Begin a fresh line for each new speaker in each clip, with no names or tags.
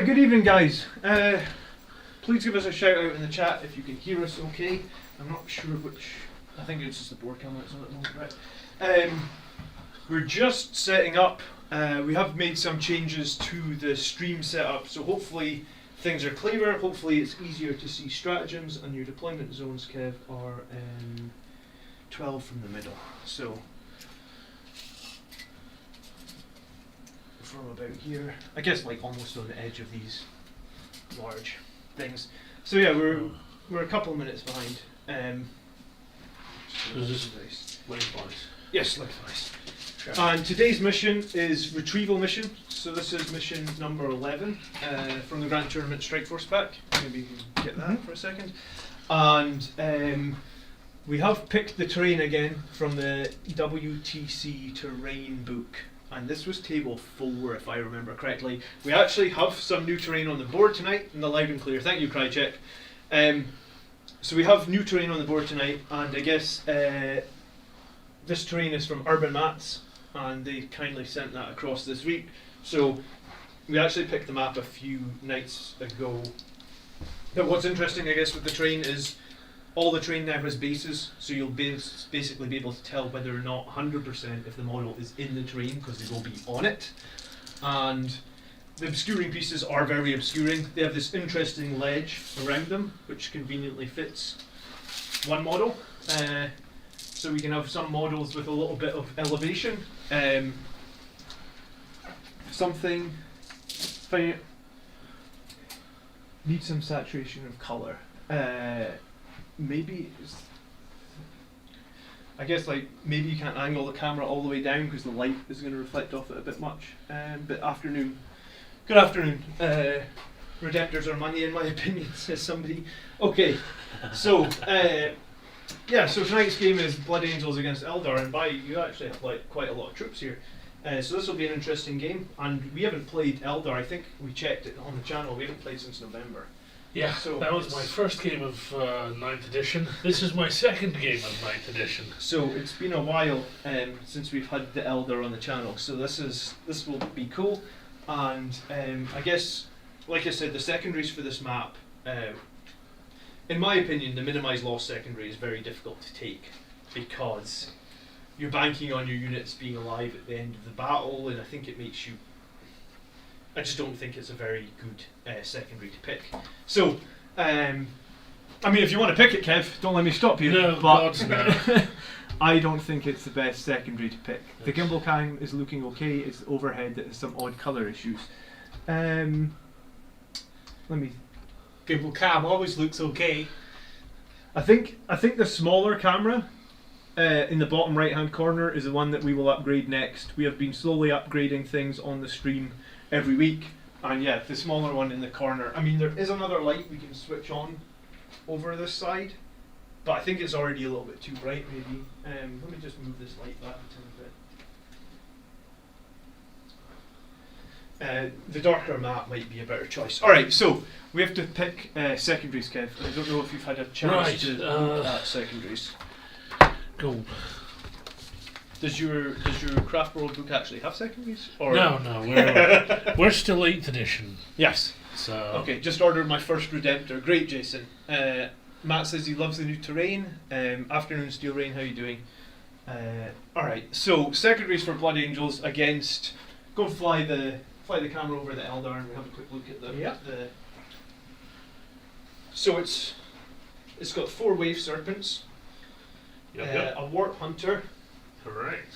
Alright, good evening guys. Please give us a shout out in the chat if you can hear us okay. I'm not sure which, I think it's just the board camera that's on at the moment, right? We're just setting up, we have made some changes to the stream setup, so hopefully things are clearer, hopefully it's easier to see stratagems, and your deployment zones, Kev, are 12 from the middle. So from about here, I guess like almost on the edge of these large things. So yeah, we're a couple of minutes behind.
Is this lengthwise?
Yes, lengthwise. Sure. And today's mission is retrieval mission. So this is mission number 11 from the Grand Tournament Strike Force pack. Maybe you can get that for a second. And we have picked the terrain again from the WTC terrain book. And this was table 4, if I remember correctly. We actually have some new terrain on the board tonight, in the loud and clear. Thank you, Krychek. So we have new terrain on the board tonight, and I guess this terrain is from Urban Mats, and they kindly sent that across this week. So we actually picked the map a few nights ago. But what's interesting, I guess, with the terrain is all the terrain now has bases, so you'll basically be able to tell whether or not 100% if the model is in the terrain, because they will be on it. And the obscuring pieces are very obscuring. They have this interesting ledge around them, which conveniently fits one model. So we can have some models with a little bit of elevation. Something needs some saturation of colour. Maybe I guess like maybe you can't angle the camera all the way down because the light is going to reflect off it a bit much. But afternoon, good afternoon. Redemptors are money in my opinion, says somebody. Okay, so yeah, so tonight's game is Blood Angels against Eldar, and by you actually have like quite a lot of troops here. So this will be an interesting game, and we haven't played Eldar. I think we checked it on the channel. We haven't played since November.
Yeah,
so
that was my first game of 9th edition. This is my second game of 9th edition.
So it's been a while since we've had the Eldar on the channel. So this will be cool, and I guess, like I said, the secondaries for this map, in my opinion, the minimise loss secondary is very difficult to take because you're banking on your units being alive at the end of the battle, and I think it makes you. I just don't think it's a very good secondary to pick. So, I mean, if you want to pick it, Kev, don't let me stop you.
No,
but
no.
I don't think it's the best secondary to pick. The gimbal cam is looking okay. It's the overhead that has some odd colour issues. Let me.
Gimbal cam always looks okay.
I think the smaller camera in the bottom right hand corner is the one that we will upgrade next. We have been slowly upgrading things on the stream every week, and yeah, the smaller one in the corner. I mean, there is another light we can switch on over this side, but I think it's already a little bit too bright maybe. Let me just move this light back a bit. The darker map might be a better choice. Alright, so we have to pick secondaries, Kev. I don't know if you've had a chance to look at secondaries.
Go.
Does your Craftworld book actually have secondaries? Or
No, we're still 8th edition.
Yes.
So
Okay, just ordered my first Redemptor. Great, Jason. Matt says he loves the new terrain. Afternoon Steel Rain, how are you doing? Alright, so secondaries for Blood Angels against. Go and fly the camera over the Eldar and we have a quick look at the. So it's got 4 Wave Serpents,
Yep.
a Warp Hunter.
Correct.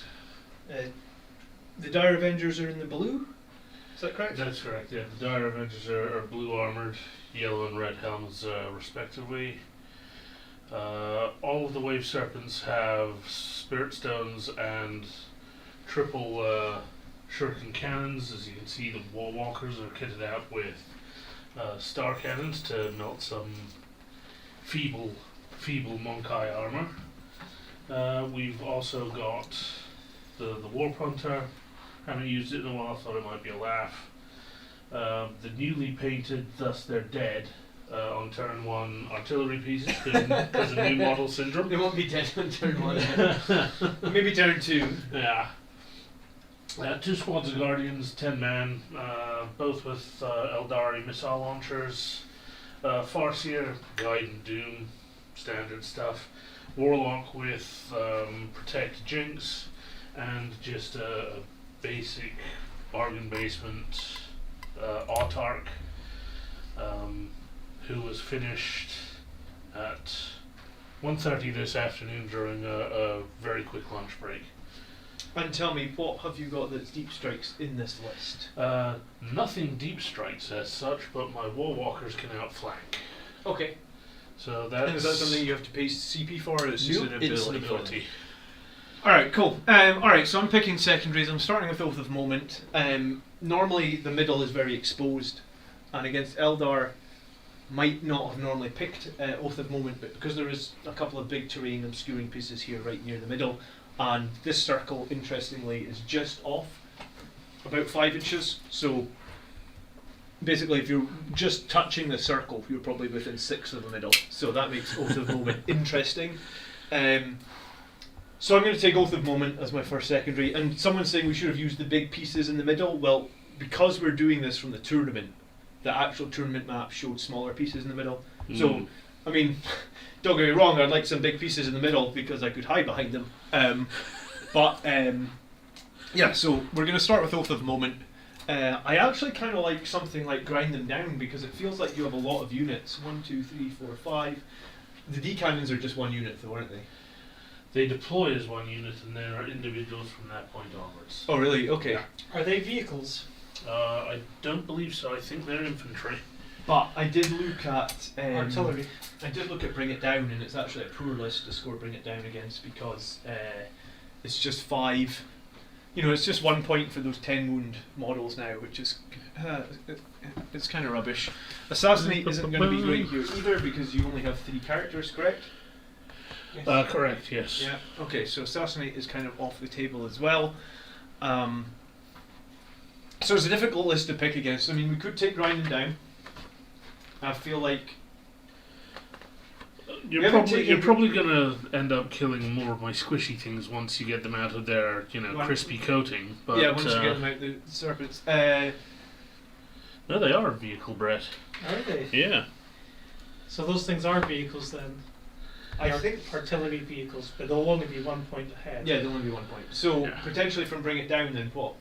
The Dire Avengers are in the blue. Is that correct?
That's correct. Yeah, the Dire Avengers are blue armored, yellow and red helms, respectively. All of the Wave Serpents have Spirit Stones and triple shuriken cannons. As you can see, the Wall Walkers are kitted out with star cannons to melt some feeble Monkai armor. We've also got the Warp Hunter. Haven't used it in a while, thought it might be a laugh. The newly painted Thus They're Dead on turn 1 artillery pieces because of new model syndrome.
They won't be dead on turn 1. Maybe turn 2.
Yeah. 2 squads of Guardians, 10 men, both with Eldari missile launchers, Farseer, Guide and Doom, standard stuff, Warlock with Protect Jinx, and just a basic bargain basement autarch, who was finished at 1:30 this afternoon during a very quick lunch break.
And tell me, what have you got that's deep strikes in this list?
Nothing deep strikes as such, but my Warwalkers can outflank.
Okay.
So that's...
And is that something you have to pay CP for, or is it just an ability?
It's an ability.
Alright, cool. Alright, so I'm picking secondaries. I'm starting with Oath of Moment. Normally the middle is very exposed, and against Eldar might not have normally picked Oath of Moment, but because there is a couple of big terrain obscuring pieces here right near the middle, and this circle, interestingly, is just off about 5 inches, so basically if you're just touching the circle, you're probably within 6 of the middle, so that makes Oath of Moment interesting. So I'm going to take Oath of Moment as my first secondary, and someone's saying we should have used the big pieces in the middle. Well, because we're doing this from the tournament, the actual tournament map showed smaller pieces in the middle. So, I mean, don't get me wrong, I'd like some big pieces in the middle because I could hide behind them. Yeah, so we're going to start with Oath of Moment. I actually kind of like something like Grind Them Down because it feels like you have a lot of units. 1, 2, 3, 4, 5. The D-cannons are just 1 unit though, aren't they?
They deploy as 1 unit, and there are individuals from that point onwards.
Oh really? Okay.
Yeah.
Are they vehicles?
I don't believe so. I think they're infantry.
But I did look at
Artillery.
I did look at Bring It Down, and it's actually a poor list to score Bring It Down against because it's just 5. You know, it's just 1 point for those 10 wound models now, which is it's kind of rubbish. Assassinate isn't going to be great here either because you only have 3 characters, correct?
Yes.
Correct. Yes.
Yeah. Okay, so Assassinate is kind of off the table as well. So it's a difficult list to pick against. I mean, we could take Grinding Down. I feel like
you're probably going to end up killing more of my squishy things once you get them out of their crispy coating. But
yeah, once you get them out the serpents.
No, they are vehicle, Brett.
Are they?
Yeah.
So those things are vehicles then?
I think
artillery vehicles, but they'll only be 1 point ahead.
Yeah, they'll only be 1 point. So potentially from Bring It Down, then what?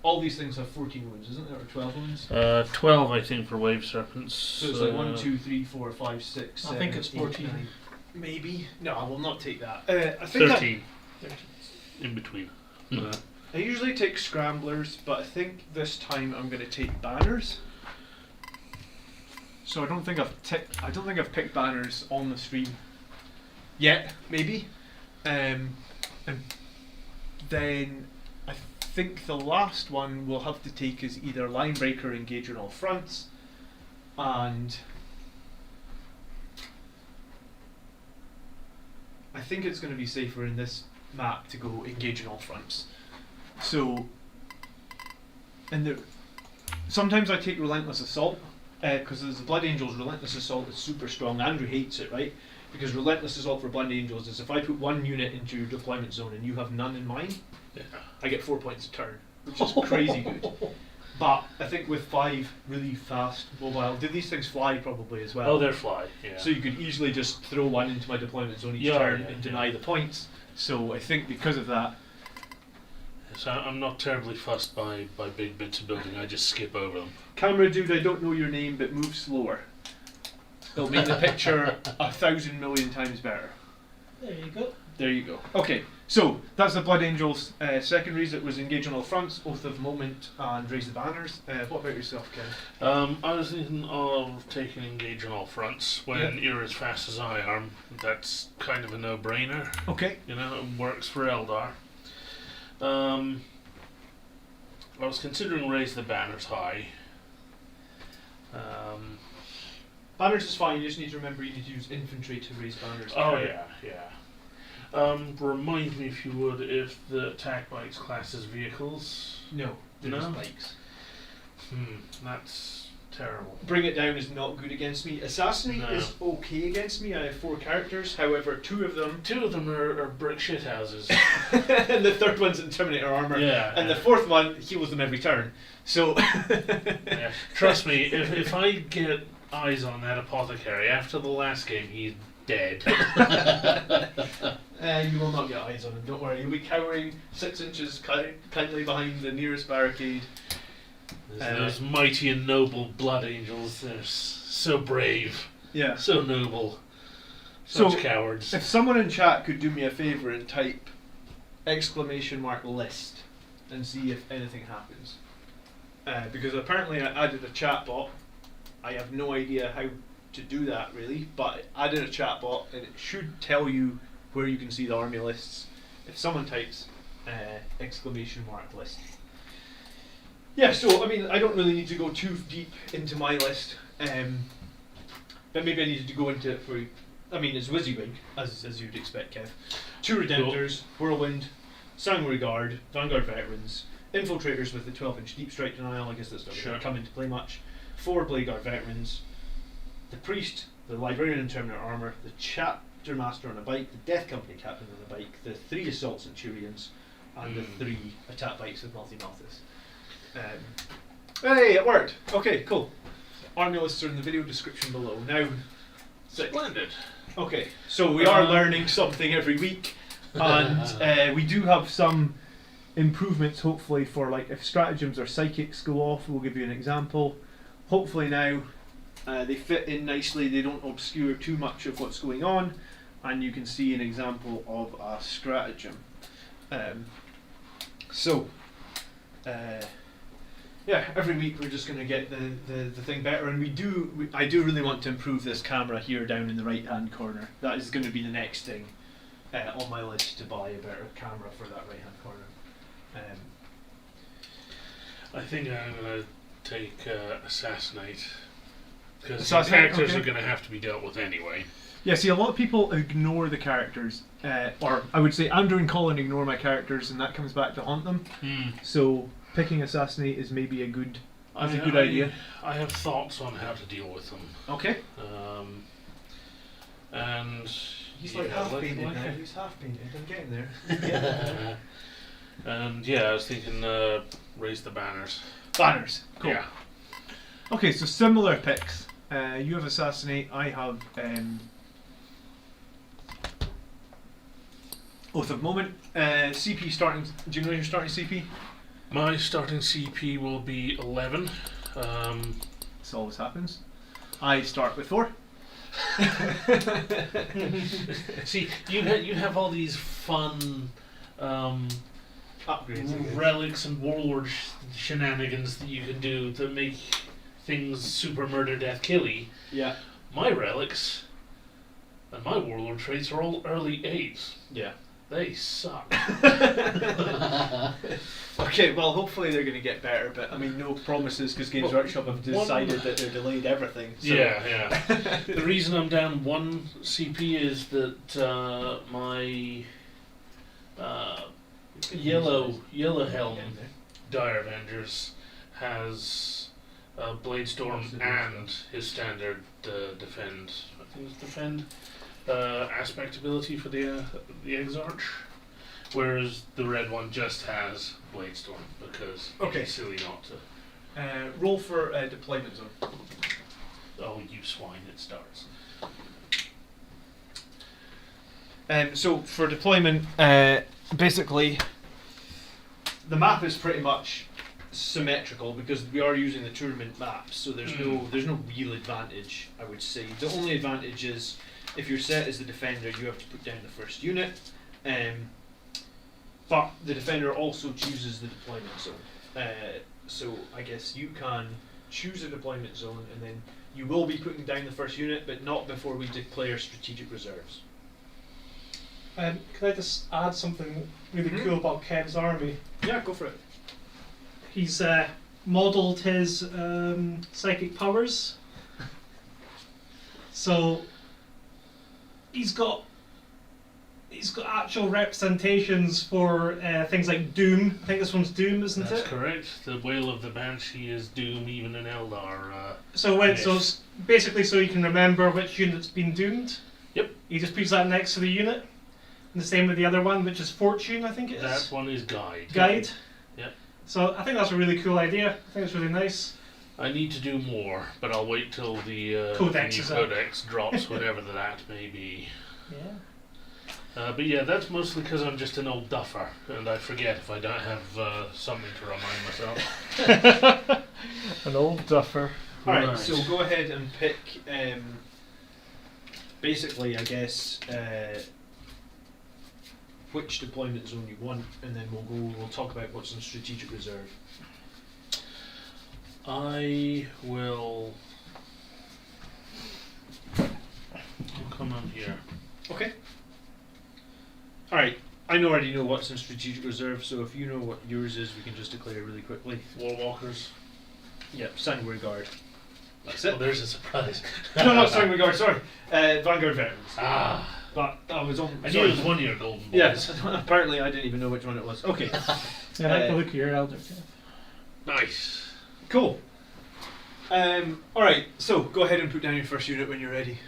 All these things have 14 wounds, isn't there, or 12 wounds?
12, I think, for wave serpents.
So it's like 1, 2, 3, 4, 5, 6.
I think it's 14.
8, 9. Maybe. No, I will not take that. I
13. 13. In between.
I usually take scramblers, but I think this time I'm going to take banners. So I don't think I've picked banners on the stream yet. Maybe, and then I think the last one we'll have to take is either Line Breaker, Engage on all fronts, and I think it's going to be safer in this map to go Engage on all fronts. So, sometimes I take Relentless Assault, because the Blood Angels Relentless Assault is super strong. Andrew hates it, right? Because Relentless Assault for Blood Angels is if I put 1 unit into your deployment zone and you have none in mine, I get 4 points a turn, which is crazy good. But I think with 5 really fast mobile, do these things fly probably as well?
Oh, they're fly, yeah.
So you could easily just throw 1 into my deployment zone each turn and deny the points. So I think because of that,
so I'm not terribly fussed by big bits of building, I just skip over them.
Camera dude, I don't know your name, but move slower. It'll make the picture 1,000 million times better.
There you go.
There you go. Okay, so that's the Blood Angels secondaries. It was Engage on all fronts, Oath of Moment, and Raise the Banners. What about yourself, Ken?
I was thinking of taking Engage on all fronts. When you're as fast as I am, that's kind of a no-brainer. Okay. You know, it works for Eldar. I was considering Raise the Banners high.
Banners is fine, you just need to remember you need to use infantry to raise banners.
Oh yeah. Remind me if you would if the attack bikes class as vehicles.
No, they're just bikes.
That's Terrible.
Bring It Down is not good against me. Assassinate
No.
is okay against me. I have 4 characters, however, 2 of them.
2 of them are brick shit houses.
And the 3rd one's Intimidator armor.
Yeah.
And the 4th one heals them every turn. So.
Yeah. Trust me, if I get eyes on that apothecary after the last game, he's dead.
You will not get eyes on him, don't worry. He'll be cowering 6 inches kindly behind the nearest barricade.
Those mighty and noble blood angels, they're so brave,
Yeah.
so noble,
So,
such cowards.
If someone in chat could do me a favour and type !list and see if anything happens. Because apparently I added a chat bot. I have no idea how to do that really, but I added a chat bot and it should tell you where you can see the army lists. If someone types !list. Yeah, so I mean I don't really need to go too deep into my list. But maybe I needed to go into it for, I mean, it's WYSIWYG, as you'd expect, Kev. 2 Redemptors, Whirlwind, Sanguinary Guard, Vanguard Veterans, Infiltrators with the 12-inch Deep Strike Denial, I guess that's not going to come into play much, 4 Blade Guard Veterans, the Priest, the Librarian in Terminator Armour, the Chapter Master on a bike, the Death Company Captain on a bike, the 3 Assault Centurions, and the 3 Attack Bikes with Multi-Malthus. Hey, it worked! Okay, cool. Army lists are in the video description below. Now,
Splendid.
okay, so we are learning something every week, and we do have some improvements hopefully for, like, if stratagems or psychics go off, we'll give you an example. Hopefully now they fit in nicely, they don't obscure too much of what's going on, and you can see an example of a stratagem. Yeah, every week we're just going to get the thing better, and I do really want to improve this camera here down in the right hand corner. That is going to be the next thing on my list, to buy a better camera for that right hand corner.
I think I'm going to take Assassinate, because the
Assassinate,
characters
okay.
are going to have to be dealt with anyway.
Yeah, see, a lot of people ignore the characters, or I would say Andrew and Colin ignore my characters, and that comes back to haunt them. So picking Assassinate is maybe a good idea.
I have thoughts on how to deal with them.
Okay.
And
He's
yeah,
like half
like-
painted
like
now.
a-
He's half painted. I'm getting there.
And yeah, I was thinking raise the banners.
Banners. Cool.
Yeah.
Okay, so similar picks. You have Assassinate. I have Oath of Moment. CP starting. Do you know your starting CP?
My starting CP will be 11.
This always happens. I start with 4.
See, you have all these fun
Upgrades.
relics and warlord shenanigans that you can do to make things super murder death killy.
Yeah.
My relics and my warlord traits are all early 8s.
Yeah.
They suck.
Okay, well, hopefully they're going to get better, but I mean, no promises, because Games Workshop have decided that they're delayed everything. So.
Yeah. The reason I'm down 1 CP is that my yellow helm Dire Avengers has Bladestorm and his standard defend. I think it's defend aspect ability for the Exarch, whereas the red one just has Bladestorm because it's silly not to.
Roll for deployment zone.
Oh, you swine! It starts.
So for deployment, basically, the map is pretty much symmetrical because we are using the tournament maps, so there's no real advantage, I would say. The only advantage is if your set is the defender, you have to put down the first unit, but the defender also chooses the deployment zone. So I guess you can choose a deployment zone, and then you will be putting down the first unit, but not before we declare strategic reserves.
Can I just add something really cool about Kev's army?
Yeah, go for it.
He's modelled his psychic powers. So he's got he's got actual representations for things like Doom. I think this one's Doom, isn't
That's
it?
correct. The Wail of the Banshee is Doom even in Eldar.
So
yes.
it's basically so you can remember which unit's been doomed.
Yep.
He just puts that next to the unit. And the same with the other one, which is Fortune, I think it is.
That one is Guide.
Guide.
Yep.
So I think that's a really cool idea. I think it's really nice.
I need to do more, but I'll wait till the
Codex
new
is up.
codex drops, whatever that may be.
Yeah.
But yeah, that's mostly because I'm just an old duffer, and I forget if I don't have something to remind myself.
An old duffer.
Alright,
Right.
so go ahead and pick, basically, I guess, which deployment zone you want, and then we'll talk about what's in strategic reserve.
I will come on here.
Okay. Alright, I already know what's in strategic reserve, so if you know what yours is, we can just declare really quickly.
Warwalkers.
Yep, Sanguinary Guard. That's
Well,
it.
there's a surprise.
No, not Sanguinary Guard, sorry. Vanguard Veterans.
Ah,
But I was on.
I knew
sorry.
it was 1 year golden boys.
Yes, apparently I didn't even know which one it was. Okay,
Yeah, I like the look of your Eldar.
Nice.
cool. Alright, so go ahead and put down your first unit when you're ready.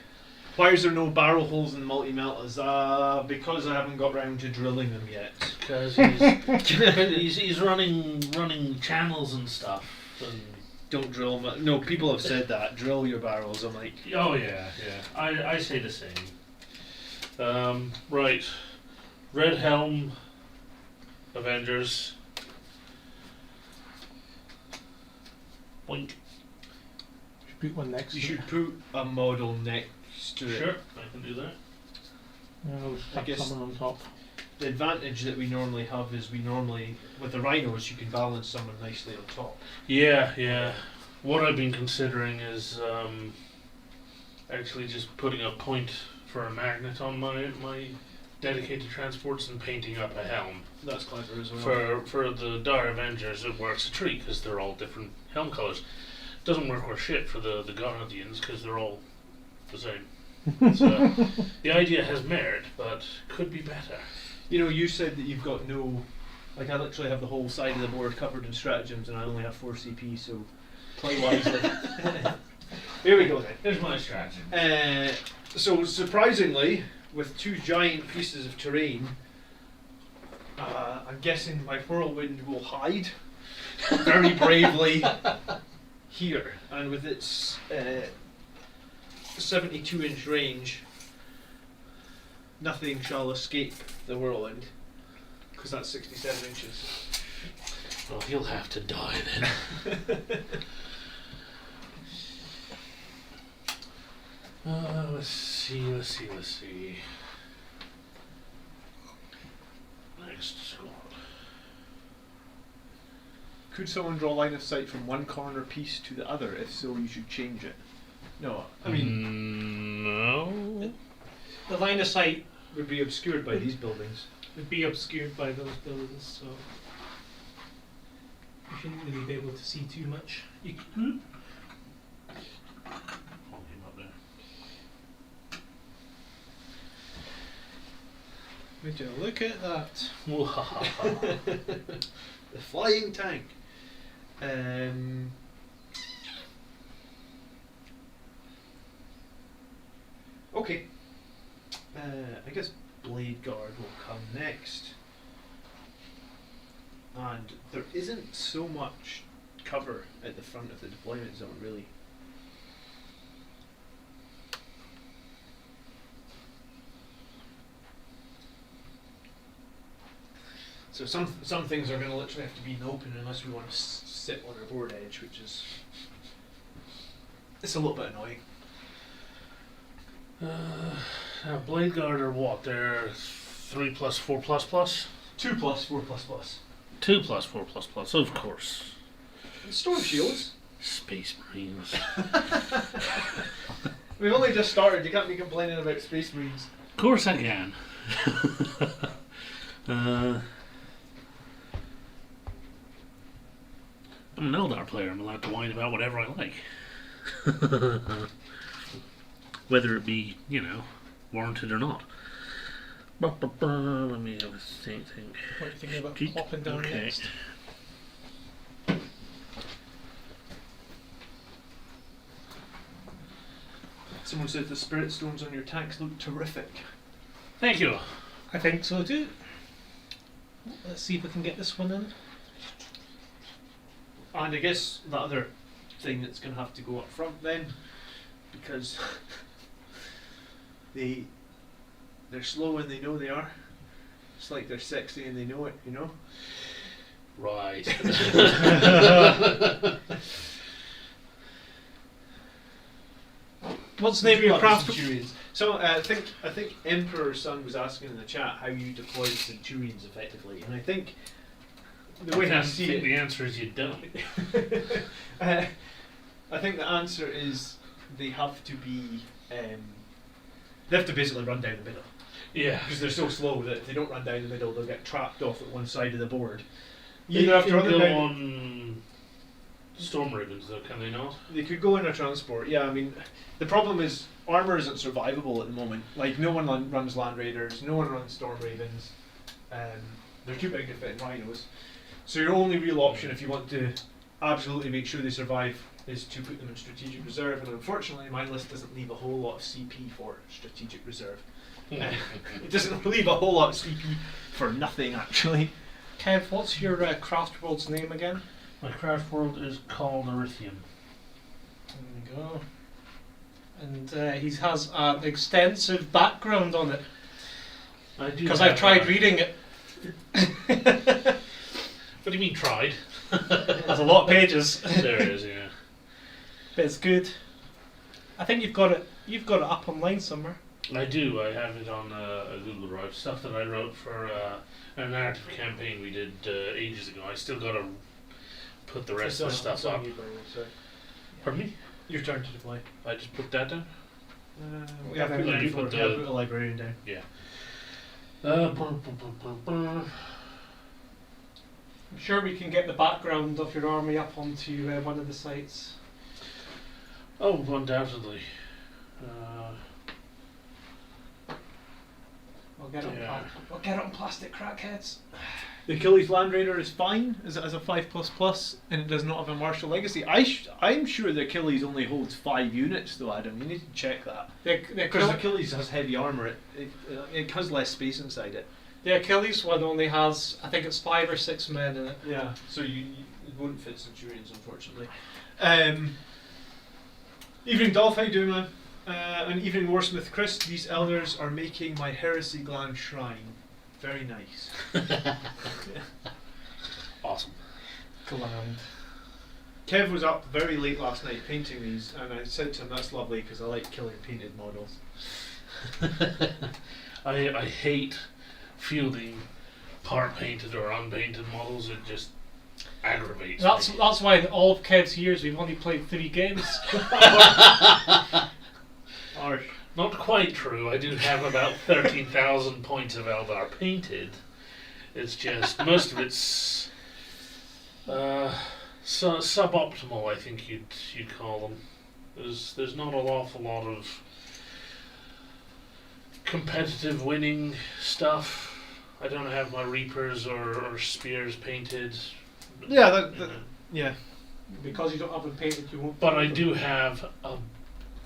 Why is there no barrel holes in multi-meltas? Because I haven't got round to drilling them yet.
Because he's running channels and stuff. And
Don't drill them. No, people have said that. Drill your barrels. I'm like,
oh yeah. I say the same. Right. Red Helm. Avengers. Boink.
Put one next
you
to
should put a model next to it.
Sure, I can do that.
it. Yeah, I'll
I
have
guess-
someone on top.
The advantage that we normally have is with the rhinos, you can balance someone nicely on top.
Yeah. What I've been considering is actually just putting a point for a magnet on my dedicated transports and painting up a helm.
That's clever as well.
For the Dire Avengers, it works a treat because they're all different helm colours. Doesn't work worth shit for the Guardians because they're all the same. So the idea has merit, but could be better.
You know, you said that you've got no. Like, I literally have the whole side of the board covered in stratagems, and I only have 4 CP, so play wisely. Here we go then.
Here's my strategy.
So surprisingly, with 2 giant pieces of terrain, I'm guessing my whirlwind will hide very bravely here, and with its 72-inch range, nothing shall escape the whirlwind, because that's 67 inches.
Well, he'll have to die then. Let's see. Next squad.
Could someone draw line of sight from one corner piece to the other? If so, you should change it. No, I mean,
no.
The line of sight
would be obscured by these buildings.
would be obscured by those buildings, so you shouldn't really be able to see too much. You can,
Hold him up there.
Would you look at that? The flying tank. Okay. I guess Blade Guard will come next. And there isn't so much cover at the front of the deployment zone, really. So some things are going to literally have to be in the open unless we want to sit on our board edge, which is it's a little bit annoying.
Now Blade Guard are what? They're 3+, 4++?
2 plus 4 plus plus.
2+, 4++, of course.
And Storm Shields.
Space Marines.
We've only just started. You can't be complaining about Space Marines.
Of course I can. I'm an Eldar player. I'm allowed to whine about whatever I like. Whether it be, warranted or not. Let me have a think.
What are you thinking about
Keep-
plopping down
okay.
next?
Someone said the spirit stones on your tanks look terrific.
Thank you.
I think so too. Let's see if we can get this one in.
And I guess the other thing that's going to have to go up front then, because they're slow and they know they are. It's like they're sexy and they know it, you know?
Right.
What's the name of your craft?
Centurions. So I think Emperor's son was asking in the chat how you deploy the Centurions effectively, and I think the way I see
think
it,
the answer is you don't.
I think the answer is they have to be they have to basically run down the middle
Yeah.
because they're so slow that if they don't run down the middle, they'll get trapped off at one side of the board.
You
Either have to
can
run them
go
down.
on Storm Ravens though, can they not?
They could go in a transport, yeah. I mean, the problem is armor isn't survivable at the moment. Like, no one runs Land Raiders, no one runs Storm Ravens. They're too big to fit in Rhinos. So your only real option if you want to absolutely make sure they survive is to put them in Strategic Reserve. And unfortunately, my list doesn't leave a whole lot of CP for Strategic Reserve. It doesn't leave a whole lot of CP for nothing, actually.
Kev, what's your Craftworld's name again?
My craft world is called Erythium.
There we go. And he has an extensive background on it.
I do.
Because I've tried reading it.
What do you mean tried?
There's a lot of pages.
There it is, yeah.
But it's good. I think you've got it up online somewhere.
I do. I have it on a Google Drive. Stuff that I wrote for a narrative campaign we did ages ago. I still got to put the rest of the stuff up. Pardon me?
Your turn to deploy.
I just put that down?
We have put
Yeah, you
before.
put
We have
the-
put a librarian down.
Yeah.
I'm sure we can get the background of your army up onto one of the sites.
Oh, undoubtedly.
We'll get it on plastic crackheads.
The Achilles Land Raider is fine as a 5++, and it does not have a martial legacy. I'm sure the Achilles only holds 5 units though, Adam. You need to check that. Because Achilles has heavy armour, it has less space inside it.
The Achilles one only has, I think it's 5 or 6 men in it.
Yeah, so it won't fit Centurions, unfortunately. Evening Dolph, how you doing, man? And evening Warsmith Chris, these elders are making my Heresy Gland shrine. Very nice.
Awesome.
Gland.
Kev was up very late last night painting these, and I said to him, that's lovely because I like killing painted models.
I hate fielding part painted or unpainted models. It just aggravates me.
That's why in all of Kev's years we've only played 3 games.
Harsh.
Not quite true. I do have about 13,000 points of Eldar painted. It's just most of it's suboptimal. I think you'd call them. There's not an awful lot of competitive winning stuff. I don't have my Reapers or Spears painted.
Yeah, yeah.
Because you don't have them painted, you won't.
But I do have a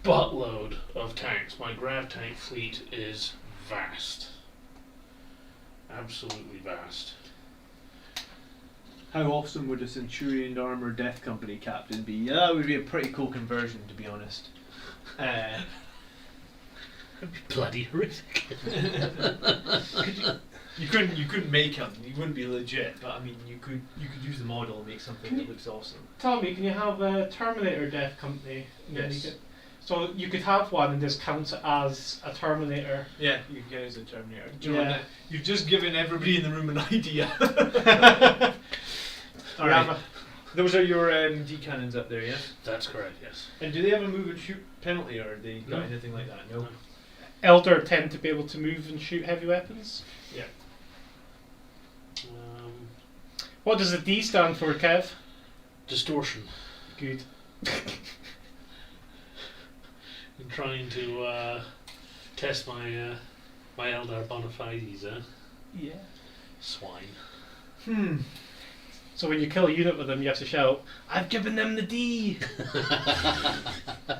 buttload of tanks. My grav tank fleet is vast. Absolutely vast.
How awesome would a Centurion Armour Death Company captain be? Yeah, that would be a pretty cool conversion, to be honest.
That'd be bloody horrific.
You couldn't make him. He wouldn't be legit, but I mean, you could use the model and make something that looks awesome.
Tell me, can you have a Terminator Death Company? And then
Yes.
so you could have one and just count it as a Terminator.
Yeah, you can get it as a Terminator. Do you know
Yeah.
what? You've just given everybody in the room an idea.
All right.
Those are your D cannons up there, yeah?
That's correct, yes.
And do they have a move and shoot penalty, or are they
No.
got anything like that? No.
Eldar tend to be able to move and shoot heavy weapons.
Yeah.
What does the D stand for, Kev?
Distortion.
Good.
I'm trying to test my My Eldar Bonafides, eh?
Yeah.
Swine.
So when you kill a unit with them, you have to shout, "I've given them the D!"
I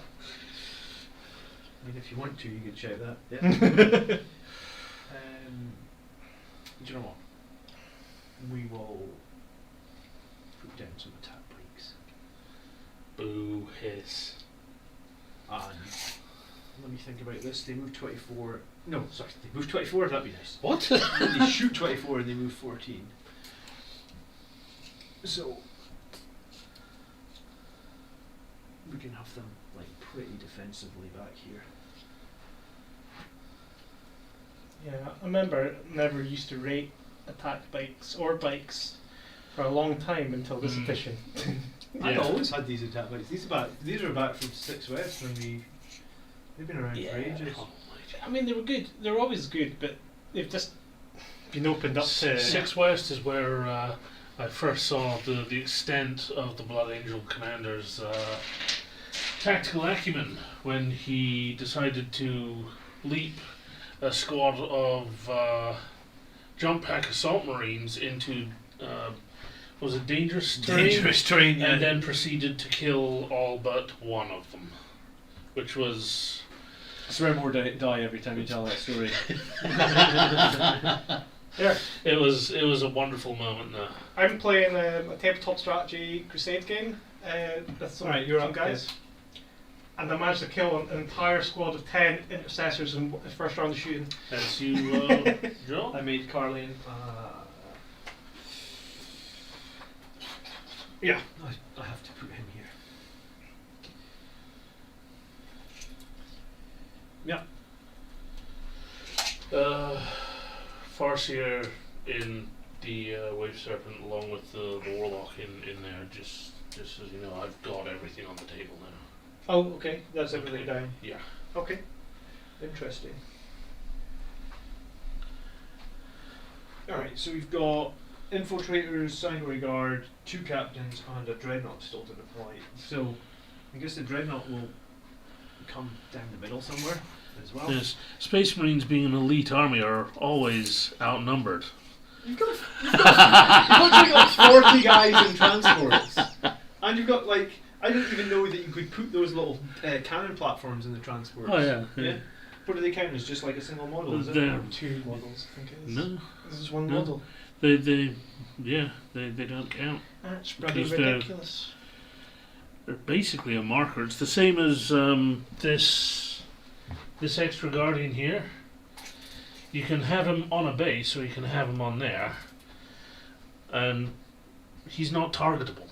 mean, if you want to, you could shout that. Yeah. Do you know what? We will put down some attack breaks.
Boo, hiss.
And let me think about this. They move 24. No, sorry, they move 24. That'd be nice.
What?
They shoot 24 and they move 14. So we can have them like pretty defensively back here.
Yeah, I remember never used to rate attack bikes or bikes for a long time until this edition.
I've
Yeah.
always had these attack bikes. These are back from 6 West when they've been around for ages.
Oh,
I mean, they were good. They were always good, but they've just been opened up to.
6 West is where I first saw the extent of the Blood Angel commander's tactical acumen when he decided to leap a squad of jump pack assault marines into was it dangerous terrain?
Dangerous terrain, yeah.
And then proceeded to kill all but one of them, which was.
I swear more die every time you tell that story.
Yeah,
It was a wonderful moment.
I'm playing a tabletop strategy crusade game. With some,
Alright, you're
some
up,
guys. And I managed to kill an entire squad of 10 intercessors in the first round of shooting.
As you, Joe?
I made Carlene. Yeah, I have to put him here. Yeah.
Farseer in the Wave Serpent along with the Warlock in there, just as you know, I've got everything on the table now.
Oh, okay. That's everything down.
Yeah.
Okay. Interesting. Alright, so we've got infiltrators, sanguinary guard, 2 captains, and a dreadnought still to deploy. So I guess the dreadnought will come down the middle somewhere as well.
Yes, Space Marines being an elite army are always outnumbered.
You've got 40 guys in transports. And you've got like, I didn't even know that you could put those little cannon platforms in the transports.
Oh yeah.
Yeah. What do they count as? Just like a single model? Is it?
They're-
Or
2 models, I think it is.
No,
This is one
No.
model.
they don't count.
That's bloody
Because they're-
ridiculous.
They're basically a marker. It's the same as this extra guardian here. You can have him on a base, or you can have him on there, and he's not targetable.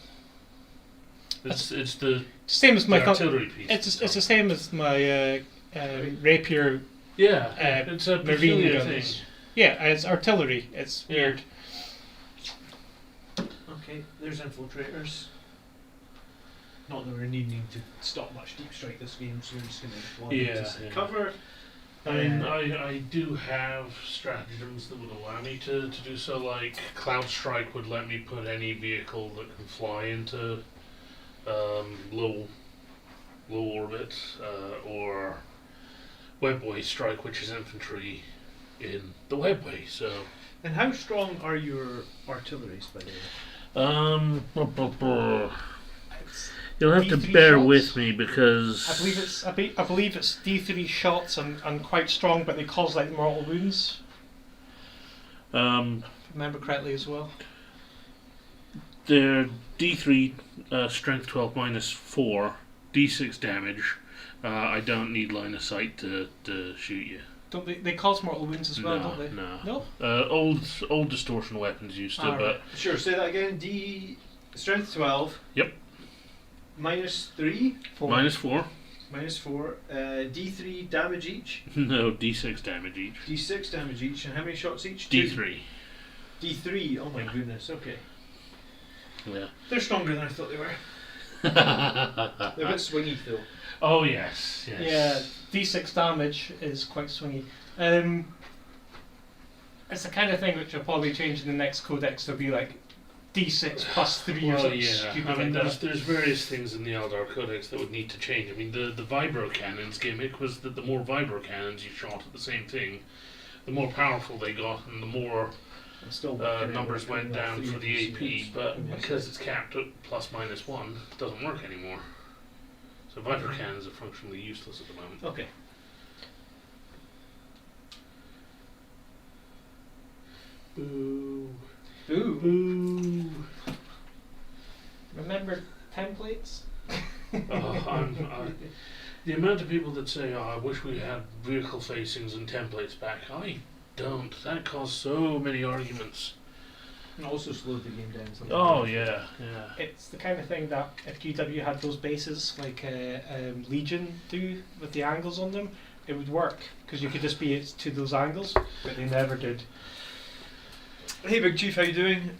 It's the
Same as my
artillery piece.
it's the same as my rapier
yeah.
uh,
It's a
marine
peculiar thing.
guns. Yeah, it's artillery. It's
Yeah.
weird.
Okay, there's infiltrators. Not that we're needing to stop much deep strike this game, so we're just going to deploy them to
Yeah.
cover.
I mean, I do have stratagems that would allow me to do so. Like Cloud Strike would let me put any vehicle that can fly into low orbit, or Webway Strike, which is infantry in the Webway. So
And how strong are your artilleries, by the way?
It's,
you'll have to
D3
bear
shots?
with me because
I believe it's D3 shots and quite strong, but they cause like mortal wounds. If I remember correctly as well.
they're D3 strength 12 minus 4, D6 damage. I don't need line of sight to shoot you.
Don't they cause mortal wounds as well, don't they?
No.
No?
Old distortion weapons used to,
Ah,
but
right.
Sure, say that again. Strength 12.
Yep.
Minus 3.
minus 4.
Minus 4. D3 damage each.
No, D6 damage each.
D6 damage each. And how many shots each?
D3.
D3. Oh my goodness. Okay.
Yeah.
They're stronger than I thought they were. They're a bit swingy though.
Oh yes.
Yeah, D6 damage is quite swingy. It's the kind of thing which will probably change in the next codex. There'll be like D6 plus 3 or
Well,
something
yeah.
stupid
I mean,
like
there's
that.
various things in the Eldar Codex that would need to change. I mean, the vibro cannons gimmick was that the more vibro cannons you shot at the same thing, the more powerful they got, and the more
I'm still
numbers went down for the AP. But because it's capped at ±1, it doesn't work anymore. So Viper cannons are functionally useless at the moment.
Okay.
Boo.
Boo.
Boo.
Remember templates?
The amount of people that say, "Oh, I wish we had vehicle facings and templates back," I don't. That caused so many arguments.
And also slowed the game down.
Oh yeah, yeah.
It's the kind of thing that if GW had those bases like Legion do with the angles on them, it would work because you could just be to those angles, but they never did.
Hey Big Chief, how you doing?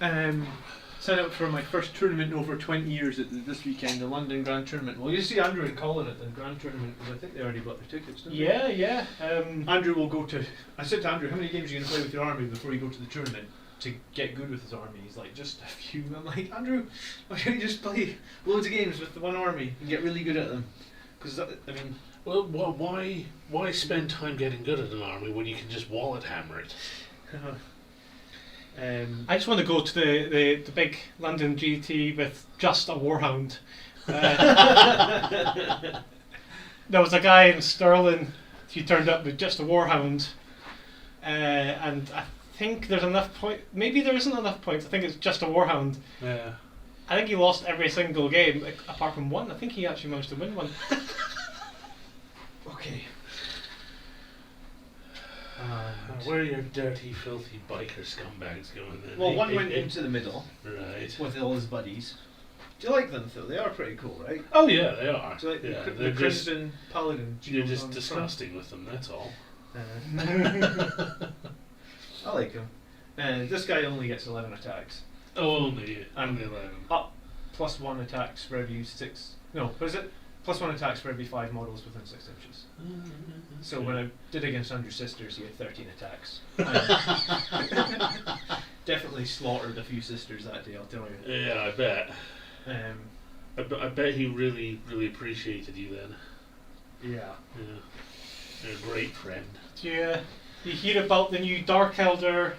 Signed up for my first tournament in over 20 years this weekend, the London Grand Tournament. Well, you see Andrew and Colin at the Grand Tournament because I think they already bought their tickets, didn't they?
Yeah.
Andrew will go to... I said to Andrew, how many games are you going to play with your army before you go to the tournament to get good with his army? He's like, just a few. I'm like, Andrew, why don't you just play loads of games with the one army and get really good at them? Because, I mean...
Well, why spend time getting good at an army when you can just wallet hammer it?
I just want to go to the big London GT with just a Warhound. There was a guy in Stirling who turned up with just a Warhound, and I think there's enough point. Maybe there isn't enough points. I think it's just a Warhound.
Yeah.
I think he lost every single game apart from one. I think he actually managed to win one.
Okay.
Where are your dirty, filthy biker scumbags going then?
Well, one went into the middle
Right.
with all his buddies. Do you like them though? They are pretty cool, right?
Oh yeah, they are.
So like
yeah,
the
they're just,
Crimson Paladin.
you're
jewels
just
on the
disgusting with them, that's all.
front. I like him. This guy only gets 11 attacks.
Oh, only 11.
Up +1 attacks for every 6. No, what is it? +1 attacks for every 5 models within 6 inches. So when I did against Andrew's sisters, he had 13 attacks. Definitely slaughtered a few sisters that day, I'll tell you.
Yeah, I bet.
Um,
I bet he really, really appreciated you then.
yeah.
Yeah. You're a great friend.
Yeah. You hear about the new Dark Elder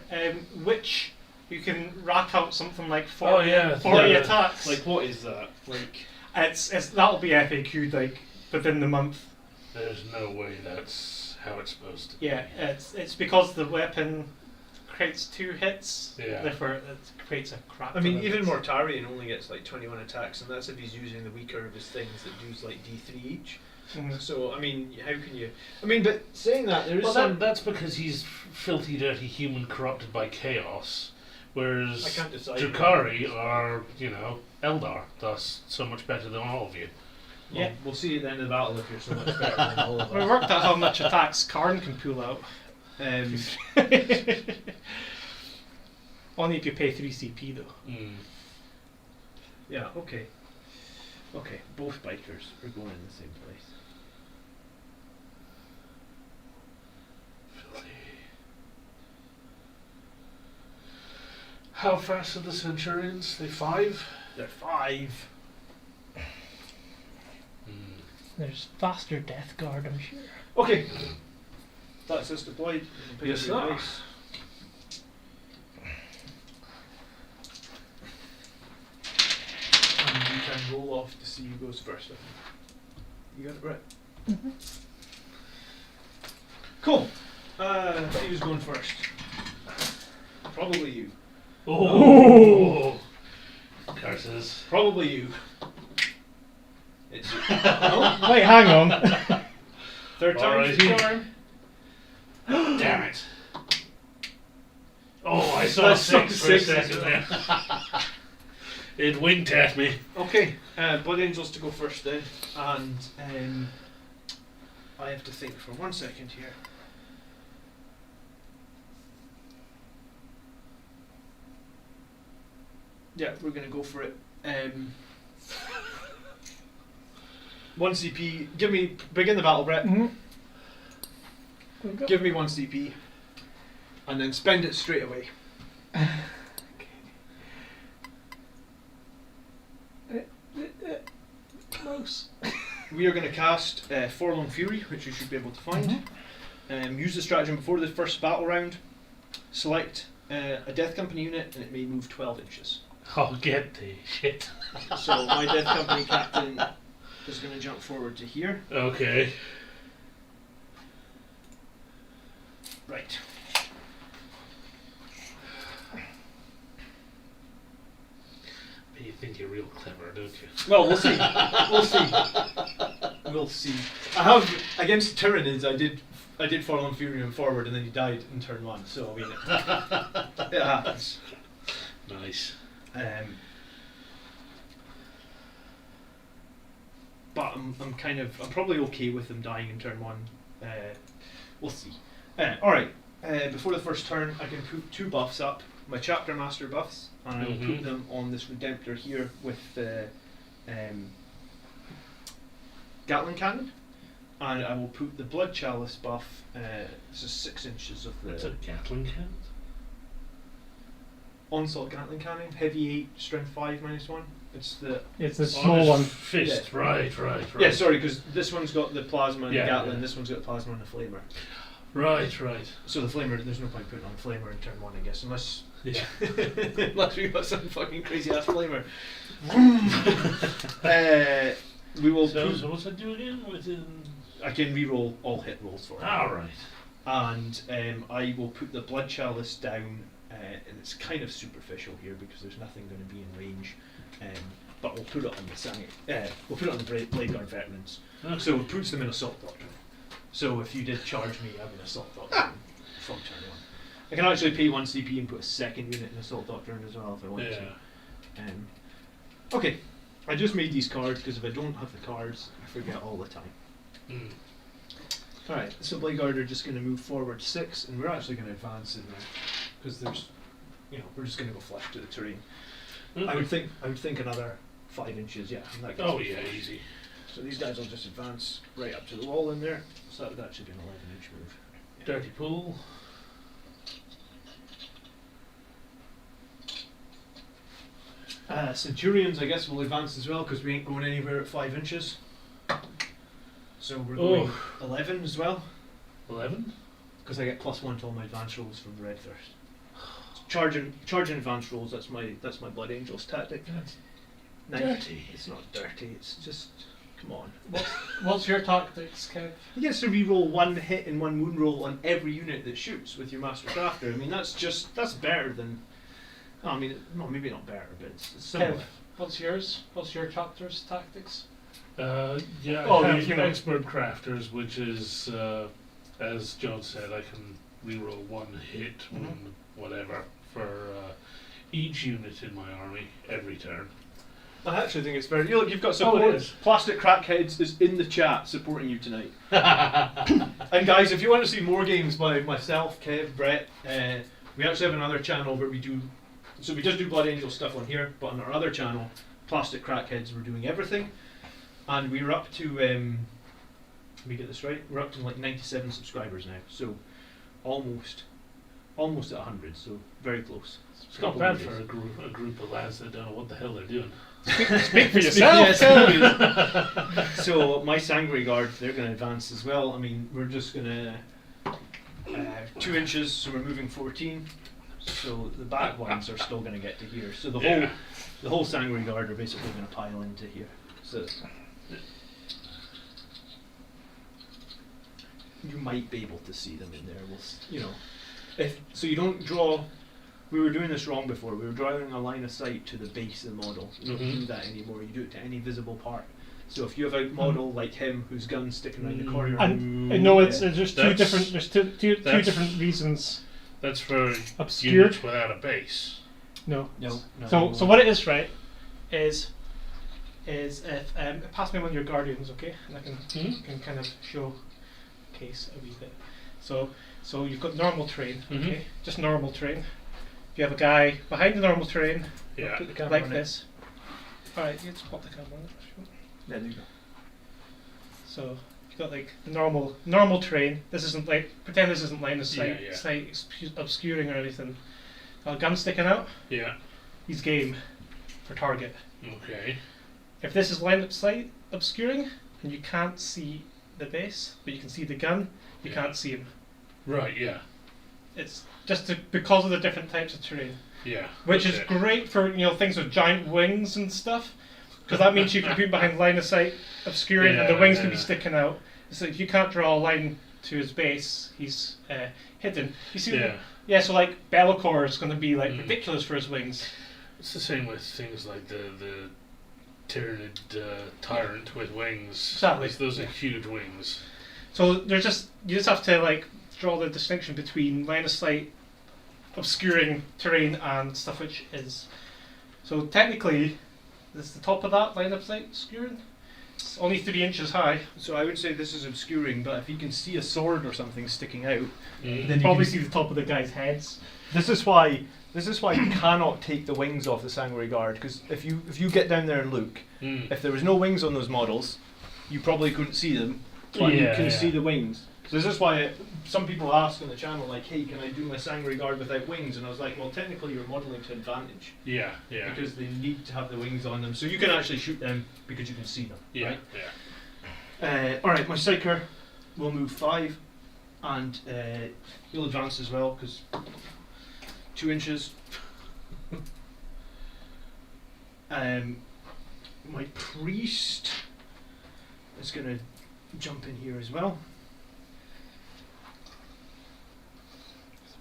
witch who can rack out something like 40 attacks.
Like, what is that? Like,
it's that'll be FAQ'd like within the month.
There's no way that's how it's supposed to be.
Yeah, it's because the weapon creates 2 hits.
Yeah.
Therefore, it creates a crap.
I mean,
ton of
even
hits.
Mortarion only gets like 21 attacks, and that's if he's using the weaker of his things that do like D3 each.
Mhm.
So, I mean, how can you... I mean, but saying that, there is
Well,
some...
that's because he's filthy, dirty human corrupted by chaos, whereas
I can't decide.
Drukhari are, Eldar, thus so much better than all of you.
Well,
Yeah.
we'll see at the end of the battle if you're so much better than all of
We
us.
worked out how much attacks Karn can pull out. Only if you pay 3 CP though.
Mm.
Yeah, okay. Okay, both bikers are going in the same place.
Filthy. How fast are the Centurions? They 5?
They're 5.
Mm.
There's faster Death Guard, I'm sure.
Okay. That's us deployed. You can pick
Yes,
up your
sir.
dice. And you can roll off to see who goes first. I think. You got it right.
Mm-hmm.
Cool. Who's going first? Probably you.
Oh! Curses.
Probably you. It's you.
Wait, hang on.
Third time's the
Alrighty.
charm.
Damn it. Oh, I saw
That's
6 for a
6 as
second
well.
there. It winked at me.
Okay, Blood Angels to go first then, and I have to think for 1 second here. Yeah, we're gonna go for it. 1 CP. Begin the battle, Brett.
Mm-hmm.
Give me 1 CP, and then spend it straight away.
Close.
We are going to cast Forlorn Fury, which you should be able to find. Use the stratagem before the first battle round. Select a Death Company unit, and it may move 12 inches.
Oh, get the shit.
So my Death Company captain is going to jump forward to here.
Okay.
Right.
But you think you're real clever, don't you?
Well, we'll see. We'll see. We'll see. I have against Tyranids. I did fall on Furion forward, and then he died in turn 1. So I mean, it happens.
Nice.
But I'm probably okay with them dying in turn 1. We'll see. All right. Before the first turn, I can put 2 buffs up. My Chapter Master buffs, and I will put them on this Redemptor here with the Gatling Cannon, and I will put the Blood Chalice buff. This is 6 inches of the
It's a Gatling cannon?
Onslaught Gatling Cannon, heavy 8, strength 5 -1. It's the
small one.
Fist,
Yeah.
right.
Yeah, sorry, because this one's got the plasma and
Yeah,
the Gatling.
yeah.
This one's got the plasma and the flamer.
Right.
So the flamer, there's no point putting on flamer in turn 1, I guess, unless
Yeah.
unless we got some fucking crazy ass flamer. We will.
So what's that do again?
I can re-roll all hit rolls for it.
Alright.
And I will put the Blood Chalice down, and it's kind of superficial here because there's nothing going to be in range. But we'll put it on the we'll put it on the Blade Guard veterans.
Okay.
So it puts them in Assault Doctrine. So if you did charge me, I'm in Assault Doctrine from turn 1. I can actually pay 1 CP and put a second unit in Assault Doctrine as well if I want to. Okay, I just made these cards because if I don't have the cards, I forget all the time. Alright, so Blade Guard are just going to move forward 6, and we're actually going to advance in there because there's, we're just going to go flush to the terrain.
Okay.
I would think another 5 inches, yeah. And that gets
Oh
me
yeah,
flush.
easy.
So these guys will just advance right up to the wall in there. So that would actually be an 11-inch move. Yeah.
Dirty pool.
Centurions, I guess, will advance as well because we ain't going anywhere at 5 inches. So we're going 11 as well
11?
because I get +1 to all my advance rolls from the Red Thirst. Charging advance rolls. That's my Blood Angels tactic.
That's
Nice.
dirty.
It's not dirty. It's just come on.
What's your tactics, Kev?
He gets to re-roll 1 hit and 1 wound roll on every unit that shoots with your Master Crafter. I mean, that's better than. I mean, no, maybe not better, but it's similar.
Kev, what's yours? What's your chapter's tactics?
Yeah,
Oh,
I have
you know.
expert crafters, which is, as John said, I can reroll 1 hit, one whatever, for each unit in my army every turn.
I actually think it's very. Look, you've got
Oh,
support.
it is.
Plastic Crackheads is in the chat supporting you tonight. And guys, if you want to see more games by myself, Kev, Brett, we actually have another channel where we do. So we just do Blood Angel stuff on here, but on our other channel, Plastic Crackheads, we're doing everything, and we're up to. Let me get this right. We're up to like 97 subscribers now, so almost at 100. So very close.
It's not bad for a group of lads that don't know what the hell they're doing.
Speak for
Yes,
yourself.
So my Sangre Guard, they're going to advance as well. I mean, we're just going to 2 inches, so we're moving 14. So the back ones are still going to get to here. So the whole Sangre Guard are basically going to pile into here. So you might be able to see them in there. If so, you don't draw. We were doing this wrong before. We were drawing a line of sight to the base of the model. You don't do that anymore. You do it to any visible part. So if you have a model like him whose gun's sticking around the corner,
And I know it's there's two
That's-
different two
that's-
different reasons.
That's for
Obscured?
units without a base.
No.
no.
So what it is, right, is if pass me one of your guardians, okay, and I can kind of showcase a wee bit. So you've got normal terrain, okay, just normal terrain. If you have a guy behind the normal terrain,
Yeah.
Put the camera
like
on it.
this. All right, let's pop the camera on it.
Yeah, there you go.
So you've got like the normal terrain. This isn't like pretend this isn't line of sight.
Yeah.
It's like obscuring or anything. Got a gun sticking out.
Yeah.
He's game for target.
Okay.
If this is line of sight obscuring and you can't see the base, but you can see the gun, you
Yeah.
can't see him.
Right. Yeah.
It's just because of the different types of terrain,
Yeah.
which is
okay.
great for things with giant wings and stuff, because that means you can put behind line of sight obscuring, and the wings can be sticking out. So if you can't draw a line to his base, he's hidden. You see?
Yeah.
So like Be'lakor is going to be like ridiculous for his wings.
It's the same with things like the Tyranid tyrant with wings.
Exactly.
Those are huge wings.
So you just have to like draw the distinction between line of sight, obscuring terrain, and stuff which is. So technically, this is the top of that line of sight obscuring. It's only 3 inches high.
So I would say this is obscuring, but if you can see a sword or something sticking out,
Then
then
you probably
you
see the top of the guy's heads.
This is why you cannot take the wings off the Sangori Guard, because if you get down there and look, if there was no wings on those models, you probably couldn't see them, but you can see the wings. So this is why some people ask on the channel, like, hey, can I do my Sangori Guard without wings? And I was like, well, technically you're modelling to advantage.
Yeah. Yeah.
Because they need to have the wings on them, so you can actually shoot them because you can see them.
Yeah.
Right?
Yeah.
Alright, my Psyker will move 5, and he'll advance as well, because 2 inches. My Priest is going to jump in here as well.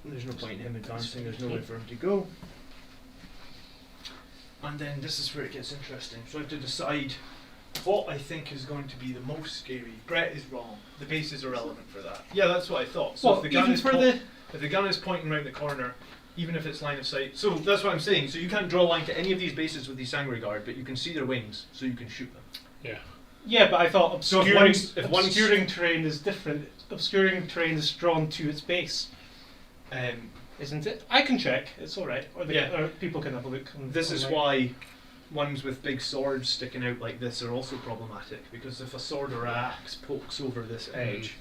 There's no point in him advancing, there's nowhere for him to go. And then this is where it gets interesting. So I have to decide what I think is going to be the most scary. Brett is wrong. The base is irrelevant for that. Yeah, that's what I thought. So
Well,
if the gun
even
is
for the
if the gun is pointing round the corner, even if it's line of sight. So that's what I'm saying. So you can't draw a line to any of these bases with the Sangori Guard, but you can see their wings, so you can shoot them.
yeah, but I thought
So if
obscuring terrain is different. Obscuring terrain is drawn to its base, isn't it? I can check. It's all right. Or people can have a look.
This is why ones with big swords sticking out like this are also problematic, because if a sword or an axe pokes over this edge,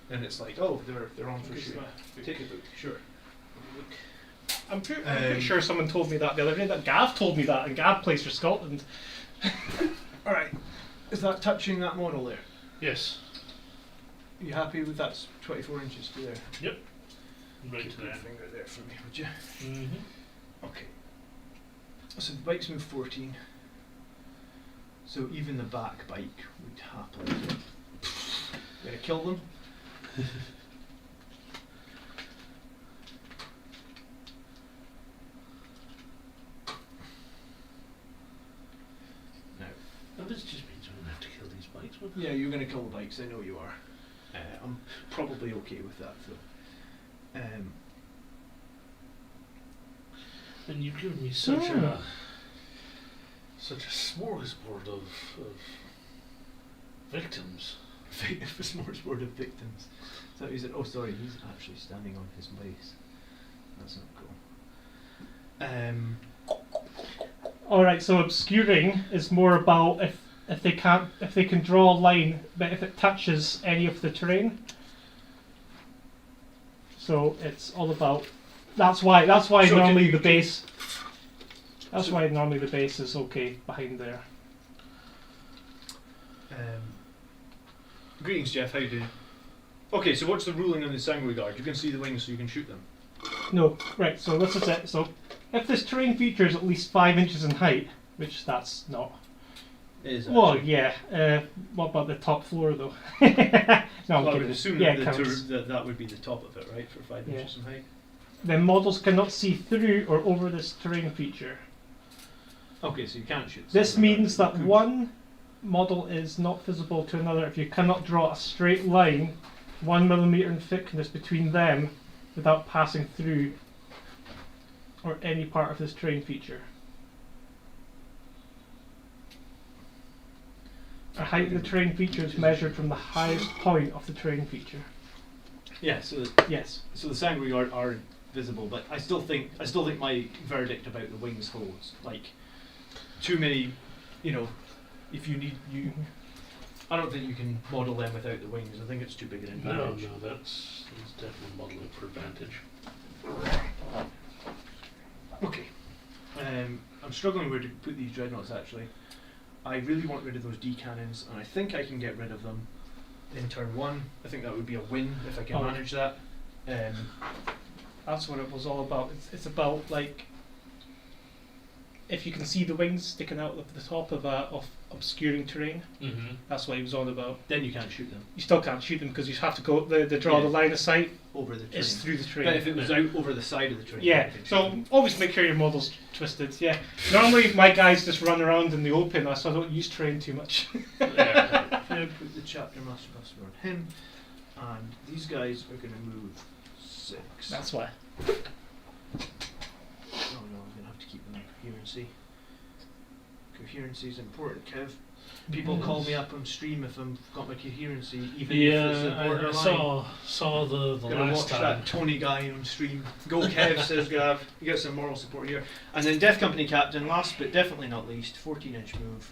then it's like, oh, they're on for shooting. Take a look, sure.
I'm pretty sure someone told me that the other day. That Gav told me that, and Gav plays for Scotland.
All right, is that touching that model there?
Yes.
Are you happy with that? 24 inches to there.
Yep. Right
Keep
to
your
there.
finger there for me, would you?
Mm-hmm.
Okay. So the bikes move 14. So even the back bike would happily. You gonna kill them?
Now this just means we don't have to kill these bikes.
Yeah, you're gonna kill the bikes. I know you are. I'm probably okay with that, though.
And you've given me such a smorgasbord of victims.
A smorgasbord of victims. So he said, "Oh, sorry, he's actually standing on his base. That's not cool."
All right. So obscuring is more about if they can draw a line, but if it touches any of the terrain. So it's all about. That's why
So
normally
you
the
can-
base. That's why normally the base is okay behind there.
Greetings, Jeff. How you doing? Okay, so what's the ruling on the Sangori Guard? You can see the wings, so you can shoot them.
No, right. So this is it. So if this terrain feature is at least 5 inches in height, which that's not.
It is.
Well,
actually.
yeah. What about the top floor though? No, I'm
Well, I
kidding.
would assume
Yeah,
that,
it counts.
that would be the top of it, right, for 5
Yeah.
inches in height.
Then models cannot see through or over this terrain feature.
Okay, so you can't shoot.
This
Sangori
means
Guard.
that one model is not visible to another if you cannot draw a straight line 1 millimeter in thickness between them without passing through or any part of this terrain feature. The height of the terrain feature is measured from the highest point of the terrain feature.
Yeah, so
Yes.
so the Sangori Guard are visible, but I still think my verdict about the wings holds. Like, too many, if you need I don't think you can model them without the wings. I think it's too big an advantage.
No, that's definitely modelling for advantage.
Okay. I'm struggling where to put these dreadnoughts actually. I really want rid of those D cannons, and I think I can get rid of them in turn 1. I think that would be a win if I can
Oh.
manage that.
That's what it was all about. It's about like if you can see the wings sticking out of the top of obscuring terrain.
Mm-hmm.
That's what he was on about.
Then you can't shoot them
You still can't shoot them because you have to go the draw the line of sight
over the terrain.
is through the terrain.
But if it was out over the side of the terrain,
Yeah,
you can shoot
so
them.
always make sure your model's twisted. Yeah, normally my guys just run around in the open, so I don't use terrain too much.
Yeah.
I'm going to put the chapter master password on him, and these guys are going to move 6.
That's why.
Oh no, I'm going to have to keep them in coherency. Coherency is important, Kev. People call me up on stream if I've got my coherency, even if it's a
Yeah,
borderline.
I saw the
Gonna
last
watch
time.
that Tony guy on stream. Go Kev, says Gav. You get some moral support here. And then Death Company Captain, last but definitely not least, 14-inch move.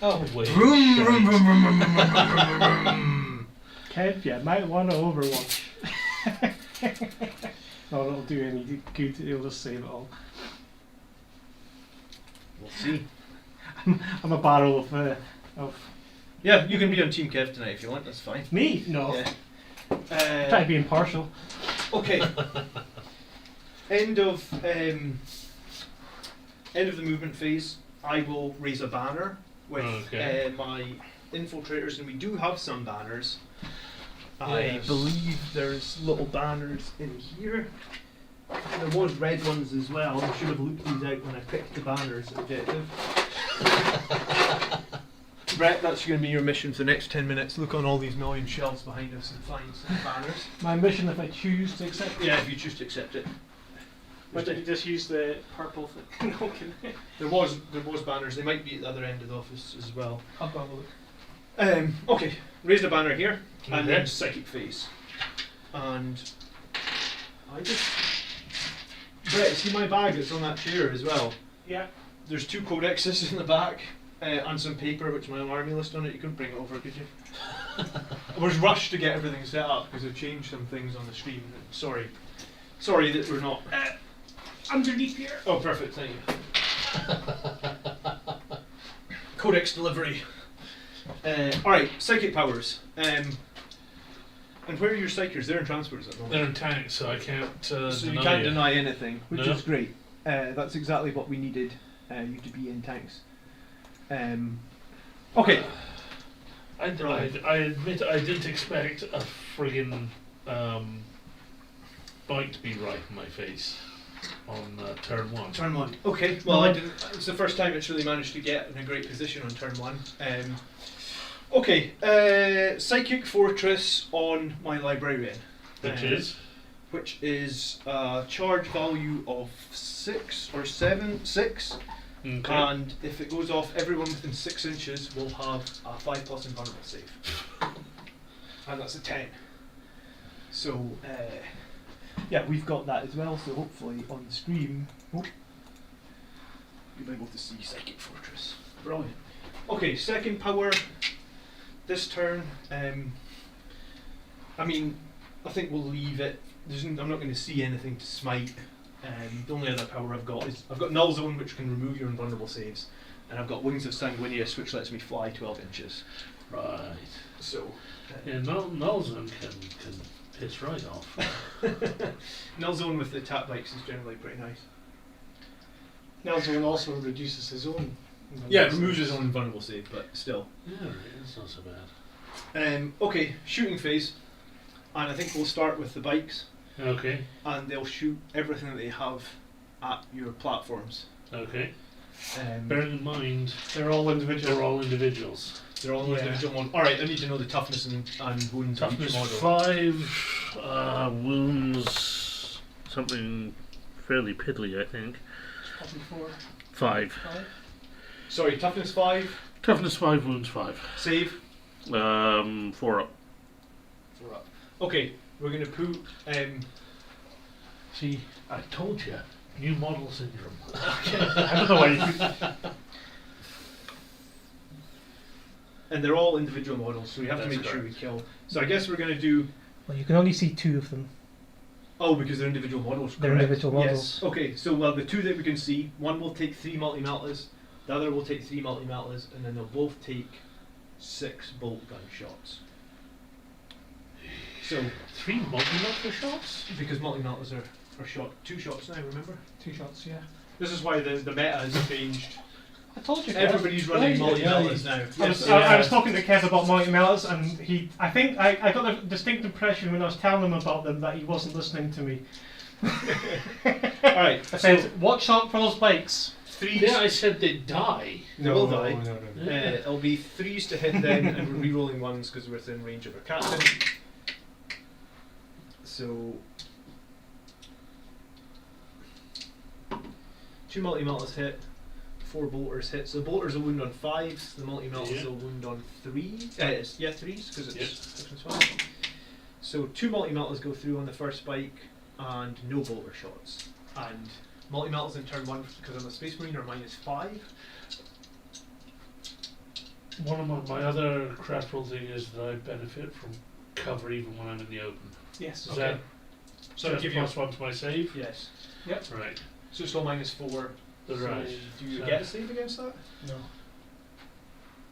Oh wait.
Vroom,
shite.
vroom, vroom, vroom, vroom, vroom, vroom, vroom, vroom.
Kev, you might want to Overwatch. No, it'll do any good. It'll just save it all.
We'll see.
I'm a barrel of
Yeah, you can be on Team Kev tonight if you want, that's fine.
me. No,
Yeah.
try to be impartial.
Okay. End of the movement phase. I will raise a banner with
Okay.
my infiltrators, and we do have some banners. I
Yes.
believe there's little banners in here. There was red ones as well. I should have looked these out when I picked the banners objective. Brett, that's going to be your mission for the next 10 minutes. Look on all these million shelves behind us and find some banners.
My mission, if I choose to accept.
Yeah, if you choose to accept it.
Why don't you just use the purple thing? No, can
There was banners. They might be at the other end of the office as well.
I'll go have a look.
Okay, raised a banner here, and then
Okay.
psychic phase. And I just Brett, see my bag that's on that chair as well.
Yeah.
There's 2 codexes in the back and some paper which my army list on it. You couldn't bring it over, could you? I was rushed to get everything set up because I changed some things on the stream. Sorry that we're not.
Underneath here.
Oh, perfect. Thank you. Codex delivery. Alright, psychic powers. And where are your psychers? They're in transporters at the moment.
They're in tanks, so I can't
So you
deny
can't
you.
deny anything, which
No.
is great. That's exactly what we needed you to be in tanks. Okay.
I admit I didn't expect a friggin' bite to be right in my face on turn 1.
Turn 1. Okay. Well, I didn't. It's the first time it's really managed to get in a great position on turn 1. Okay. Psychic Fortress on my librarian.
Which
Which is charge value of 6 or 7, 6.
okay.
And if it goes off, everyone within 6 inches will have a 5+ invulnerable save. And that's a 10. So, yeah, we've got that as well, so hopefully on the stream, you'll be able to see Psychic Fortress. Brilliant. Okay, second power this turn. I mean, I think we'll leave it. I'm not going to see anything to smite. The only other power I've got is I've got Null Zone, which can remove your invulnerable saves, and I've got Wings of Sanguinius, which lets me fly 12 inches.
Right.
So,
Yeah, Null Zone can piss right off.
Null Zone with the tap bikes is generally pretty nice.
Nelson also reduces his own.
Yeah, it removes his own invulnerable save, but still.
Yeah, right, that's not so bad.
Okay, shooting phase, and I think we'll start with the bikes,
Okay,
and they'll shoot everything that they have at your platforms.
okay. Bearing in mind,
They're all individual.
they're all individuals.
They're all
Yeah.
individual ones. Alright, I need to know the toughness and wounds of each
Toughness
model.
5, wounds something fairly piddly, I think.
Probably 4,
5.
5.
Sorry, toughness 5,
Toughness 5, wounds 5.
save
4 up.
4 up. Okay, we're going to put.
See, I told you, new model syndrome.
I don't know why you.
And they're all individual models, so we have to
That's
make sure we
correct.
kill. So I guess we're going to do.
Well, you can only see 2 of them.
Oh, because they're individual models.
They're
correct?
individual
Yes. Okay, so well, the 2 that we can see, one will take 3 multi-meltas, the other will take 3 multi-meltas, and then they'll both take 6 bolt gun shots. So
3 multi-multi shots?
because multi-meltas are shot 2 shots now, remember?
2 shots, yeah.
This is why the meta has changed.
I told you, Kev.
Everybody's running multi-meltas now.
I was talking to Kev about multi-meltas, and I think I got the distinct impression when I was telling him about them that he wasn't listening to me.
Alright,
I said, watch out for those bikes.
3s.
Yeah, I said they'd die.
They will die.
No.
It'll be 3s to hit then, and we're re-rolling 1s because we're within range of our captain. So 2 multi-meltas hit, 4 bolters hit. So the bolters will wound on 5s, the multi-meltas will wound on 3. 3s because it's 6 and 12. So 2 multi-meltas go through on the first bike, and no bolter shots. And multi-metals in turn 1 because I'm a Space Marine are -5.
One of my other craftworld thing is that I benefit from cover even when I'm in the open.
Yes.
Is that
So
just
give you
+1 to my save?
yes.
Right.
So it's still -4.
Right.
Do you
So-
get a save against that?
No.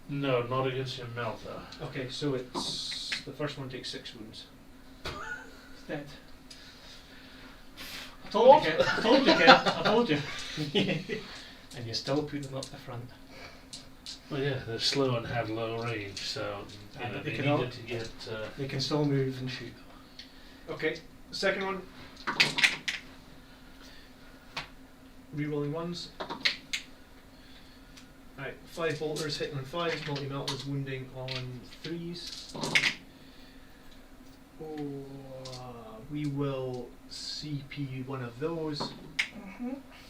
No, not against your melter.
Okay, so it's the first one takes 6 wounds.
It's dead. I told you, Kev. I told you. And you still put them up the front.
Well, yeah, they're slow and have low range, so you know,
They
they
can all-
needed to get.
They can still move and shoot.
Okay, second one. Rerolling 1s. Right, 5 bolters hitting on 5s, multi-meltas wounding on 3s. We will CP one of those.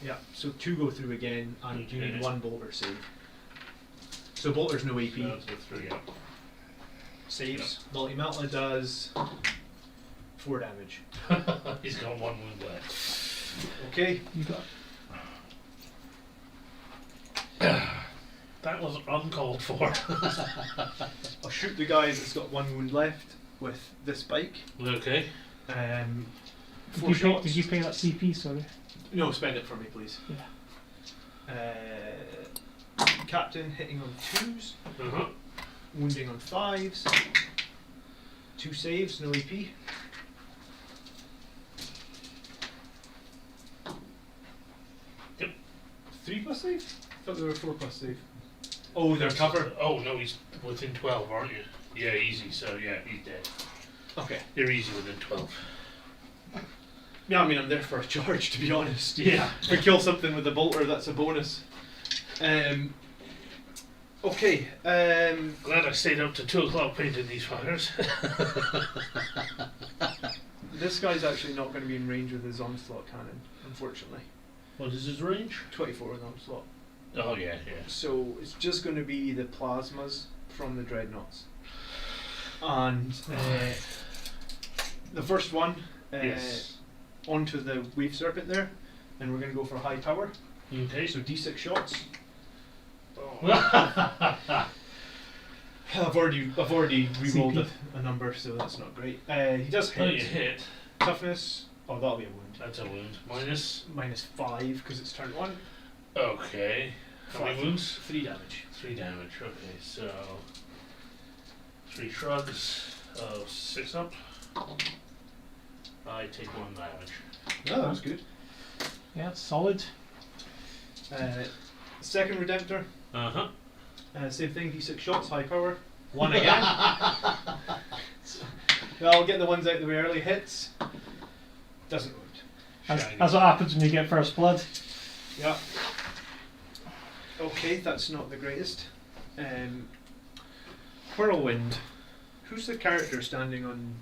Yeah, so 2 go through again, and you need
Okay.
1 bolter save. So bolter's no AP.
That's a 3 up.
Saves. Multi-melta does 4 damage.
He's got 1 wound left.
Okay.
You got.
That was uncalled for.
I'll shoot the guy that's got 1 wound left with this bike.
Okay.
4 shots.
Did you pay that CP, sorry?
No, spend it for me, please.
Yeah.
Captain hitting on 2s,
Uh-huh.
wounding on 5s. 2 saves, no AP.
Yep.
3 plus save? I thought there were 4 plus save. Oh, they're cover.
Oh no, he's within 12, aren't you? Yeah, easy. So yeah, he's dead.
Okay.
You're easy within 12.
Yeah, I mean, I'm there for a charge, to be honest.
Yeah.
If we kill something with a bolter, that's a bonus. Okay.
Glad I stayed up to 2 o'clock painting these fuckers.
This guy's actually not going to be in range with his onslaught cannon, unfortunately.
What is his range?
24 with onslaught.
Oh yeah, yeah.
So it's just going to be the plasmas from the dreadnoughts. And the first one
Yes.
onto the wave serpent there, and we're going to go for high power.
Okay.
So D6 shots.
Oh.
I've already re-rolled
CP.
a number, so that's not great. He does
Oh,
hit.
you hit.
Toughness. Oh, that'll be a wound.
That's a wound. Minus.
-5 because it's turn 1.
Okay. How many
5.
wounds?
3 damage.
3 damage. Okay, so 3 shrugs of 6 up. I take 1 damage.
Oh, that was good.
Yeah, it's solid.
Second Redemptor.
Uh-huh.
Same thing, D6 shots, high power. 1 again. I'll get the ones out the way early. Hits. Doesn't wound.
As what happens when you get first blood.
Yeah. Okay, that's not the greatest. Whirlwind. Who's the character standing on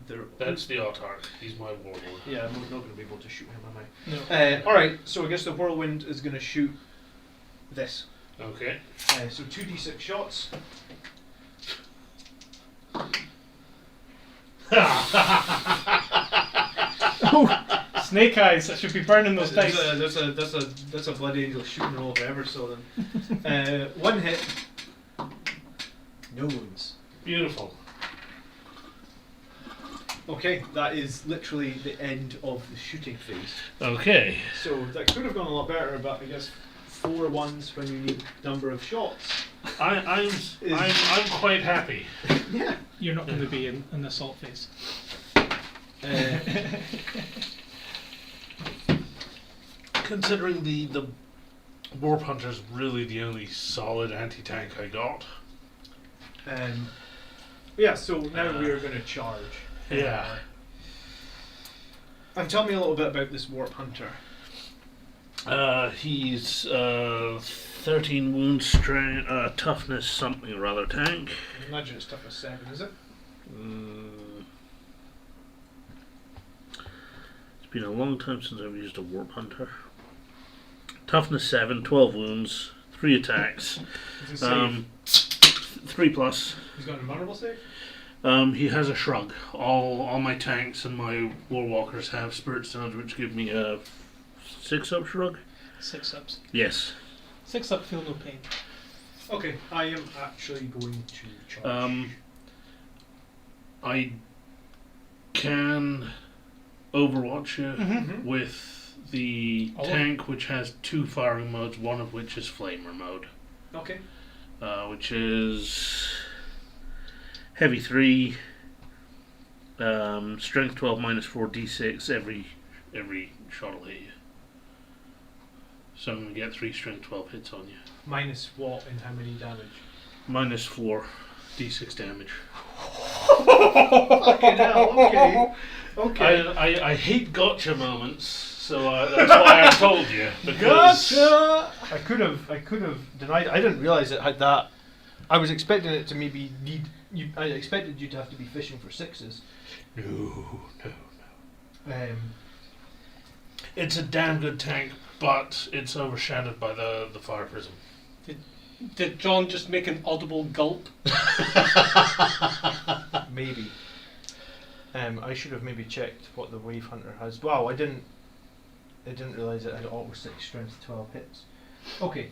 the...
That's the Autarch. He's my warlord.
Yeah, I'm not going to be able to shoot him, am
No.
I? Alright, so I guess the Whirlwind is going to shoot this.
Okay.
So 2d6 shots.
Oh, snake eyes! I should be burning those dice.
That's a Blood Angel shooting roll if I ever saw them. 1 hit. No wounds.
Beautiful.
Okay, that is literally the end of the shooting phase.
Okay.
So that could have gone a lot better, but I guess 4 ones when you need number of shots.
I'm quite happy.
Yeah.
You're not going to be in an assault phase.
Considering the Warp Hunter's really the only solid anti-tank I got.
Yeah, so now we are going to charge.
Yeah.
And tell me a little bit about this Warp Hunter.
He's 13 wound strength, toughness something or other tank.
I imagine it's toughness 7, is it?
It's been a long time since I've used a Warp Hunter. Toughness 7, 12 wounds, 3 attacks. 3 plus.
He's got an invulnerable save?
He has a shrug. All my tanks and my Warwalkers have Spirit Stones, which give me a 6-up shrug.
6-ups.
Yes.
6-up, feel no pain.
Okay, I am actually going to charge.
I can Overwatch you with the tank, which has 2 firing modes, one of which is Flamer mode.
Okay.
Which is Heavy 3, Strength 12 minus 4 d6 every shot will hit you. So I'm going to get 3 Strength 12 hits on you.
Minus what and how many damage?
Minus 4 d6 damage.
Fucking hell, okay. Okay.
I hate gotcha moments, so that's why I told you. Because
Gotcha! I could have denied it. I didn't realise it had that. I was expecting it to maybe need you. I expected you to have to be fishing for 6s.
No.
It's
a damn good tank, but it's overshadowed by the fire prism.
Did John just make an audible gulp?
Maybe. I should have maybe checked what the Wave Hunter has. Wow, I didn't realise it had auto 6 strength 12 hits. Okay.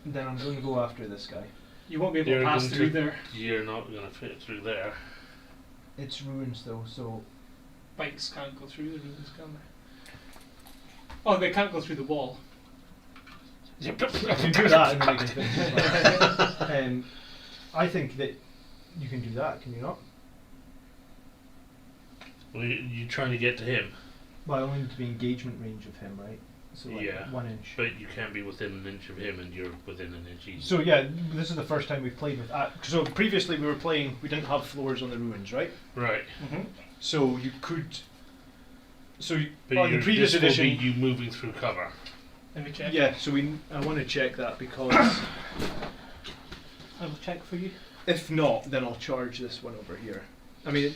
Then I'm going to go after this guy.
You won't be able to pass through there.
You're not going to fit through there.
It's ruins though, so...
Bikes can't go through the ruins, can they? Oh, they can't go through the wall.
I can do that and then I can I think that you can do that, can you not?
Well, you're trying to get to him.
Well, I only need to be engagement range of him, right? So like
yeah,
1 inch.
But you can't be within an inch of him, and you're within an inch each.
So yeah, this is the first time we've played with. So previously we didn't have floors on the ruins, right?
Right.
So you could. So
But
on the previous
this will
edition,
be you moving through cover.
Let me check.
yeah. So I want to check that because
I will check for you.
if not, then I'll charge this one over here. I mean,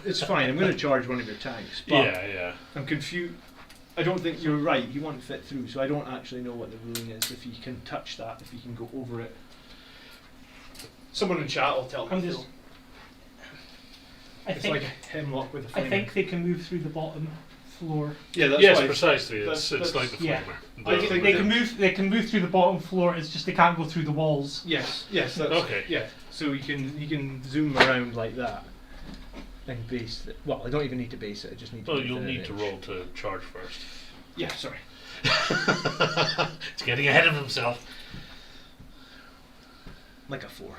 it's fine. I'm going to charge one of your tanks, but
Yeah.
I'm confused. I don't think you're right. He won't fit through, so I don't actually know what the ruling is. If he can touch that, if he can go over it. Someone in chat will tell me. It's like a hemlock with a flamer.
I think they can move through the bottom floor.
Yeah, that's
Yes,
why.
precisely. It's
That's-
like the
yeah.
flamer.
I think
They can move. They can move through the bottom floor. It's just they can't go through the walls.
Yes, that's
Okay.
Yeah, so you can zoom around like that and base it. Well, I don't even need to base it. I just need to.
Well,
do
you'll
the
need to
edge.
roll to charge first.
Yeah, sorry.
It's getting ahead of himself.
Like a 4.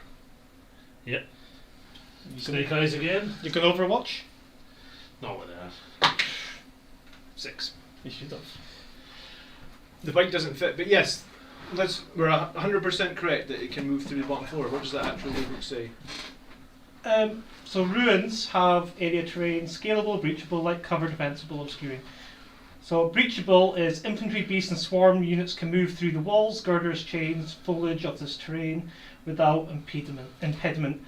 Yep.
You
Snake
can,
eyes again?
you can Overwatch.
Not with that.
6.
You should have.
The bike doesn't fit, but yes, we're 100% correct that it can move through the bottom floor. What does that actual rulebook say?
So ruins have area terrain, scalable, breachable, light cover, defensible, obscuring. So breachable is infantry, beast and swarm units can move through the walls, girders, chains, foliage of this terrain without impediment.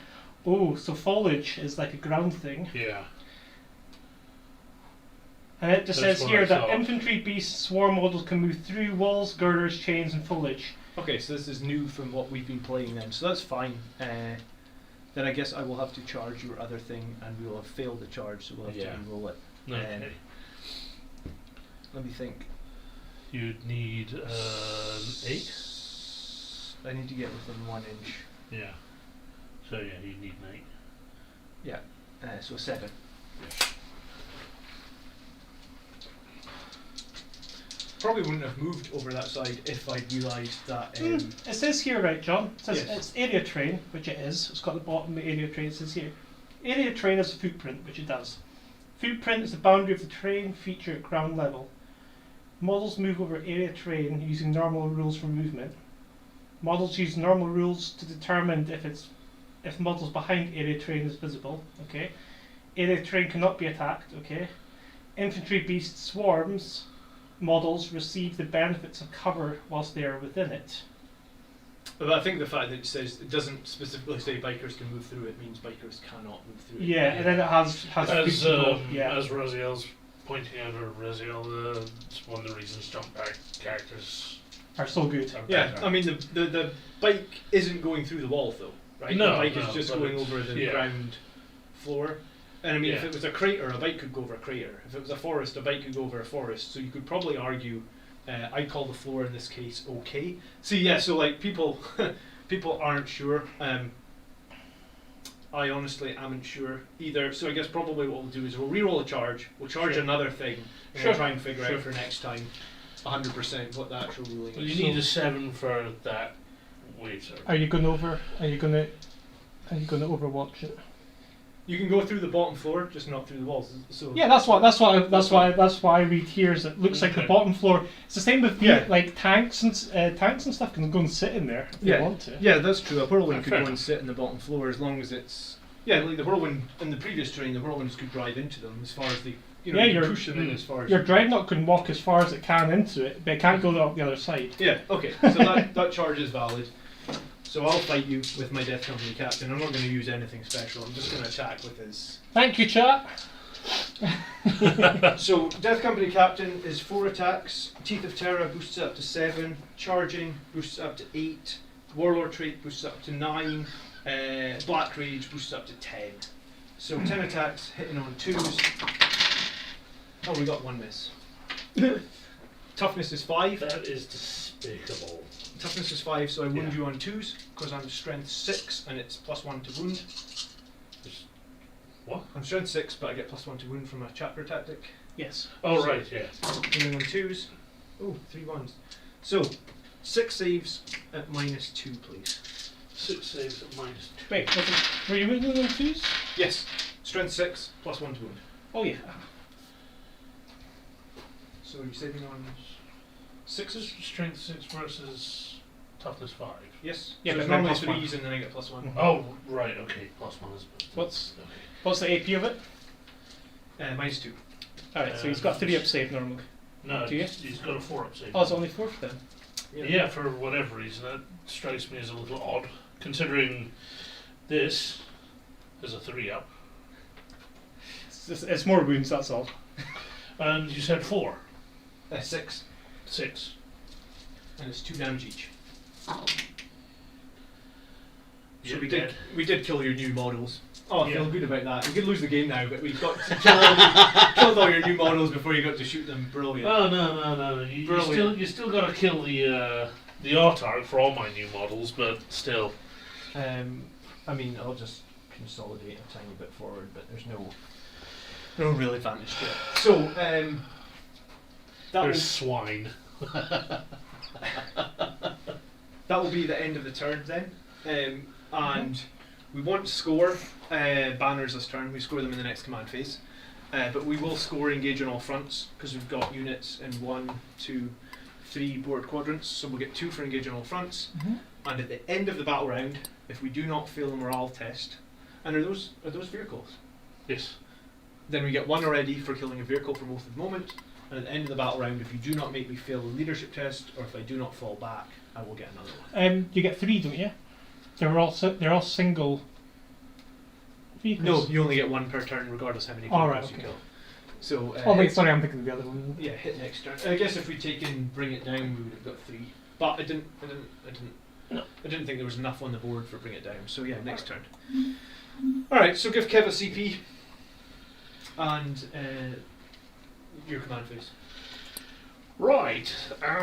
Oh, so foliage is like a ground thing.
Yeah.
And it just
That's
says
what
here
I
that
thought.
infantry, beast, swarm models can move through walls, girders, chains and foliage.
Okay, so this is new from what we've been playing then, so that's fine. Then I guess I will have to charge your other thing, and we will have failed the charge, so we'll have
Yeah.
to re-roll it.
Okay.
Let me think.
You'd need an 8?
I need to get within 1 inch.
Yeah. So yeah, you'd need an 8.
Yeah, so 7. probably wouldn't have moved over that side if I'd realised that.
It says here, right, John? It says
Yes.
it's area terrain, which it is. It's got the bottom of the area terrain. It says here, area terrain is a footprint, which it does. Footprint is the boundary of the terrain feature at ground level. Models move over area terrain using normal rules for movement. Models use normal rules to determine if models behind area terrain is visible. Okay. Area terrain cannot be attacked. Okay. Infantry beast swarms models receive the benefits of cover whilst they are within it.
But I think the fact that it doesn't specifically say bikers can move through it means bikers cannot move through it.
Yeah, and then it has
As Raziel's pointing out, or Raziel, it's one of the reasons jump back characters
are so good.
are
Yeah,
better.
I mean the bike isn't going through the wall though, right?
No,
the bike
no,
is just
but
going
it's-
over the
yeah.
ground floor. And I mean, if
Yeah.
it was a crater, a bike could go over a crater. If it was a forest, a bike could go over a forest. So you could probably argue, I'd call the floor in this case okay. See, yeah, so like people, people aren't sure. I honestly amn't sure either. So I guess probably what we'll do is we'll re-roll a charge. We'll charge
Sure.
another thing, and
Sure.
we'll try and figure
Sure.
out for next time, 100% what the actual ruling
Well,
is.
you need a 7 for that wave circle.
Are you going over? Are you going to overwatch it?
You can go through the bottom floor, just not through the walls. So
Yeah, that's why I read here is it looks like the
Okay.
bottom floor. It's the same with
Yeah.
like tanks and stuff can go and sit in there if they want to.
Yeah, that's true. A whirlwind
Yeah,
could
fair
go and
enough.
sit in the bottom floor as long as it's. Yeah, like the whirlwind in the previous terrain, the whirlwinds could drive into them as far as they, you know,
Yeah,
you can
you're-
push them in as far as.
Your dreadnought can walk as far as it can into it, but it can't go up the other side.
Yeah. Okay. So that charge is valid. So I'll fight you with my Death Company captain. I'm not going to use anything special. I'm just going to attack with his.
Thank you, chat.
So Death Company captain is 4 attacks. Teeth of Terror boosts it up to 7. Charging boosts it up to 8. Warlord trait boosts it up to 9. Black Rage boosts it up to 10. So 10 attacks hitting on 2s. Oh, we got 1 miss. Toughness is 5.
That is despicable.
Toughness is 5, so I wound
Yeah.
you on 2s because I'm strength 6 and it's +1 to wound.
What?
I'm strength 6, but I get +1 to wound from a chapter tactic.
Yes.
Oh, right, yeah.
And then on 2s, oh, 3 1s. So 6 saves at -2, please.
6 saves at -2.
Wait, were you moving on twos?
Yes, strength 6 +1 to wound.
Oh yeah.
So you're saving on 6s?
Strength 6 versus toughness 5.
Yes.
Yeah,
so
but
it's
then
normally
+1.
3s and then I get +1.
Mhm.
Oh, right, okay. +1 is.
What's
Okay.
what's the AP of it?
-2.
Alright, so he's got 3 up save normally.
No,
Do you?
he's got a 4 up save.
Oh, it's only 4 for them.
Yeah, for whatever reason, that strikes me as a little odd, considering this is a 3 up.
It's more wounds, that's all.
And you said 4.
6.
6.
And it's 2 damage each. So
You're
we
dead.
did kill your new models. Oh, I feel
Yeah.
good about that. We could lose the game now, but we got to killed all your new models before you got to shoot them. Brilliant.
Oh, no. You
Brilliant.
still got to kill the Autarch for all my new models, but still.
I mean, I'll just consolidate a tiny bit forward, but there's no real advantage to it. So, that
There's
will,
swine.
that will be the end of the turn then. And we won't score banners this turn. We score them in the next command phase. But we will score engage on all fronts because we've got units in 1, 2, 3 board quadrants. So we'll get 2 for engage on all fronts. And at the end of the battle round, if we do not fail a morale test, and are those vehicles?
Yes.
Then we get 1 already for killing a vehicle for most of the moment. And at the end of the battle round, if you do not make me fail a leadership test, or if I do not fall back, I will get another one.
You get 3, don't you? They're all single vehicles.
No, you only get 1 per turn, regardless how many
Oh,
vehicles
right,
you
okay.
kill. So,
Oh wait, sorry, I'm thinking of the other one.
yeah, hit next turn. I guess if we'd taken bring it down, we would have got 3. But I didn't think there was enough on the board for bring it down. So yeah, next turn. All right, so give Kev a CP and your command phase.
Right. I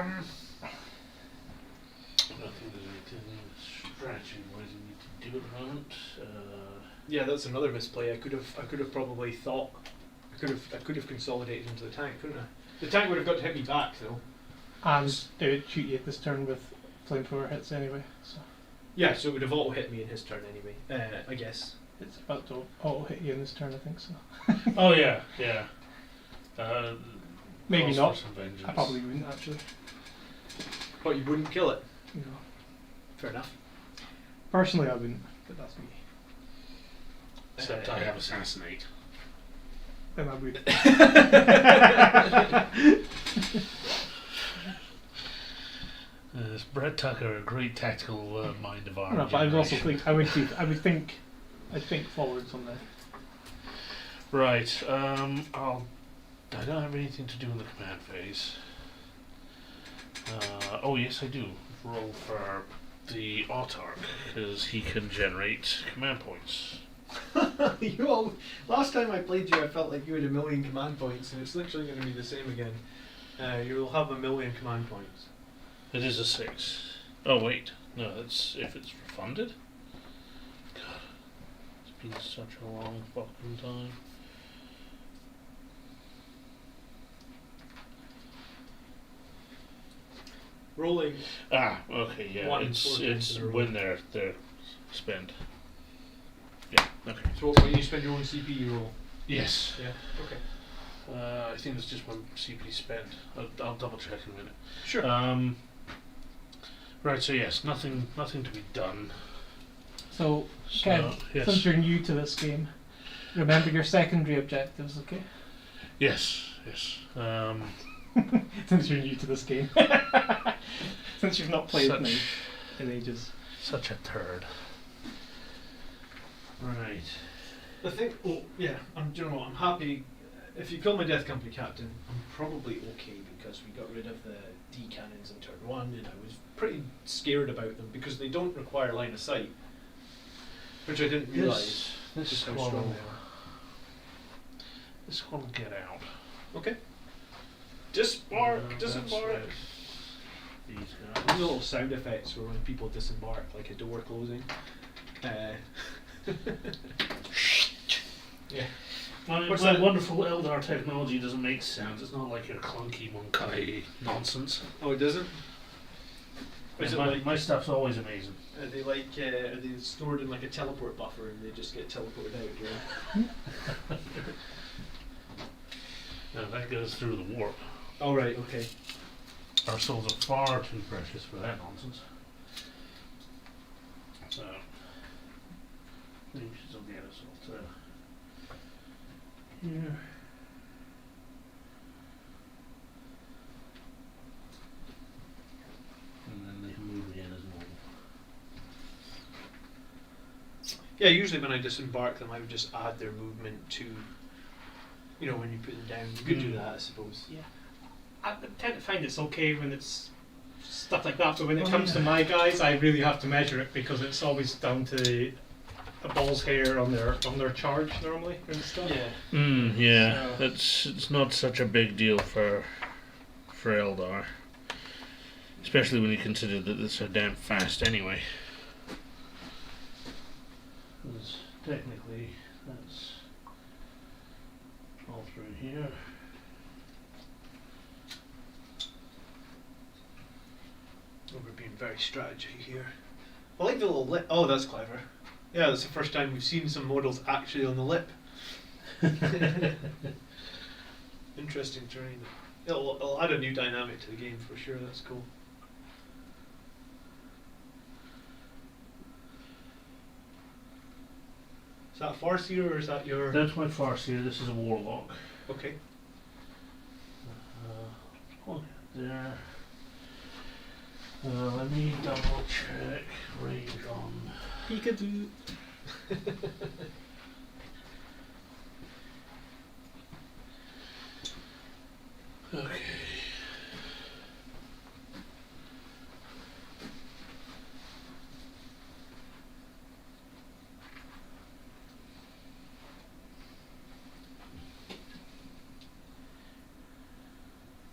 don't think there's anything strategy-wise you need to do at the moment.
Yeah, that's another misplay. I could have probably thought I could have consolidated into the tank, couldn't I? The tank would have got to hit me back though.
And they would shoot you this turn with flamethrower hits anyway, so
Yeah, so it would have auto hit me in his turn anyway. I guess.
it's about to auto hit you in this turn, I think so.
Oh yeah.
Maybe
all
not.
sorts of vengeance.
I probably wouldn't actually.
But you wouldn't kill it.
No.
Fair enough.
Personally, I wouldn't, but that's me.
Except I have assassinate.
Then I would.
Brett Tucker, a great tactical mind of ours.
No, but I would also think I'd think forwards on that.
Right. I don't have anything to do in the command phase. Oh yes, I do. Roll for the Autarch because he can generate command points.
Last time I played you, I felt like you had 1,000,000 command points, and it's literally going to be the same again. You'll have 1,000,000 command points.
It is a 6. Oh wait, no, that's if it's refunded. God, it's been such a long fucking time.
Rolling.
Okay, yeah,
One
it's
forward into the roll.
when they're spent. Yeah, okay.
So when you spend your own CP, you roll.
Yes.
Yeah. Okay.
I think it's just one CP spent. I'll double check in a minute.
Sure.
Right. So yes, nothing to be done.
So,
So
Ken,
yes,
since you're new to this game, remember your secondary objectives, okay?
yes.
Since you're new to this game. Since you've not played me in ages.
Such a turd. Right.
I think. Oh yeah. Do you know what? I'm happy. If you kill my Death Company captain, I'm probably okay because we got rid of the D cannons in turn 1, and I was pretty scared about them because they don't require line of sight, which I didn't realise.
This
just how
squad
strong
will,
they are.
this squad will get out.
Okay. Disembark.
That's
Disembark.
right. These
These
guys.
little sound effects for when people disembark, like a door closing. Yeah.
My
What's that?
wonderful Eldar technology doesn't make sounds. It's not like your clunky Monkai nonsense.
Oh, it doesn't.
Yeah,
Is it
my,
like,
my stuff's always amazing.
are they like? Are they stored in like a teleport buffer and they just get teleported out? Yeah.
Now that goes through the warp.
Oh right. Okay.
Our souls are far too precious for that nonsense. So, maybe we should still get us all to here. And then they can move again as normal.
Yeah. Usually when I disembark them, I would just add their movement to. You know, when you put them down, you could do that, I suppose.
Yeah. I tend to find it's okay when it's stuff like that, but when it
Oh,
comes
yeah.
to my guys, I really have to measure it because it's always down to a ball's hair on their charge normally and stuff.
Yeah.
Yeah,
So-
it's not such a big deal for Eldar, especially when you consider that it's so damn fast anyway. 'Cause technically, that's all through here.
Oh, we're being very strategy here. I like the little lip. Oh, that's clever. Yeah, that's the first time we've seen some models actually on the lip. Interesting terrain. It'll add a new dynamic to the game for sure. That's cool. Is that Farseer or is that your?
That's my Farseer. This is a Warlock.
Okay.
Oh, there. Let me double check range on.
Peekaboo.
Okay.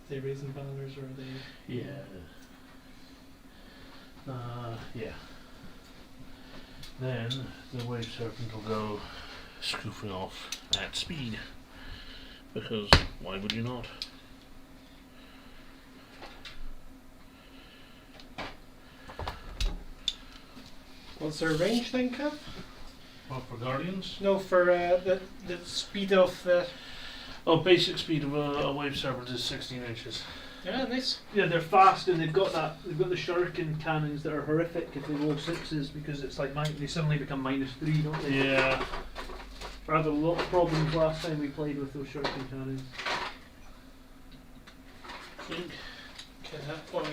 They raising banners or are they?
Yeah. Yeah. Then the wave serpent will go scoofing off at speed. Because why would you not?
What's their range then, Kev?
What for Guardians?
No, for the speed of the.
Oh, basic speed of a wave serpent is 16 inches.
Yeah, nice.
Yeah, they're fast and they've got the shuriken cannons that are horrific if they roll sixes because it's like they suddenly become -3, don't they?
Yeah.
I had a lot of problems last time we played with those shuriken cannons.
Okay, that boy.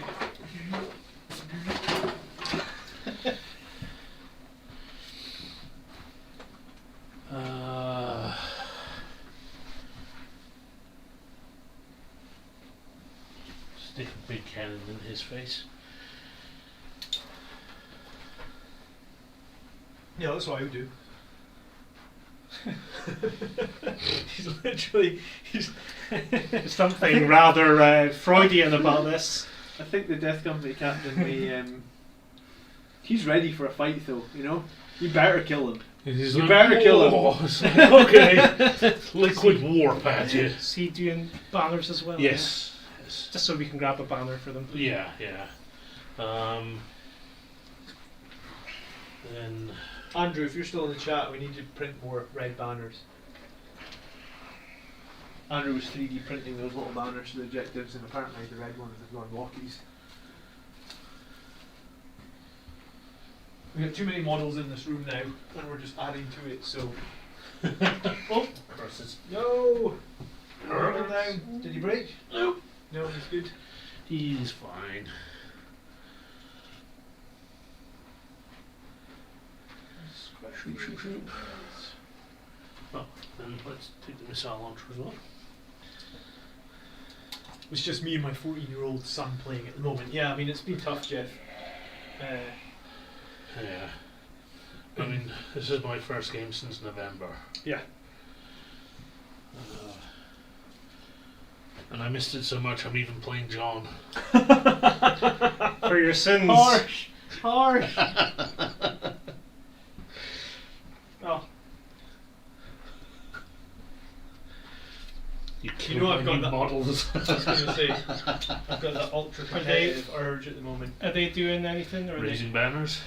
Stick a big cannon in his face.
Yeah, that's what I would do. he's
There's something rather Freudian about this.
I think the Death Company captain he's ready for a fight though, you know? You better kill him.
You
better kill him.
Okay. Liquid warp at you.
Is he doing banners as well?
Yes. Yes.
Just so we can grab a banner for them.
Yeah, yeah. Then
Andrew, if you're still in the chat, we need to print more red banners. Andrew was 3D printing those little banners for the objectives, and apparently the red ones have gone walkies. We have too many models in this room now, and we're just adding to it, so...
oh, curses.
No! Hold down. Did he break?
No.
No, he's good.
He's fine. Shoot. Oh, then let's take the missile launcher as well.
It's just me and my 14-year-old son playing at the moment. Yeah, I mean, it's been tough, Jeff.
Yeah. I mean, this is my first game since November.
Yeah.
And I missed it so much I'm even playing John.
For your sins.
Harsh! Oh.
You
know I've got that
models.
I was going to say, I've got that ultra competitive urge at the moment.
Are they doing anything? Or
Raising banners.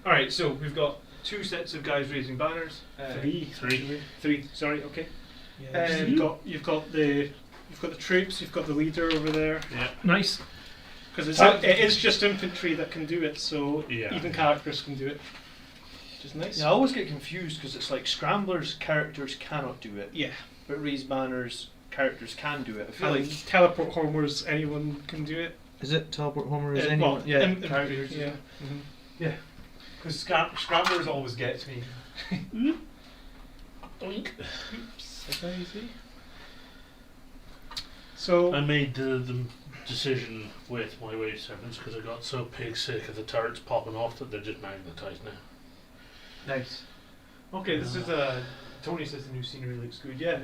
Alright, so we've got 2 sets of guys raising banners. Three, sorry, okay.
Yeah, you've got the troops, you've got the leader over there.
Yeah.
Nice.
Because it is just infantry that can do it, so even characters can do it. Which is nice.
Yeah, I always get confused because it's like Scramblers characters cannot do it.
Yeah.
But raised banners characters can do it. I feel
And
like
teleport homers, anyone can do it.
is it teleport Homer? Is
Well,
anyone? Yeah,
characters. Yeah.
yeah. Because Scramblers always gets me.
Doink.
Oops. That's easy. So
I made the decision with my wave serpents because I got so pig sick of the turrets popping off that they're just magnetized now.
Nice. Okay, this is Tony says the new scenery looks good. Yeah,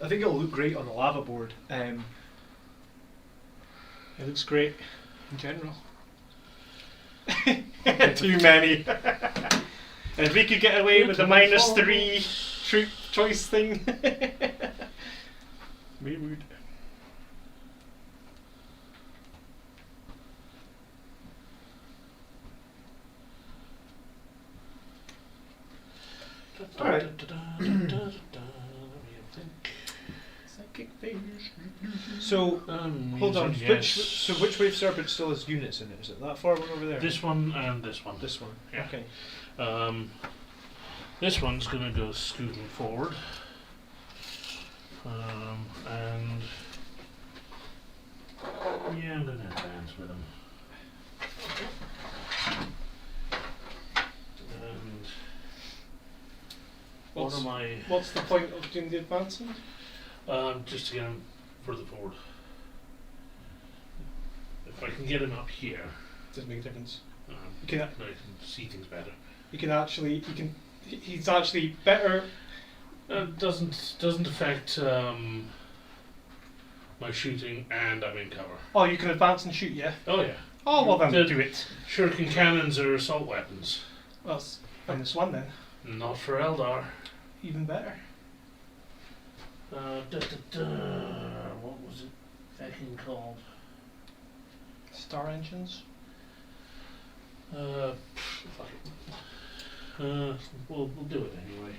I think it'll look great on the lava board.
it looks great in general. Too many. And if we could get away with the -3 troop choice thing, we would.
Alright.
Psychic things.
So hold on.
Yes.
Which wave serpent still has units in it? Is it that far one over there?
This one and this one.
This one.
Yeah.
Okay.
This one's gonna go scooting forward. And yeah, I'm gonna advance with him. And
What's the point of doing the advancing?
just to get him further forward. If I can get him up here,
Doesn't make a difference.
now
You can.
I can see things better.
You can actually. You can. He's actually better.
Doesn't affect my shooting, and I'm in cover.
Oh, you can advance and shoot, yeah.
Oh yeah.
Oh well, then
The-
do it.
Shuriken cannons are assault weapons.
Well, find this one then.
Not for Eldar.
Even better.
What was it fucking called?
Star engines.
We'll do it anyway.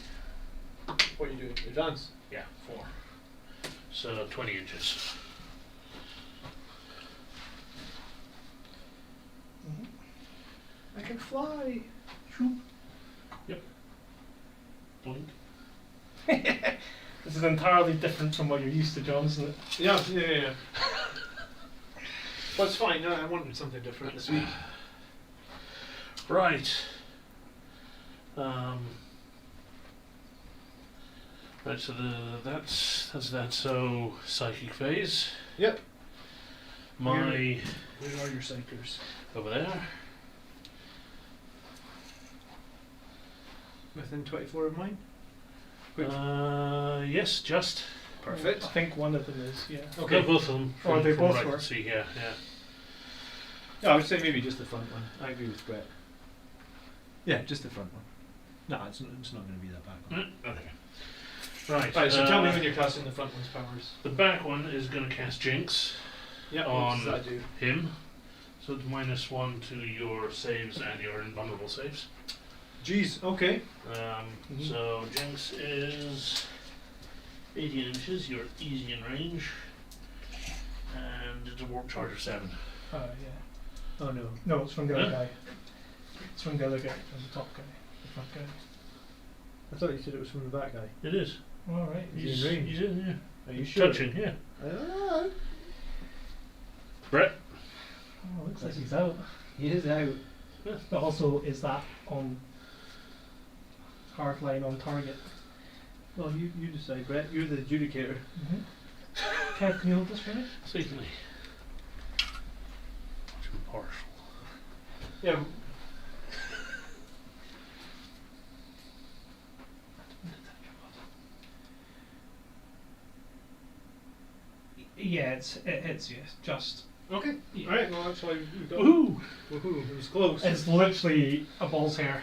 What are you doing? Advance?
Yeah, 4. So 20 inches.
I can fly.
Blink.
This is entirely different from what you're used to, John, isn't it?
Yeah. Well, it's fine. No, I wanted something different this week.
Right. Right. So that's that. So psychic phase.
Yep.
My
Where are your psychers?
over there.
Within 24 of mine?
Yes, just.
Perfect.
I think one of them is, yeah.
Okay.
No, both of them.
Oh, they both
what I
were?
can see, yeah.
No, I would say maybe just the front one. I agree with Brett. Yeah, just the front one. No, it's not going to be that back one.
Okay. Right.
Right, so tell me when you're casting the front one's powers.
The back one is going to cast Jinx
Yeah, what
on
does that do?
him. So it's -1 to your saves and your invulnerable saves.
Jeez, okay.
So Jinx is 18 inches. You're easy in range, and it's a warp charge of 7.
Yeah.
Oh no.
No, it's from the other
Huh?
guy. It's from the other guy, from the top guy, the front guy.
I thought you said it was from the back guy.
It is.
All right.
He's in range.
He's in, yeah.
Are you sure?
Touching, yeah.
Ah,
Brett.
Oh, looks like he's out.
he is out.
But also, is that on hard line on target?
Well, you decide, Brett. You're the adjudicator.
Kev, can you hold this for me?
Certainly. Much impartial.
Yeah.
Yeah, it's yes, just.
Okay.
Yeah.
Alright, well that's why we've got
Woohoo!
Woohoo, it was close.
It's literally a ball's hair.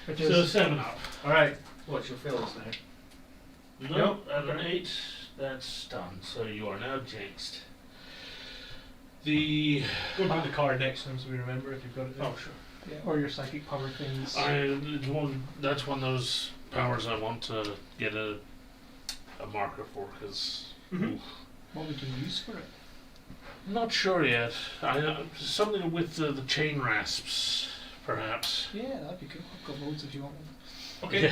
Which
So
is
7 up.
Alright, what's your fails now?
No,
Yep.
at an 8, that's done. So you are now jinxed. The
Go and put the card next to him so we remember if you've got it there.
oh sure.
yeah, or your psychic power things.
That's one of those powers I want to get a marker for because
Mhm.
What would you use for it?
not sure yet. Something with the chain rasps, perhaps.
Yeah, that'd be good. I've got loads if you want one.
Okay.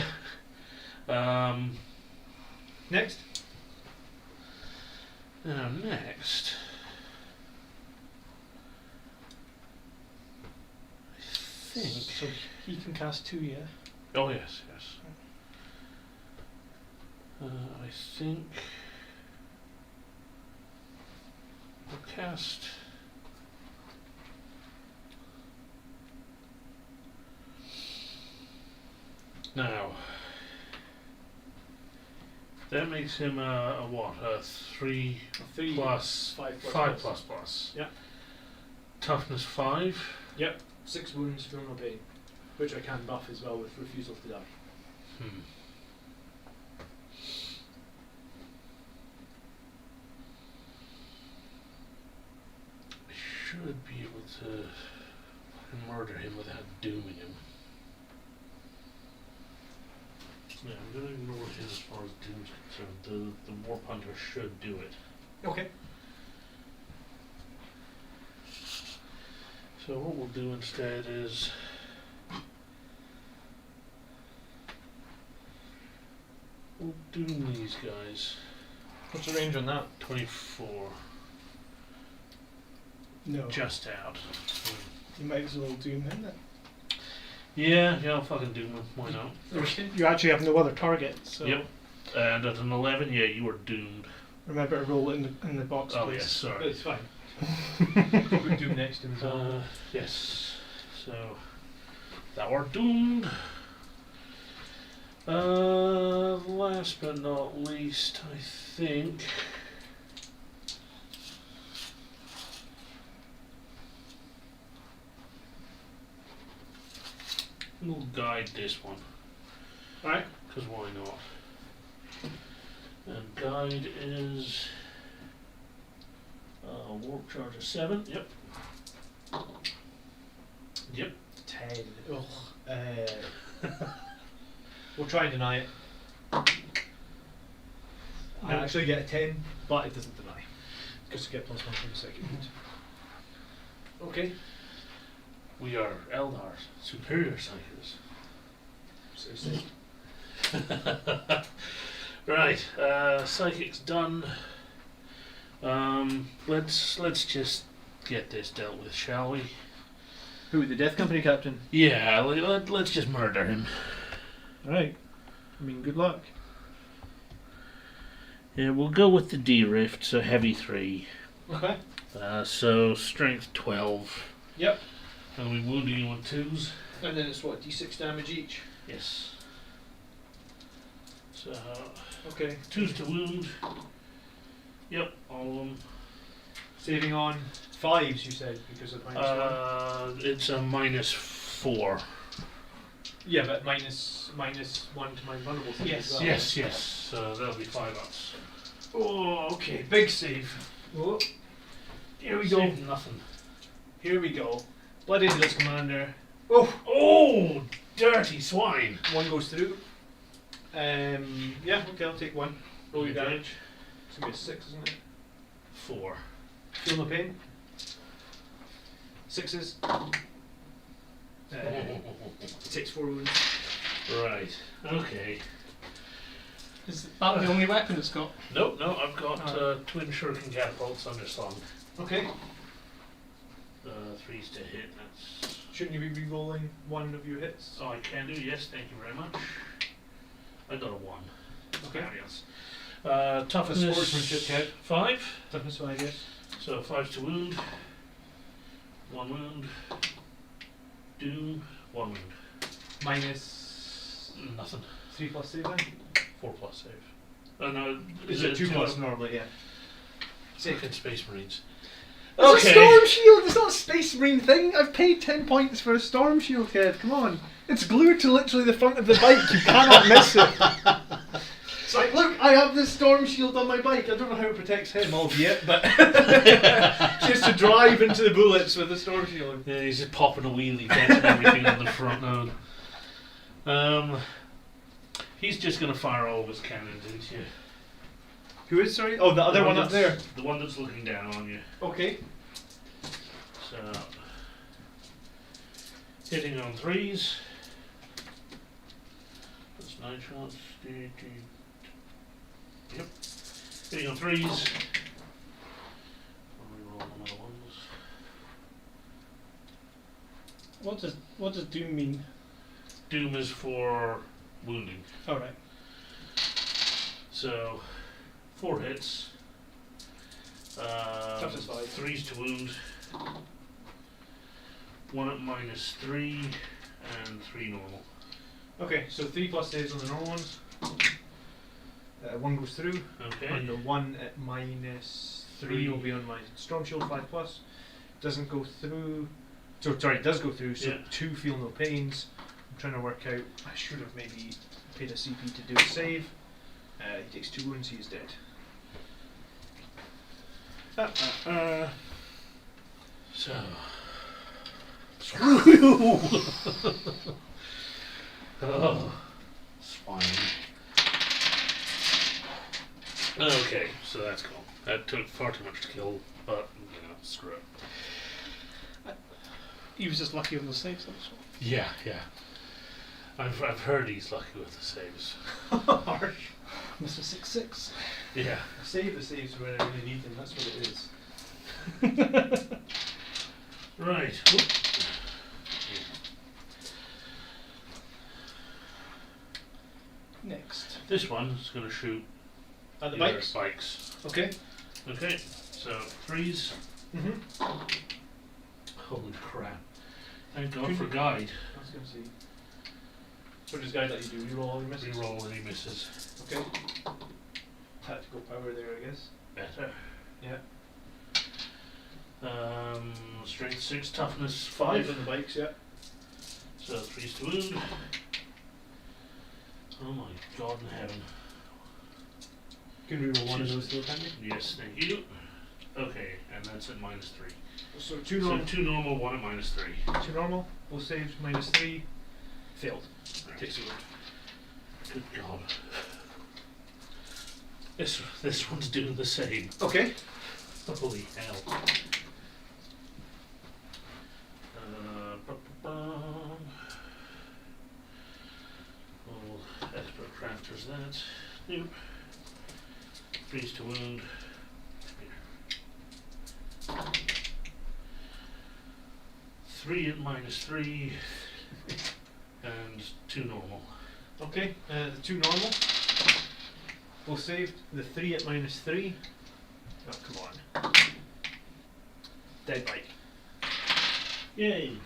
Yeah.
Next.
Now next. I think.
So he can cast 2, yeah.
Oh yes, yes. I think we'll cast. Now that makes him a what? A 3
3
plus
5 plus
5 plus plus.
Yeah.
Toughness 5.
Yep. 6 wounds, feel no pain. Which I can buff as well with refusal to die.
Hmm. I should be able to murder him without dooming him. Yeah, I'm going to ignore him as far as doom's concerned. The Warp Hunter should do it.
Okay.
So what we'll do instead is we'll doom these guys.
What's the range on that?
24.
No.
Just out.
You might as well doom him then.
Yeah, I'll fucking doom him. Why not?
Okay.
You actually have no other target, so
Yep. And at an 11, yeah, you are doomed.
remember to roll it in the box,
Oh,
please.
yes, sorry.
It's fine. Put Doom next to him as well.
Yes. So, thou art doomed. Last but not least, I think. We'll guide this one.
Alright.
Because why not? And guide is warp charge of 7. Yep. Yep.
10. Ugh. We'll try and deny it. I
No.
actually get a 10, but it doesn't deny. Because I get +1 from the second wound. Okay.
We are Eldar, superior psychers.
So say.
Right, psychic's done. Let's just get this dealt with, shall we?
Who, the Death Company captain?
Yeah, let's just murder him.
Right. I mean, good luck.
Yeah, we'll go with the D-Rift, so heavy 3.
Okay.
So strength 12.
Yep.
And we wounding you on 2s.
And then it's what, d6 damage each?
Yes. So
Okay.
2s to wound. Yep, all of them.
Saving on 5s, you said, because of -1.
It's a -4.
Yeah, but minus 1 to my vulnerable thing
Yes.
as well.
Yes. So that'll be 5 ups.
Oh, okay. Big save. Oh. Here we go.
Saved nothing.
Here we go. Blood Angels Commander.
Oh, dirty swine.
1 goes through. Yeah, okay, I'll take 1. Roll your
Okay.
damage. It's going to be a 6, isn't it?
4.
Feel no pain. 6s. Takes 4 wounds.
Right. Okay.
Is that the only weapon it's got?
No, I've got twin shuriken catapults underslung.
Okay.
3s to hit. That's.
Shouldn't you be re-rolling 1 of your hits?
Oh, I can do. Yes, thank you very much. I got a 1.
Okay.
Yes.
That's
Toughness.
sportsmanship, Kev.
5.
Toughness 5, yes.
So 5 to wound. 1 wound. Doom. 1 wound.
Minus
Nothing.
3 plus save then?
4 plus save. Oh no.
Is it 2 plus normally, yeah.
Safe in Space Marines.
It's a storm shield! It's not a Space Marine thing! I've paid 10 points for a storm shield, Kev, come on. It's glued to literally the front of the bike, you cannot miss it. It's like, look, I have this storm shield on my bike. I don't know how it protects him, albeit, but she has to drive into the bullets with a storm shield.
Yeah, he's just popping a wheelie, catching everything on the front node. He's just going to fire all of his cannons into you.
Who is, sorry? Oh, the other one up there.
The one that's looking down on you.
Okay.
So, hitting on 3s. That's 9 shots. Yep. Hitting on 3s. I'll reroll another ones.
What does doom mean?
Doom is for wounding.
All right.
So, 4 hits.
Toughness 5.
3s to wound. 1 at -3 and 3 normal.
Okay, so 3 plus saves on the normal ones. 1 goes through.
Okay.
And the 1 at -3 will be on my Storm Shield 5 plus. Doesn't go through. So, sorry, it does go through, so
Yeah.
2 feel no pains. I'm trying to work out. I should have maybe paid a CP to do a save. He takes 2 wounds, he is dead.
So. Oh, swine. Okay, so that's cool. That took far too much to kill, but you know, screw it.
He was just lucky on the saves, that's all.
Yeah. I've heard he's lucky with the saves.
Harsh.
Mr. 6-6.
Yeah.
A save that saves when I really need them, that's what it is.
Right.
Next.
This one is going to shoot
At the
other
bikes?
bikes.
Okay.
Okay, so 3s.
Mm-hmm.
Holy crap. Thank God for guide.
I was going to see. What does guide let you do? Reroll all your misses?
Reroll any misses.
Okay. Tactical power there, I guess.
Better.
Yeah.
Strength 6, toughness
5
5.
on the bikes, yeah.
So 3s to wound. Oh my God in heaven.
You can reroll one of those still, can you?
Yes, thank you. Okay, and that's at -3.
So 2
So
normal.
2 normal, 1 at -3.
2 normal. Both saved. -3. Failed.
Right.
Takes a wound.
Good God. This one's doing the same.
Okay.
Holy hell. Well, expert crafters that. Nope. Freeze to wound. Here. 3 at -3 and 2 normal.
Okay. The 2 normal. Both saved. The 3 at -3. Oh, come on. Dead bite.
Yay!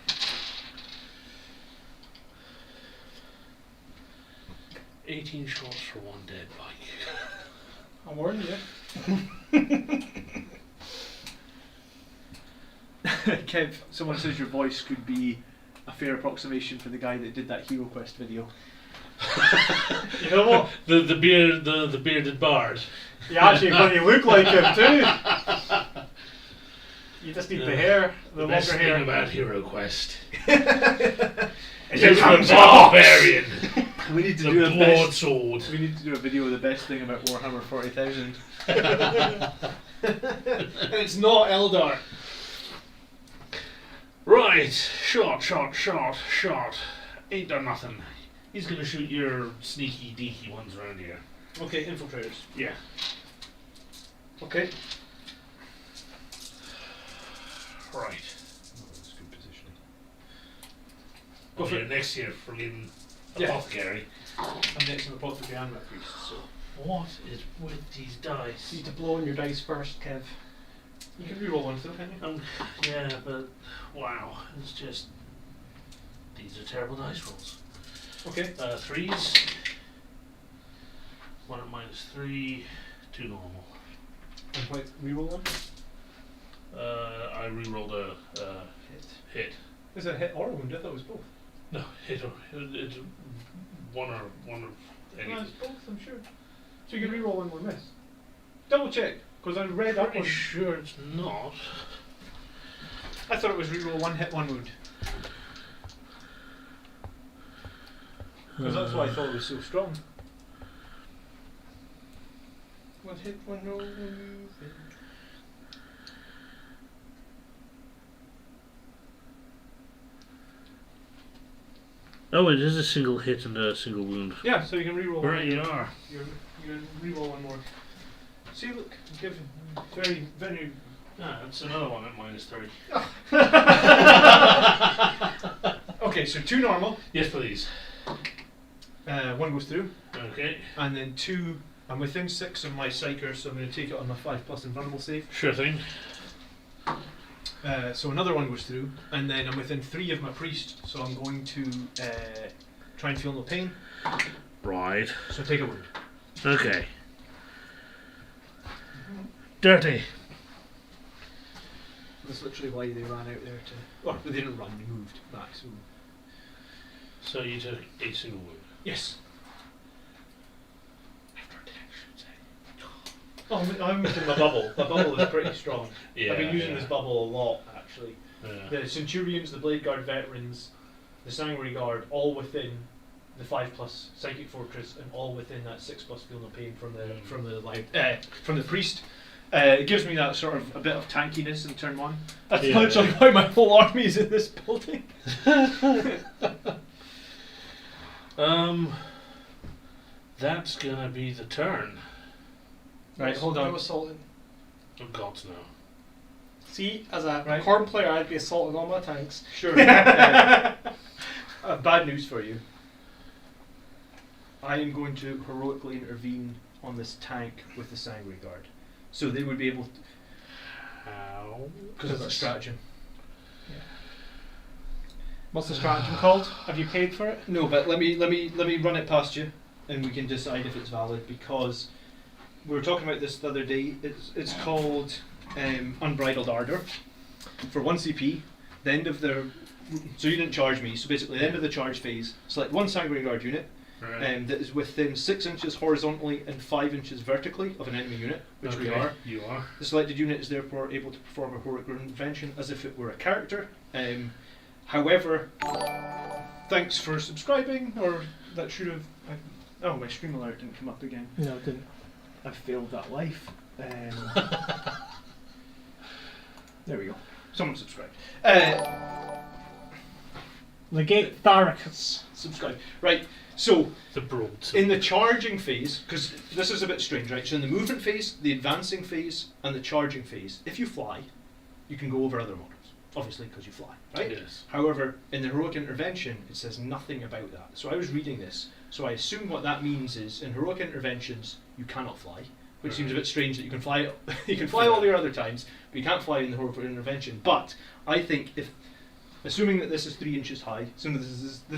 "18 shots for 1 dead bike."
I'm warning you.
Kev, someone says your voice could be a fair approximation for the guy that did that Hero Quest video.
You know what?
The bearded bard.
You actually bloody look like him too. You just need the hair, the
best
longer
thing
hair.
about Hero Quest
It
is
comes
the
off.
barbarian,
We need to
the
do a
broadsword.
best. We need to do a video of the best thing about Warhammer 40,000.
And it's not Eldar.
Right, shot. Ain't done nothing. He's gonna shoot your sneaky deaky ones around here.
Okay, infiltrators.
Yeah.
Okay.
Right.
Oh, that's good positioning.
Go
Go for
for
it.
next year from in
Yeah.
apothecary.
I'm next in the apothecary and my priest, so.
What is with these dice?
You need to blow on your dice first, Kev.
You can reroll one still, can you?
Yeah, but wow, it's just these are terrible dice rolls.
Okay.
3s. 1 at -3, 2 normal.
And wait, reroll one?
I re-rolled a
Hit.
hit.
Is it a hit or a wound? I thought it was both.
No, hit or it's one of
No,
any.
it's both, I'm sure. So you can reroll one more miss. Double check, because I read up
Pretty
on.
sure it's not.
I thought it was reroll one hit, one wound. Because that's why I thought it was so strong.
One hit, one roll, one move.
Oh, it is a single hit and a single wound.
Yeah, so you can reroll.
Right, you are.
You can reroll one more. See, look, give very, very.
Ah, that's another one at -3.
Okay, so 2 normal.
Yes, please.
1 goes through,
Okay.
and then 2. I'm within 6 of my psyker, so I'm going to take it on my 5+ invulnerable save.
Sure thing.
So another 1 goes through, and then I'm within 3 of my priest, so I'm going to try and feel no pain.
Right.
So take a wound.
Okay. Dirty.
That's literally why they ran out there to. Well, they didn't run; they moved back. So
So you took a single wound.
yes.
After attack, should say.
Oh, I'm within my bubble. My bubble is pretty strong.
Yeah.
I've been using
yeah.
this bubble a lot, actually.
Yeah.
The Centurions, the Blade Guard veterans, the Sanguinary Guard, all within the 5+ Psychic Fortress, and all within that 6+ Feel No Pain from the priest. It gives me that sort of a bit of tankiness in turn 1. That's
Yeah.
literally why my whole army is in this building.
That's gonna be the turn.
Right, hold on.
No assaulting.
Oh God, no.
See, as a
Right.
corn player, I'd be assaulting all my tanks.
Sure. Bad news for you. I am going to heroically intervene on this tank with the Sanguinary Guard. So they would be able to.
How?
Because I've got a stratagem.
What's the stratagem called? Have you paid for it?
No, but let me run it past you, and we can decide if it's valid. Because we were talking about this the other day. It's called Unbridled Ardor. For 1 CP, the end of the. So you didn't charge me. So basically, the end of the charge phase, select 1 Sanguinary Guard unit.
Right.
that is within 6 inches horizontally and 5 inches vertically of an enemy unit, which we
Okay,
are.
You are.
The selected unit is therefore able to perform a heroic intervention as if it were a character. However, thanks for subscribing, or that should have. Oh, my stream alert didn't come up again.
No, it didn't.
I failed that life. There we go. Someone subscribed.
Legate Tharicus.
Subscribe. Right. So
The broad.
in the charging phase, because this is a bit strange, right? So in the movement phase, the advancing phase, and the charging phase, if you fly, you can go over other models. Obviously, because you fly, right?
Yes.
However, in the heroic intervention, it says nothing about that. So I was reading this, so I assume what that means is in heroic interventions you cannot fly, which seems a bit strange that you can fly. You can fly all the other times, but you can't fly in the heroic intervention. But I think if, assuming that this is 3 inches high, assuming this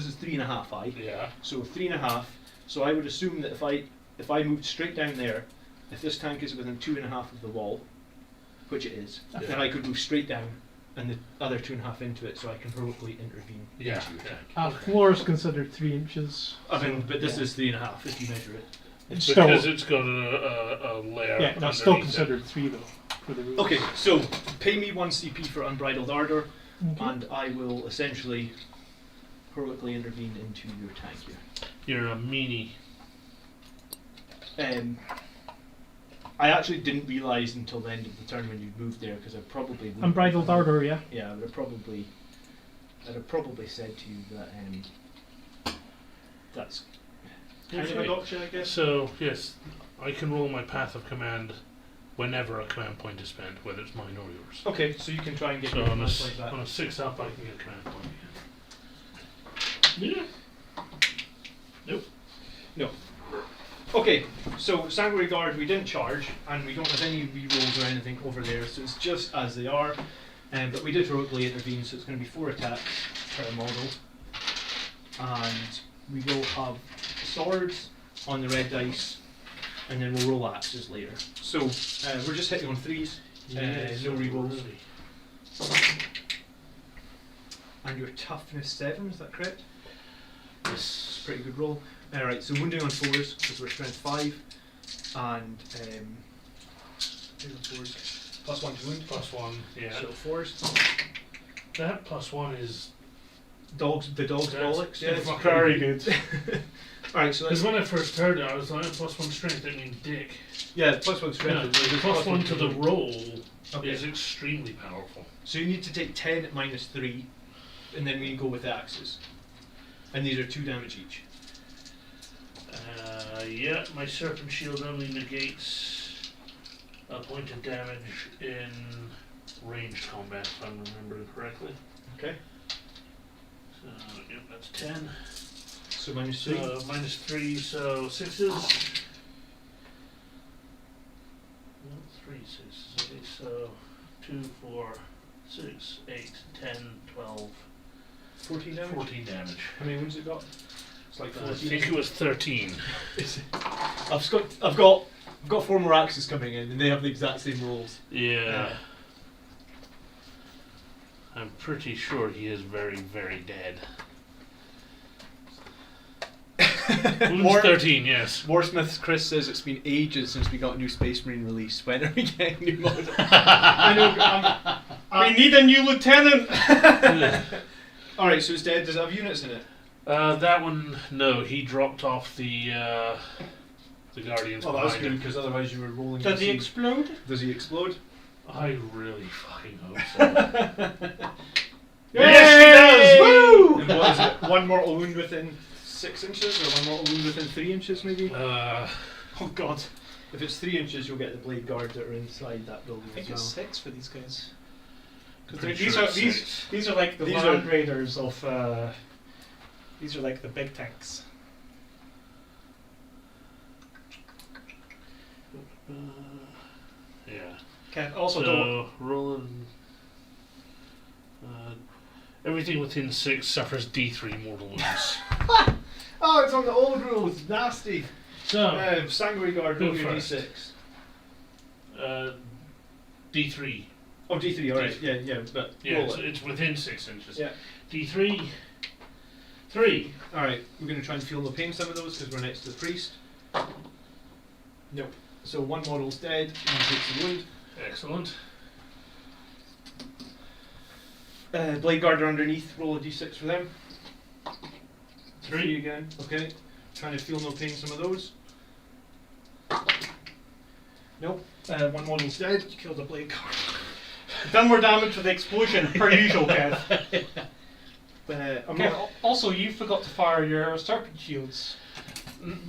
is 3.5 high,
Yeah.
so 3.5. So I would assume that if I moved straight down there, if this tank is within 2.5 of the wall, which it is,
Yeah.
then I could move straight down and the other 2.5 into it, so I can heroically intervene
Yeah.
into your tank.
Floor is considered 3 inches.
I mean,
so,
but this
yeah.
is 3.5 if you measure it.
It's
Because
still,
it's got a layer.
yeah, that's still
underneath it.
considered 3 though for the rules.
Okay, so pay me 1 CP for Unbridled Ardor,
Okay.
and I will essentially heroically intervene into your tank here.
You're a meanie.
I actually didn't realise until the end of the turn when you moved there, because I probably wouldn't
Unbridled
have-
Ardor, yeah.
Yeah, I'd have probably said to you that that's kind of a
Okay.
gotcha, I guess.
So yes, I can roll my path of command whenever a command point is spent, whether it's mine or yours.
Okay, so you can try and get
So
your
on a,
points like that.
on a 6 up, I can get a command point.
Yeah. Nope. No. Okay, so Sanguinary Guard we didn't charge, and we don't have any rerolls or anything over there, so it's just as they are. But we did heroically intervene, so it's going to be 4 attacks per model. And we will have swords on the red dice, and then we'll roll axes later. So we're just hitting on 3s, no rerolls. And your toughness 7, is that correct? Yes, pretty good roll. Alright, so wounding on 4s, because we're strength 5, and plus 1 to wound.
+1, yeah.
So 4s.
That +1 is
The dog's bollocks. Yeah, it's
fucking
Very good.
Alright, so
because
that's
when I first heard it, I was like, +1 strength. That means dick.
yeah, plus 1
Yeah,
strength. is
+1 to the
wound.
roll
Okay.
is extremely powerful.
So you need to take 10 at -3, and then we go with the axes. And these are 2 damage each.
Yeah, my Serpent Shield only negates a point of damage in ranged combat, if I'm remembering correctly.
Okay.
So, yep, that's 10.
So -3.
So, -3, so 6s. No, 3 6s. Okay, so 2, 4, 6, 8, 10, 12,
14 damage.
14 damage.
How many wounds it got? It's like
I
14.
think it was 13.
I've got 4 more axes coming in, and they have the exact same rolls.
Yeah. I'm pretty sure he is very, very dead. Wounds 13, yes.
Warsmith Chris says it's been ages since we got a new Space Marine release. When are we getting new models?
I know. We need a new lieutenant.
All right, so it's dead. Does it have units in it?
That one, no, he dropped off the Guardians
Oh, that was
behind
good
him.
because otherwise you were rolling.
Does
to
he
see-
explode?
Does he explode?
I really fucking hope so.
Yes,
he does!
Woo! And what is it? One mortal wound within 6 inches, or one mortal wound within 3 inches, maybe?
uh,
Oh God! If it's 3 inches, you'll get the blade guard that are inside that building
I think
as
it's
well.
6 for these guys. Because
Pretty
these
sure
are
it's
these
6.
these are like the
These
land
are-
raiders of. These are like the big tanks.
yeah.
Okay. Also, don't.
So, rolling. Everything within 6 suffers D3 mortal wounds.
Oh, it's on the old rules. Nasty.
So,
Sanguinary Guard,
Who
roll your
first?
D6.
D3.
Oh, D3. All right. Yeah, but
Yeah,
roll it.
it's within 6 inches.
Yeah.
D3. 3.
Alright, we're going to try and feel no pain some of those because we're next to the priest. Nope. So one model's dead and he takes the wound.
Excellent.
Blade Guarder underneath, roll a d6 for them.
3
again. Okay. Trying to feel no pain some of those. Nope. One model's dead.
You killed a blade guard. Done more damage with the explosion, per usual, Kev.
I'm
Okay,
not,
also, you forgot to fire your serpent shields.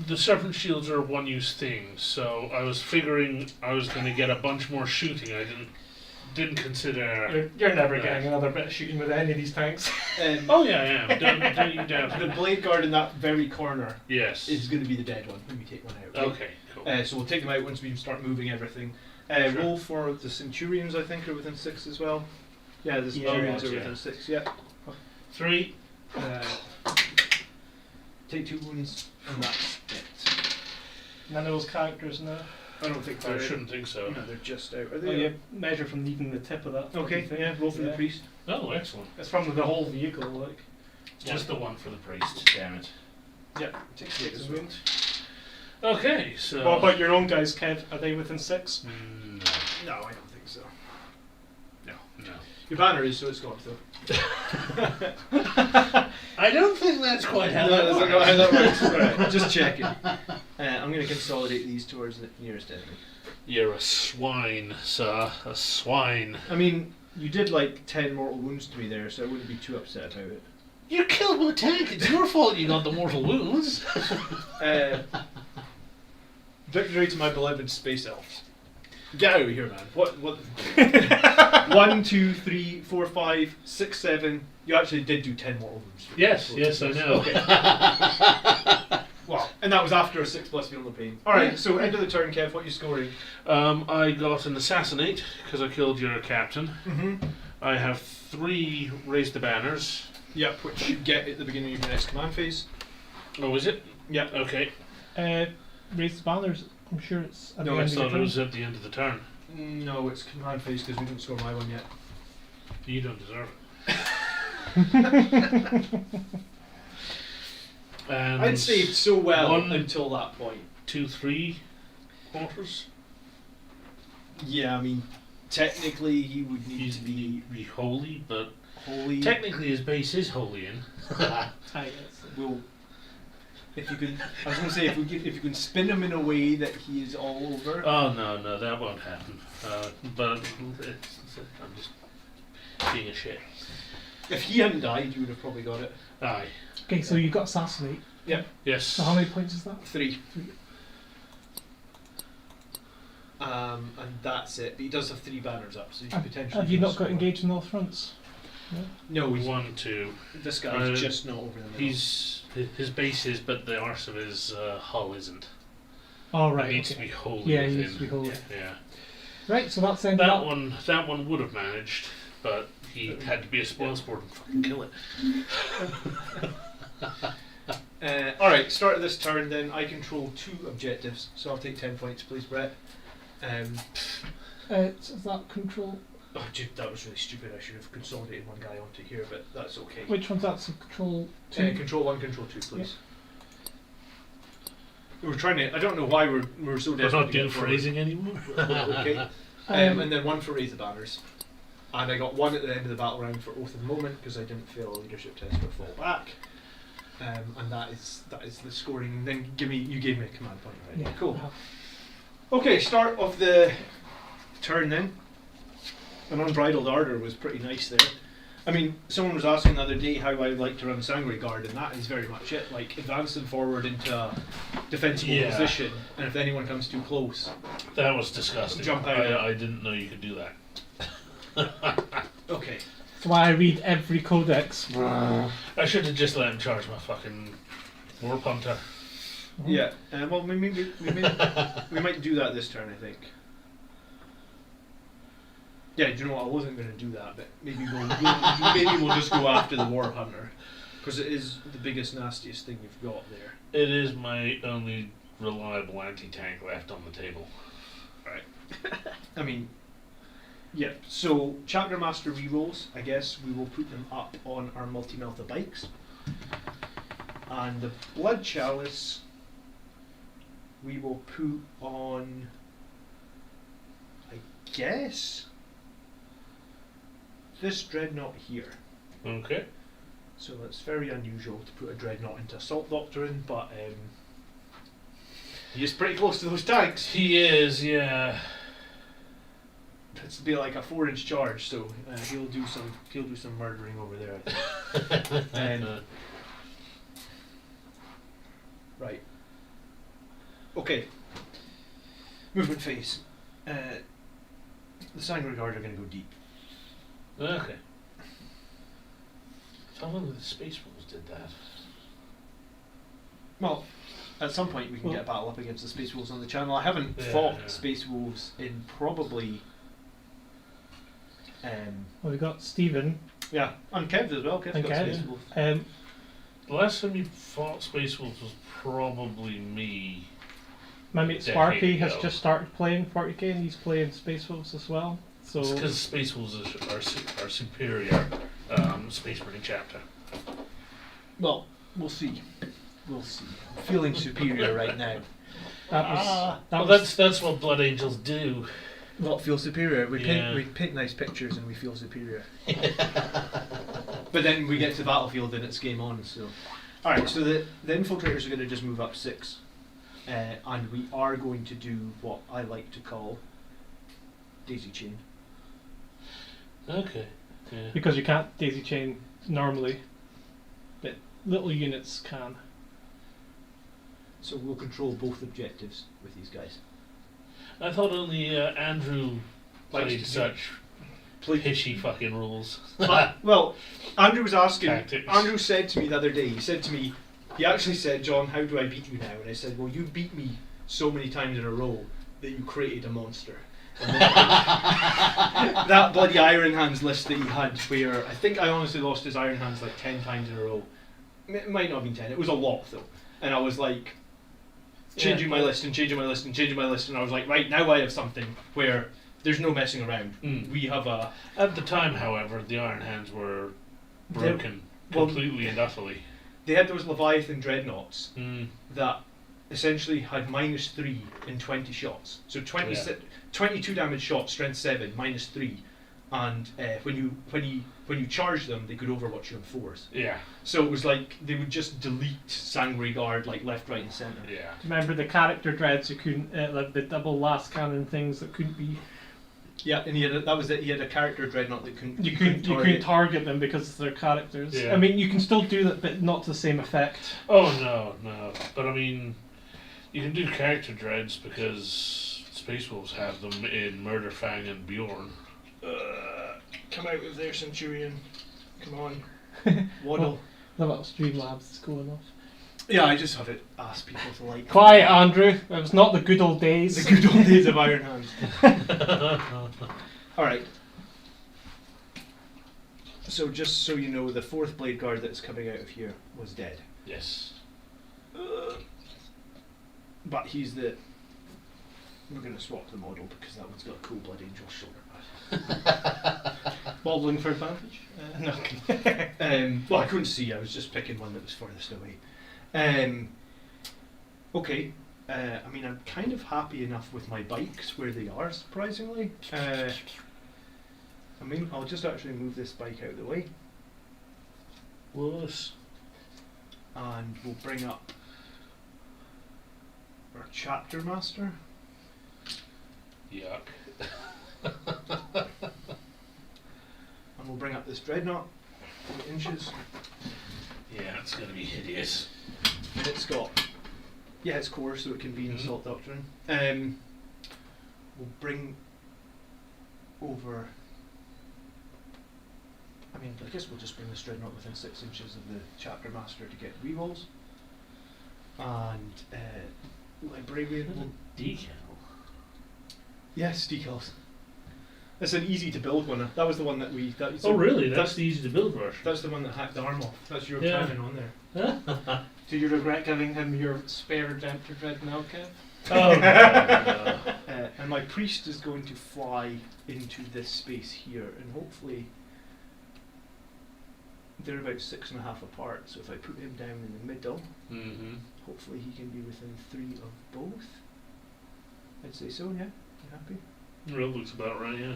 The serpent shields are a one-use thing, so I was figuring I was going to get a bunch more shooting. I didn't consider.
You're never
that.
getting another bit of shooting with any of these tanks.
Oh yeah, I am. Don't you doubt
the
it.
Blade Guard in that very corner
Yes.
is going to be the dead one when we take one out.
Okay. Cool.
So we'll take them out once we start moving everything.
Sure.
Roll for the Centurions, I think, are within 6 as well. Yeah, the
Yeah.
Centurions
Oh,
are
yeah.
within 6, yeah.
3.
Take 2 wounds, and that's it.
None of those characters now.
I don't think
I
they're
shouldn't think so.
No, they're just out. Are
Oh,
they?
you measure from even the tip of that.
Okay,
thing.
yeah, roll for the
Yeah.
priest.
Oh, excellent.
It's from the whole vehicle, like.
Just the one for the priest. Damn it.
Yeah, take 6
Six
wounds.
Okay, so.
What about your own guys, Kev? Are they within 6?
No.
No, I don't think so.
No.
Your banner is, so it's got though.
I don't think that's quite how that
that's
works.
not how that works. Right, just checking. I'm going to consolidate these towards the nearest enemy.
You're a swine, sir. A swine.
I mean, you did like 10 mortal wounds to me there, so I wouldn't be too upset about it.
You killed my tank. It's your fault you got the mortal wounds.
Victory to my beloved space elves. Get out of here, man. What? 1, 2, 3, 4, 5, 6, 7. You actually did do 10 mortal wounds.
Yes, I know.
Okay. Wow. And that was after a 6 plus feel no pain. Alright, so end of the turn, Kev. What are you scoring?
I got an assassinate because I killed your captain.
Mm-hmm.
I have 3 raise the banners.
Yep, which you get at the beginning of your next command phase.
Oh, is it?
Yep.
Okay.
Raise the banners. I'm sure it's at
No,
the
I
end of
thought
your
it was
turn.
at the end of the turn.
No, it's command phase because we didn't score my one yet.
You don't deserve it. And
I'd saved so well
one-
until that point.
2, 3 quarters.
Yeah, I mean, technically he would need
He's
to be
be holy, but
holy.
technically his base is holy in.
Well, if you can, I was going to say if you can spin him in a way that he is all over.
Oh no, that won't happen. But I'm just being a shit.
If he hadn't died, you would have probably got it.
Aye.
Okay, so you got assassinate.
Yes.
So how many points is that?
3. And that's it. But he does have 3 banners up, so you could potentially.
Have you not
score.
got engaged in all fronts?
No, he's
1, 2.
this guy's
Uh,
just not over the middle.
His base is, but the arse of his hull isn't.
All
It
right.
needs
okay.
to be holy
Yeah,
within.
he needs to be holy.
Yeah.
Right, so that's ended
That
up.
one would have managed, but he had to be a spoil sport and fucking kill it.
Alright, start of this turn then. I control 2 objectives, so I'll take 10 points, please, Brett.
Is that control?
Oh, dude, that was really stupid. I should have consolidated one guy onto here, but that's okay.
Which one's that? So control 2?
Control 1, control 2, please. We were trying to. I don't know why we're so
We're
desperate
not
to
doing
get forward.
phrasing anymore.
Okay. And then 1 for raise the banners. And I got 1 at the end of the battle round for Oath of the Moment because I didn't fail a leadership test or fall back. And that is the scoring. And then you gave me a command point, right?
Yeah,
Cool.
uh-huh.
Okay, start of the turn then. An unbridled ardour was pretty nice there. I mean, someone was asking the other day how I would like to run Sanguinary Guard, and that is very much it. Like, advance them forward into a defensible
Yeah.
position, and if anyone comes too close,
That was disgusting.
Jump out.
I didn't know you could do that.
okay.
That's why I read every codex.
I should have just let him charge my fucking war punter.
Yeah. Well, we might do that this turn, I think. Yeah, do you know what? I wasn't going to do that, but maybe we'll just go after the War Hunter, because it is the biggest, nastiest thing you've got there.
It is my only reliable anti-tank left on the table.
Right. I mean, yeah. So chapter master rerolls. I guess we will put them up on our multi-melta bikes. And the blood chalice we will put on, I guess, this dreadnought here.
Okay.
So it's very unusual to put a dreadnought into Assault Doctrine, but he is pretty close to those tanks.
He is, yeah.
It's to be like a 4-inch charge, so he'll do some murdering over there, I think. Right. Okay. Movement phase. The Sanguinary Guard are going to go deep.
Okay. I wonder if the Space Wolves did that.
Well, at some point we can get a battle up against the Space Wolves on the channel. I haven't fought Space Wolves in probably...
Well, we got Stephen.
Yeah, and Kev as well. Kev's
And
got Space
Kev.
Wolves.
The last time you fought Space Wolves was probably me.
My mate
Decade
Sparky has
ago.
just started playing 40k and he's playing Space Wolves as well. So
It's because Space Wolves are superior Space Marine chapter.
Well, we'll see. We'll see. I'm feeling superior right now.
Well, that's what Blood Angels do.
What feel superior? We
Yeah.
paint nice pictures and we feel superior. But then we get to the battlefield and it's game on. So, all right. So the infiltrators are going to just move up 6, and we are going to do what I like to call daisy chain.
Okay. Yeah.
because you can't daisy chain normally, but little units can.
So we'll control both objectives with these guys.
I thought only Andrew
Likes
played
to
such pishy fucking rules.
Well, Andrew was asking.
Tactics.
Andrew said to me the other day. He said to me, he actually said, "John, how do I beat you now?" And I said, "Well, you beat me so many times in a row that you created a monster." And then that bloody Iron Hands list that he had, where I think I honestly lost his Iron Hands like 10 times in a row. It might not have been 10. It was a lot though, and I was like changing my list and changing my list and changing my list, and I was like, right now I have something where there's no messing around. We have a.
At the time, however, the Iron Hands were broken completely and utterly.
They had those Leviathan dreadnoughts
Mm.
that essentially had -3 in 20 shots. So 22 damage shot, strength 7, -3, and when you charge them, they could overwatch you on 4s.
Yeah.
So it was like they would just delete Sanguinary Guard like left, right, and centre.
Yeah.
Remember the character dreads who couldn't, like the double last cannon things that couldn't be.
Yeah, and he had that was it. He had a character dreadnought that couldn't.
You couldn't target them because they're characters.
Yeah.
I mean, you can still do that, but not to the same effect.
Oh no. But I mean, you can do character dreads because Space Wolves have them in Murderfang and Bjorn.
Come out of there, Centurion. Come on, waddle.
The little Streamlabs is going off.
Yeah, I just have it ask people to like.
Quiet, Andrew. It was not the good old days.
The good old days of Iron Hands. Alright. So just so you know, the 4th Blade Guard that's coming out of here was dead.
Yes.
But he's the... We're going to swap the model because that one's got a cool Blood Angel shoulder pad.
Wobbling for advantage? No.
Well, I couldn't see, I was just picking one that was furthest away. Okay. I mean, I'm kind of happy enough with my bikes where they are, surprisingly. I mean, I'll just actually move this bike out of the way.
Was.
And we'll bring up our chapter master.
Yuck.
And we'll bring up this dreadnought, 8 inches.
Yeah, it's gonna be hideous.
And it's got, yeah, it's core, so it can be in Assault Doctrine. We'll bring over, I mean, I guess we'll just bring this dreadnought within 6 inches of the chapter master to get rerolls. And librarian will...
Decal.
Yes, decals. It's an easy to build one. That was the one that we...
Oh really? That's the easy to build version.
That's the one that hacked the arm off. That's your
Yeah.
cannon on there.
Do you regret giving him your spare Redemptor Dread now, Kev?
Oh no.
And my priest is going to fly into this space here, and hopefully they're about 6.5 apart. So if I put him down in the middle,
Mm-hmm.
hopefully he can be within 3 of both. I'd say so. Yeah, you happy?
Well, looks about right, yeah.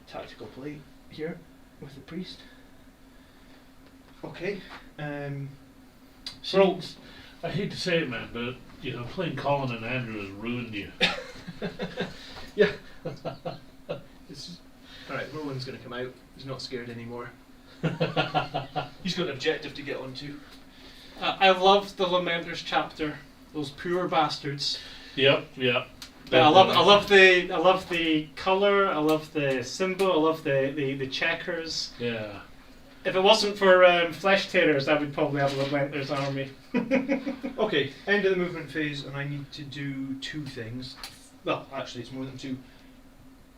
Tactical play here with the priest. Okay.
See, I hate to say it, man, but you know, playing Colin and Andrew has ruined you.
Yeah. Alright, Roland's going to come out. He's not scared anymore. He's got an objective to get onto.
I loved the Lamenters chapter. Those poor bastards.
Yep, yep.
But I love the colour. I love the symbol. I love the checkers.
Yeah.
If it wasn't for Flesh Tearers, I would probably have a Lamenters army.
Okay, end of the movement phase, and I need to do 2 things. Well, actually, it's more than 2.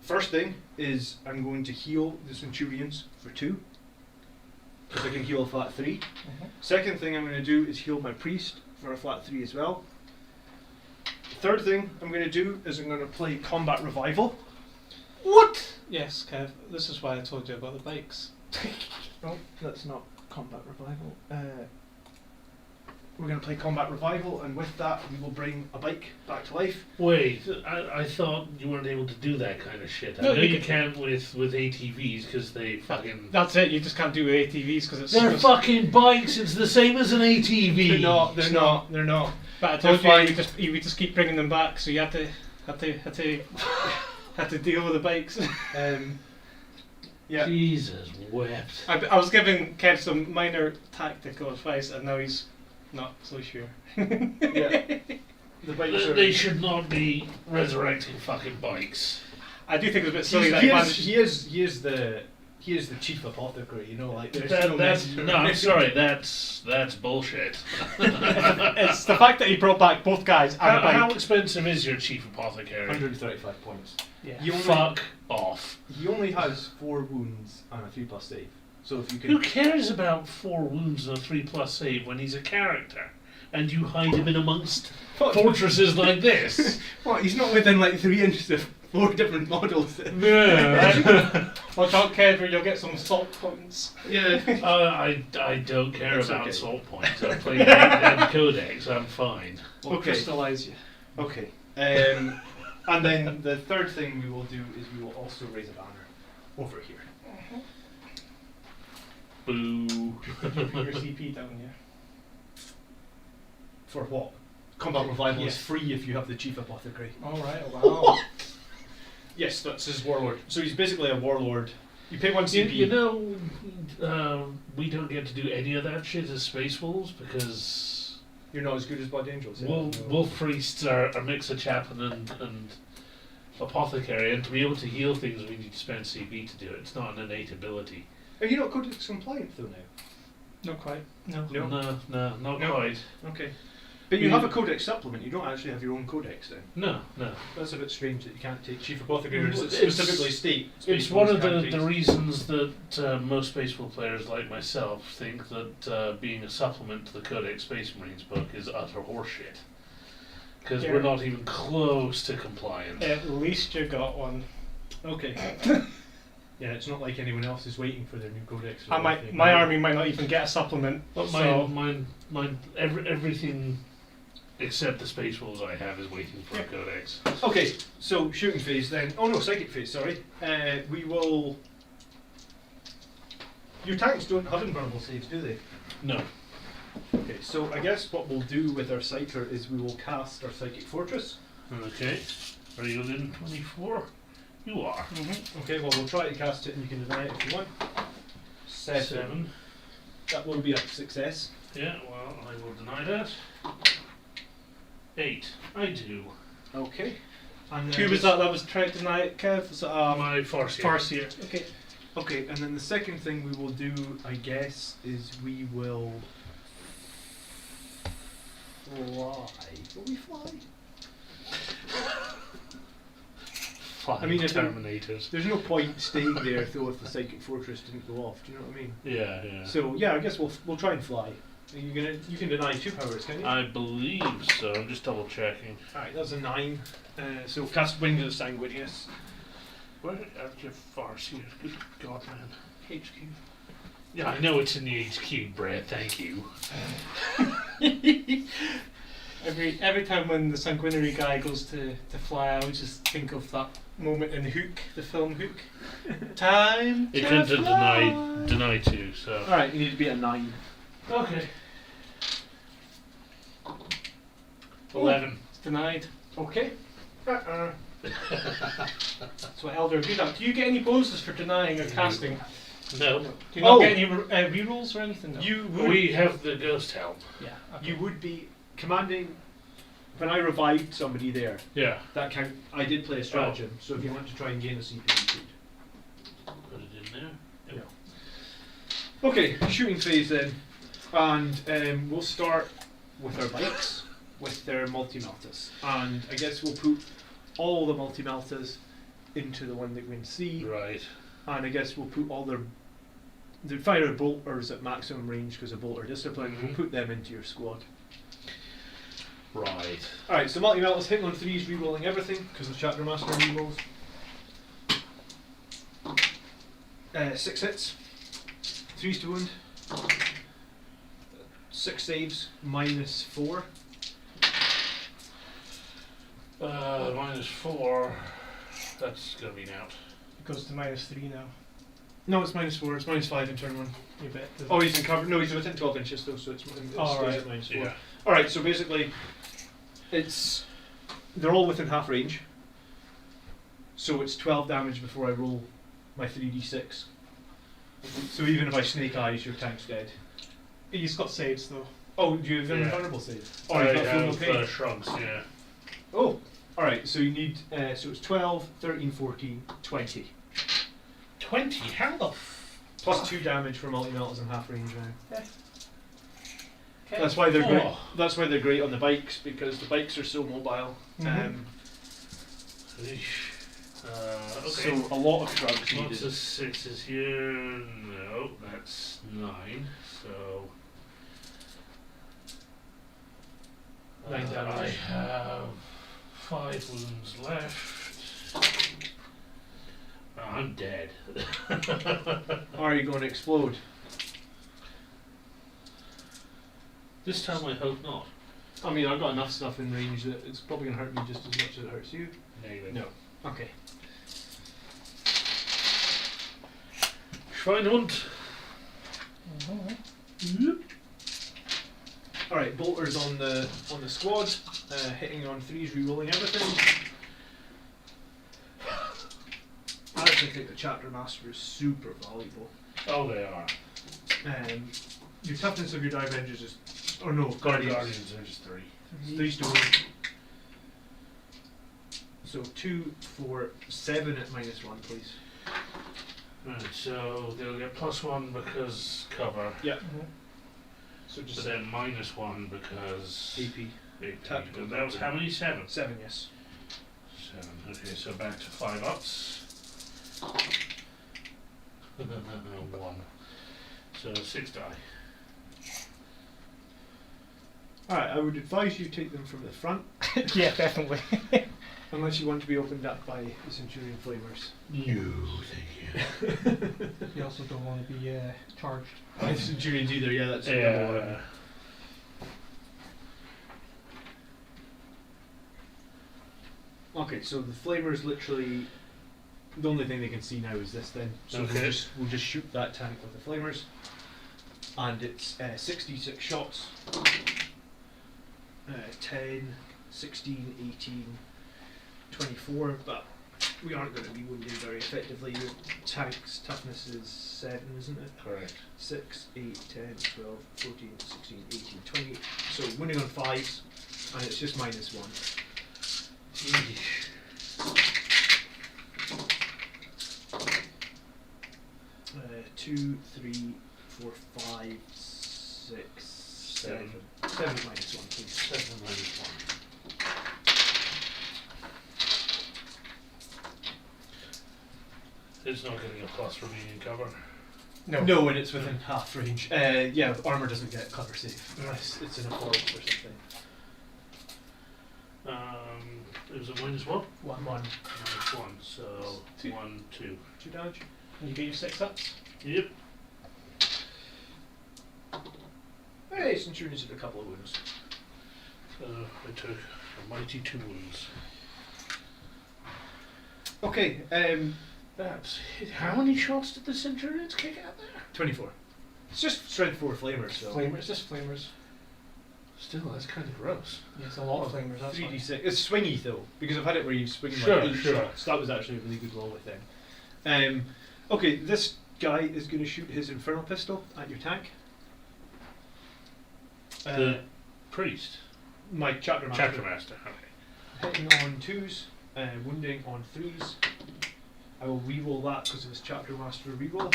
First thing is I'm going to heal the Centurions for 2. Because I can heal a flat 3. Second thing I'm going to do is heal my priest for a flat 3 as well. Third thing I'm going to do is I'm going to play Combat Revival.
What? Yes, Kev. This is why I told you about the bikes.
No, that's not Combat Revival. We're going to play Combat Revival, and with that we will bring a bike back to life.
Wait, I thought you weren't able to do that kind of shit. I
No,
know
you
you can't with ATVs because they fucking...
That's it. You just can't do ATVs because it's.
They're fucking bikes. It's the same as an ATV.
They're not. They're not. They're not.
But I told you would just keep bringing them back, so you had to deal with the bikes.
Yeah.
Jesus wept.
I was giving Kev some minor tactical advice, and now he's not so sure.
Yeah. The bikes are.
They should not be resurrecting fucking bikes.
I do think it's a bit silly that he managed.
He is the chief apothecary. You know, like there's
I'm sorry. That's bullshit.
It's the fact that he brought back both guys and a bike.
How expensive is your chief apothecary?
135 points.
Yeah.
Fuck off.
He only has 4 wounds and a 3+ save. So if you can.
Who cares about 4 wounds and a 3+ save when he's a character? And you hide him in amongst fortresses like this?
What? He's not within like 3 inches of 4 different models.
Yeah.
Watch out, Kev, or you'll get some salt points.
Yeah.
I don't care
That's
about
okay.
salt points. I play and Codex. I'm fine.
We'll
Okay.
crystallise you.
Okay. And then the third thing we will do is we will also raise a banner over here.
Boo.
Put your CP down here.
For what? Combat Revival is
Yes.
free if you have the chief apothecary.
Alright, wow.
Yes, that's his warlord. So he's basically a warlord. You pay 1 CP.
You know, we don't get to do any of that shit as Space Wolves because
You're not as good as Blood Angels.
wolf priests are a mix of chaplain and apothecary, and to be able to heal things, we need to spend CP to do it. It's not an innate ability.
Are you not Codex compliant though now?
Not quite. No.
No.
No, not
No.
quite.
Okay. But you have a Codex supplement. You don't actually have your own Codex then.
No.
That's a bit strange that you can't take Chief Apothecary. Or does it
It's-
specifically state?
It's
Space
one
Wolves
of
can't
the
take-
reasons that most Space Wolf players like myself think that being a supplement to the Codex Space Marines book is utter horseshit. Because
Yeah.
we're not even close to compliant.
At least you got one.
Okay. Yeah, it's not like anyone else is waiting for their new Codex. or anything.
My army might not even get a supplement.
But
so
mine, everything except the Space Wolves I have is waiting for a Codex.
Okay, so shooting phase then. Oh no, psychic phase. Sorry. We will. Your tanks don't have invulnerable saves, do they?
No.
Okay, so I guess what we'll do with our Cycler is we will cast our Psychic Fortress.
Okay. Are you in 24? You are.
Okay, well we'll try to cast it and you can deny it if you want. 7. That will be a success.
Yeah, well, I will deny that. 8. I do.
Okay. And
who was that? That was trying to deny it, Kev. Was it,
My Farseer.
Farseer. Okay.
Okay, and then the second thing we will do, I guess, is we will fly. Will we fly?
Flying
I mean, if it-
Terminators.
There's no point staying there though if the Psychic Fortress didn't go off. Do you know what I mean?
Yeah.
So yeah, I guess we'll try and fly. You can deny 2 powers, can you?
I believe so. I'm just double checking.
Alright, that's a 9. So cast Wings of Sanguinius.
Where are your Farseers? Good God, man. HQ. Yeah, I know it's in the HQ, Brett. Thank you.
Every time when the sanguinary guy goes to fly, I always just think of that moment in Hook, the film Hook. Time
It
to
couldn't have
fly.
denied 2, so.
Alright, you need to be at 9.
Okay. 11.
It's denied.
Okay.
That's what Eldar are good at. Do you get any bonuses for denying or casting?
No.
Do you not get any rerolls or anything? No.
You would,
We have the ghost helm.
Yeah. Okay.
you would be commanding. When I revived somebody there,
Yeah.
that count. I did play a stratagem, so if you want to try and gain a CP, you could.
Put it in there. Yep.
Okay, shooting phase then, and we'll start with our bikes, with their multi-meltas, and I guess we'll put all the multi-meltas into the one that we can see,
Right.
and I guess we'll put all their fire bolters at maximum range because of bolter discipline. We'll
Mhm.
put them into your squad.
Right.
All right, so multi-meltas hitting on 3s, rerolling everything because of chapter master rerolls. 6 hits, 3s to wound, 6 saves, -4.
-4. That's gonna be an out.
It goes to -3 now.
No, it's -4. It's -5 in turn 1.
You bet.
Oh, he's in cover. No, he's within 12 inches though, so it's stays
right.
at -4.
Yeah.
All right, so basically, they're all within half range. So it's 12 damage before I roll my 3d6. So even if I snake eyes, your tank's dead.
He's got saves though.
Oh, do you have an
Yeah.
invulnerable save?
I
Oh, you've got full no
have
pain.
shrugs, yeah.
Oh, all right. So you need. So it's 12, 13, 14, 20.
20? How the
Plus 2 damage for multi-meltas in half range now.
Okay.
That's why they're great.
Oh.
That's why they're great on the bikes because the bikes are so mobile.
Mhm.
Okay.
So a lot of shrugs
Lots
needed.
of 6s here. No, that's 9. So.
9
I
damage.
have 5 wounds left. I'm dead.
Are you going to explode?
This time I hope not.
I mean, I've got enough stuff in range that it's probably going to hurt me just as much as it hurts you.
Negative.
No. Okay.
Schweinhund.
All right, bolters on the squad, hitting on 3s, rerolling everything. I actually think the chapter master is super valuable.
Oh, they are.
Your toughness of your dive engines is, or no, guardians.
Guardians are just 3.
3 to 1. So 2, 4, 7 at -1, please.
Right, so they'll get +1 because cover.
Yeah.
So
So just
then -1 because
AP. Tactical.
That was how many? 7.
7, yes.
7. Okay, so back to 5 ups. 1. So 6 die.
Alright, I would advise you take them from the front,
Yeah, definitely.
unless you want to be opened up by the Centurion Flamers.
No, thank you.
You also don't want to be charged.
By the Centurions either, yeah, that's number one.
Yeah.
Okay, so the Flamers literally, the only thing they can see now is this then. So
Okay.
we'll just shoot that tank with the Flamers. And it's 66 shots. 10, 16, 18, 24, but we aren't going to be wounded very effectively. Your tank's toughness is 7, isn't it?
Correct.
6, 8, 10, 12, 14, 16, 18, 20. So winning on 5s, and it's just -1. 2, 3, 4, 5, 6, 7. 7 -1, please.
7 -1. It's not getting a plus for being in cover.
No, when it's within half range. Yeah, armor doesn't get cover save unless it's in a forest or something.
It was a -1?
1.
-1, so
2.
1, 2.
2 damage.
And you get your 6 ups.
Yep.
Hey, Centurion needs a couple of wounds.
I took a mighty 2 wounds.
Okay,
That's how many shots did the Centurions kick out there?
24. It's just strength 4 flamers, so.
Flamers, just flamers.
Still, that's kind of gross.
Yeah, it's a lot of flamers. That's
3d6. It's swingy though, because I've had it where you swing
Sure,
like 8
sure.
shots. That was actually a really good roll with them. Okay, this guy is going to shoot his infernal pistol at your tank.
The priest.
My chapter master.
Chapter master. Okay.
Hitting on 2s, wounding on 3s. I will re-roll that because of his chapter master re-roll.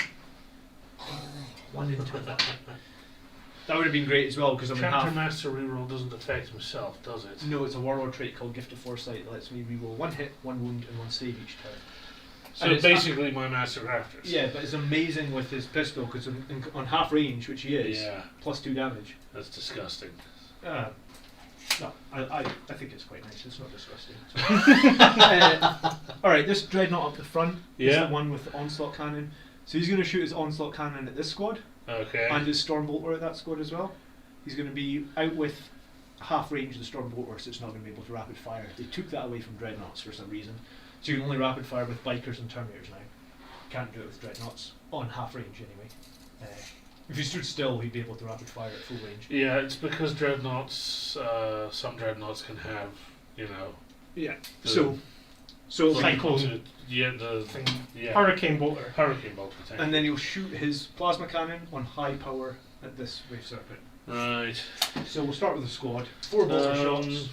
1 into that. That would have been great as well because I'm in
Chapter
half.
master reroll doesn't affect himself, does it?
No, it's a warlord trait called Gift of Foresight that lets me re-roll 1 hit, 1 wound, and 1 save each turn.
So
And it's
basically, my master crafters.
Yeah, but it's amazing with his pistol because on half range, which he is,
Yeah,
plus 2 damage.
that's disgusting.
No, I think it's quite nice. It's not disgusting. All right, this dreadnought up the front is
Yeah.
the one with the onslaught cannon. So he's going to shoot his onslaught cannon at this squad
Okay.
and his stormbolter at that squad as well. He's going to be out with half range of the stormbolter, so it's not going to be able to rapid fire. They took that away from dreadnoughts for some reason, so you can only rapid fire with bikers and terminators now. Can't do it with dreadnoughts on half range anyway. If he stood still, he'd be able to rapid fire at full range.
Yeah, it's because dreadnoughts. Some dreadnoughts can have, you know.
Yeah.
The-
So
Cyclone
Yeah, the
thing.
yeah.
Hurricane bolter.
Hurricane bolt attack.
and then he'll shoot his plasma cannon on high power at this wave serpent.
Right.
So we'll start with the squad. 4 bolter shots.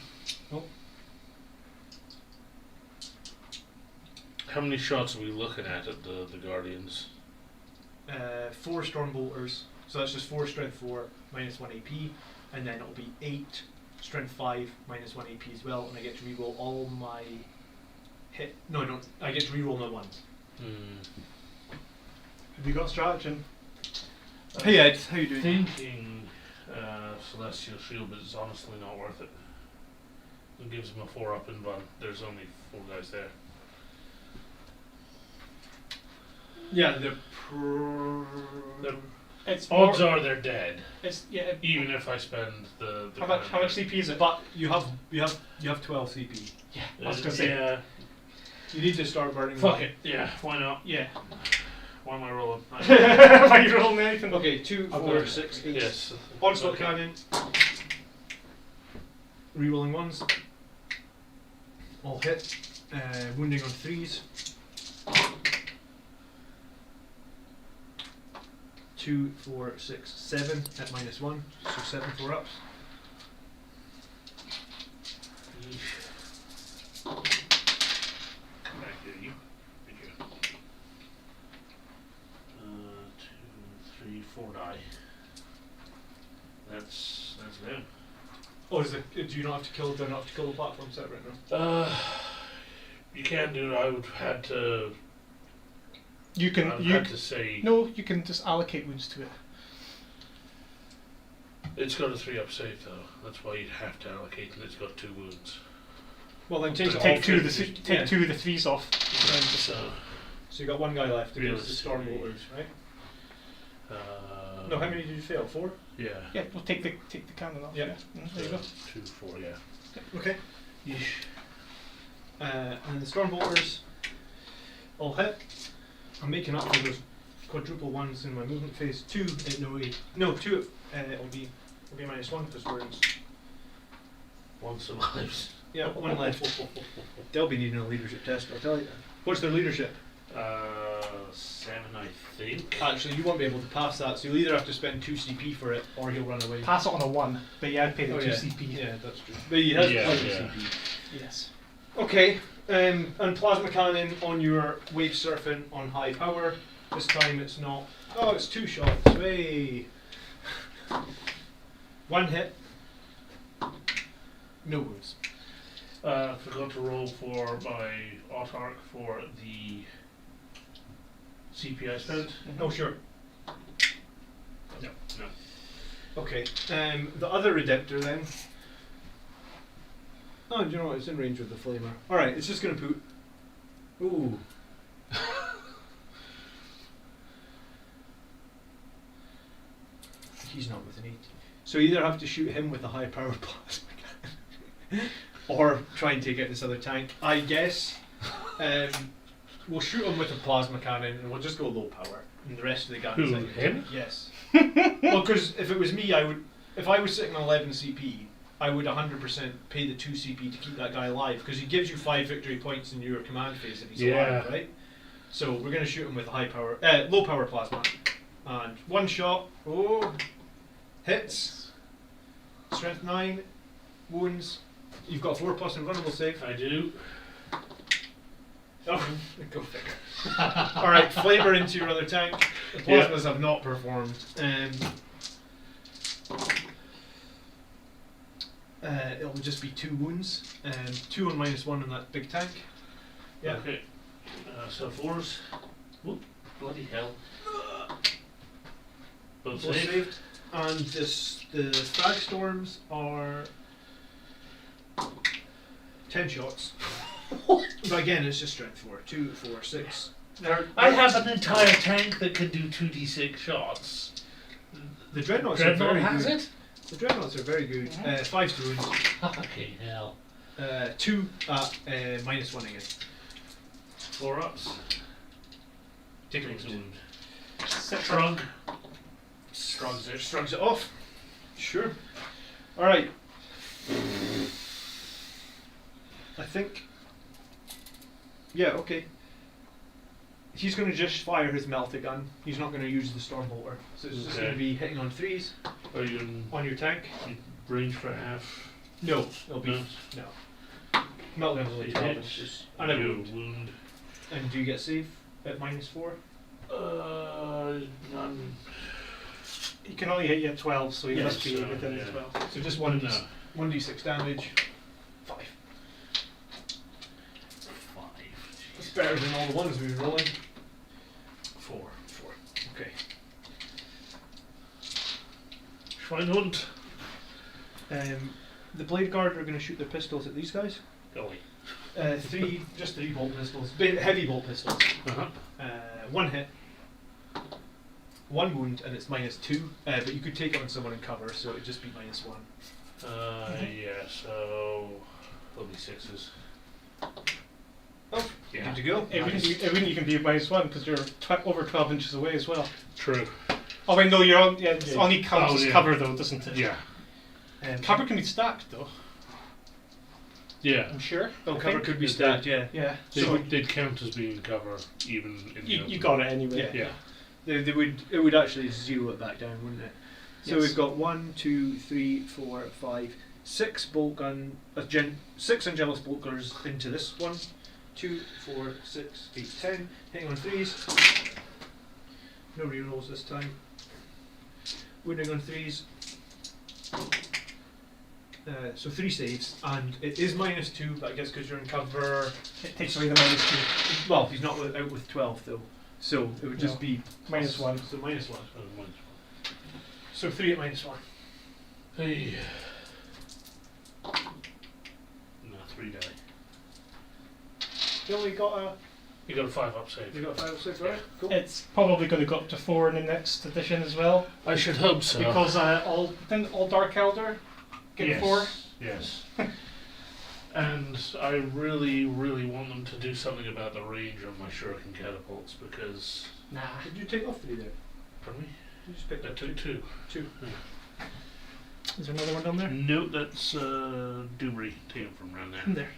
How many shots are we looking at the Guardians?
4 storm bolters. So that's just 4 strength 4 minus 1 AP, and then it'll be 8 strength 5 minus 1 AP as well, and I get to reroll all my hit. No, I don't. I get to reroll my ones.
Have you got stratagem?
Hey Ed, how you doing?
Thinking Celestial Shield, but it's honestly not worth it. It gives him a 4-up in one. There's only 4 guys there.
Yeah,
It's
Odds
more,
are they're dead,
It's yeah.
even if I spend the.
How much CP is it?
but you have 12 CP.
Yeah, I was gonna say.
Yeah.
You need to start burning.
Fuck
them.
it. Yeah. Why not?
Yeah.
Why am I rolling?
Why you rolling anything?
Okay, 2,
I'll
4,
go.
6, 8.
Yes.
Onslaught
Okay.
cannon. Rerolling ones. All hit. Wounding on 3s. 2, 4, 6, 7 at -1. So 7 4-ups.
Come back here, you. Right here. 2, 3, 4 die. That's them.
Oh, do you not have to kill? Do I not have to kill the platform set right now?
You can do it. I would had to.
You
I
can
would
you
have to say
no. You can just allocate wounds to it.
it's got a 3-up save though. That's why you'd have to allocate, and it's got 2 wounds.
Well, then take,
Take
it off.
2 of the
Yeah.
2 of the 3s off. And then just,
So.
So you got 1 guy left against the
Yes.
storm bolters, right?
Uh,
No, how many did you fail? 4.
Yeah.
yeah, we'll take the cannon off.
Yeah.
There you go.
2, 4. Yeah.
Okay.
Yeesh.
And the storm bolters all hit. I'm making up for those quadruple ones in my movement phase. 2 at no 2 it'll be -1 because we're in.
One survives.
Yeah, 1 left. They'll be needing a leadership test, I'll tell you. What's their leadership?
7, I think.
Actually, you won't be able to pass that, so you'll either have to spend 2 CP for it or he'll run away.
Pass it on a 1, but yeah, I'd pay the
Oh,
2
yeah.
CP.
Yeah, that's true. But he has
Yeah,
plenty
yeah.
of CP.
Yes.
Okay, and plasma cannon on your wave surfing on high power. This time it's not. Oh, it's 2 shots. Way. 1 hit. No wounds.
Forgot to roll for my autarch for the CP I spent.
Oh, sure.
No.
Okay. The other Redemptor then. Oh, do you know what? It's in range with the flamer. Alright, it's just going to put. Ooh. He's not with an 18. So you either have to shoot him with a high power plasma cannon, or try and take out this other tank. I guess we'll shoot him with a plasma cannon, and we'll just go low power, and the rest of the guns.
Who,
like,
him?
Yes. Well, because if it was me, I would. If I was sitting on 11 CP, I would 100% pay the 2 CP to keep that guy alive, because he gives you 5 victory points in your command phase if he's alive, right? So we're going to shoot him with low power plasma, and one shot. Oh, hits. Strength 9, wounds. You've got 4+ invulnerable save.
I do.
Oh, go figure. Alright, flamer into your other tank. The plasmas have not performed. It'll just be 2 wounds. 2 on -1 on that big tank. Yeah.
Okay. So 4s. Whoop, bloody hell. Both
Both
saved.
saved. And the frag storms are 10 shots. But again, it's just strength 4. 2, 4, 6.
I have an entire tank that can do 2d6 shots.
The dreadnoughts
Dreadnought
are very
has
good.
it?
The dreadnoughts are very good. 5 to wounds.
Fucking hell.
2 at -1 again.
4 ups.
Take a
Takes a
wound.
wound. Shrug.
Shrugs it off. Sure. Alright. I think. Yeah, okay. He's going to just fire his melta gun. He's not going to use the stormbolter. So it's just
Okay.
going to be hitting on 3s
Are you in
on your tank.
range for half?
No, it'll be.
No.
No. Melt gun's only 12
Hit.
inches. And a
You
wound.
wound.
And do you get save at -4?
None.
He can only hit you at 12, so he
Yes,
must be
so,
within the
yeah.
12.
So just
No.
1d6 damage. 5.
5.
That's better than all the ones we were rolling.
4.
4. Okay.
Schweinhund.
The Blade Guard are going to shoot their pistols at these guys.
Golly.
3 bolt pistols. Heavy bolt pistols.
Uh-huh.
1 hit. 1 wound, and it's -2. But you could take it on someone in cover, so it'd just be -1.
Yeah, so there'll be 6s.
Oh,
Yeah.
good to go.
It wouldn't even be -1 because you're over 12 inches away as well.
True.
Oh wait, no, you're on. Yeah, it
Yeah.
only counts as
yeah.
cover though, doesn't it?
Yeah.
Cover can be stacked though.
Yeah.
I'm sure.
Oh,
I
cover
think.
could be stacked, yeah.
Yeah.
They'd count as being cover even in the
You
open.
got it anyway.
Yeah.
Yeah.
It would actually zero it back down, wouldn't it? So
Yes.
we've got 1, 2, 3, 4, 5, 6 bolt gun, 6 Angelus bolt gunners into this one. 2, 4, 6, 8, 10. Hitting on 3s. No rerolls this time. Wounding on 3s. So 3 saves, and it is -2, but I guess because you're in cover.
It takes away the -2.
Well, he's not out with 12 though, so it would just
No.
be
-1.
So -1.
Oh,
So 3 at -1.
Hey. No, 3 die.
You only got a.
You got a 5 up save.
You got a 5 or 6, right? Cool.
It's probably going to go up to 4 in the next edition as well,
I should hope so.
because all Dark Eldar get
yes.
4.
Yes. And I really, really want them to do something about the range of my shuriken catapults because.
Nah.
Did you take off 3 there?
Pardon me?
You just picked
I
up
took 2.
2.
Is there another one down there?
No, that's Dubry taken from around there.
There.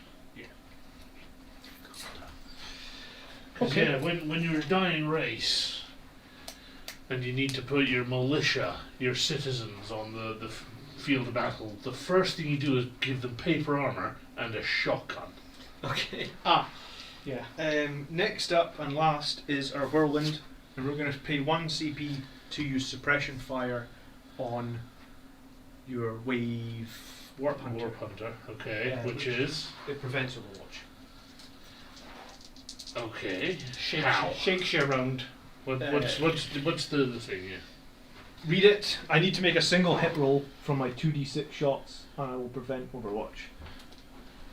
Okay. Yeah, when you're a dying race and you need to put your militia, your citizens on the field of battle, the first thing you do is give them paper armor and a shotgun.
Okay.
Yeah.
Next up and last is our Whirlwind, and we're going to pay 1 CP to use suppression fire on your wave Warp Hunter.
Warp Hunter, okay,
Yeah,
which is
It prevents Overwatch.
okay.
Shakes you around.
What's the thing? Yeah.
Read it. I need to make a single hit roll from my 2d6 shots, and I will prevent Overwatch.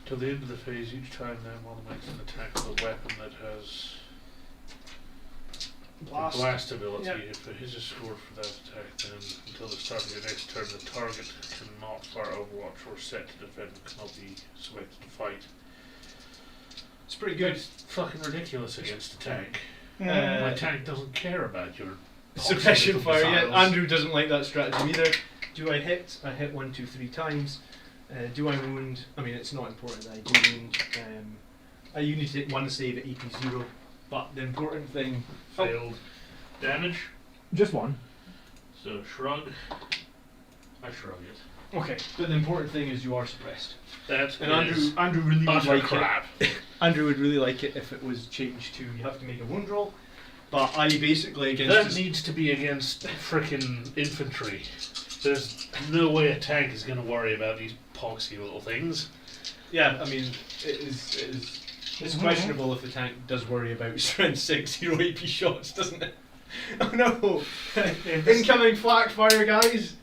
Till the end of the phase, each time that model makes an attack with a weapon that has
Blast.
Blast ability.
Yep.
If it hits a score for that attack, then until the start of your next turn, the target cannot fire Overwatch or set to defend, cannot be selected to fight.
It's pretty good.
It's fucking ridiculous against a tank.
Mm.
My tank doesn't care about your
Suppression
poxy
fire, yeah.
missiles.
Andrew doesn't like that strategy either. Do I hit? I hit 1, 2, 3 times. Do I wound? I mean, it's not important that I do wound. You need to hit 1 save at AP 0. But the important thing.
Failed damage.
Just one.
So shrug. I shrug it.
Okay, but the important thing is you are suppressed.
That
And
is
Andrew really would
utter
like
crap.
it. Andrew would really like it if it was changed to you have to make a wound roll. But I basically against
That
his-
needs to be against frickin' infantry. There's no way a tank is going to worry about these poxy little things.
Yeah, I mean, it's questionable if the tank does worry about strength 6 0 AP shots, doesn't it? Oh no! Incoming flak fire, guys!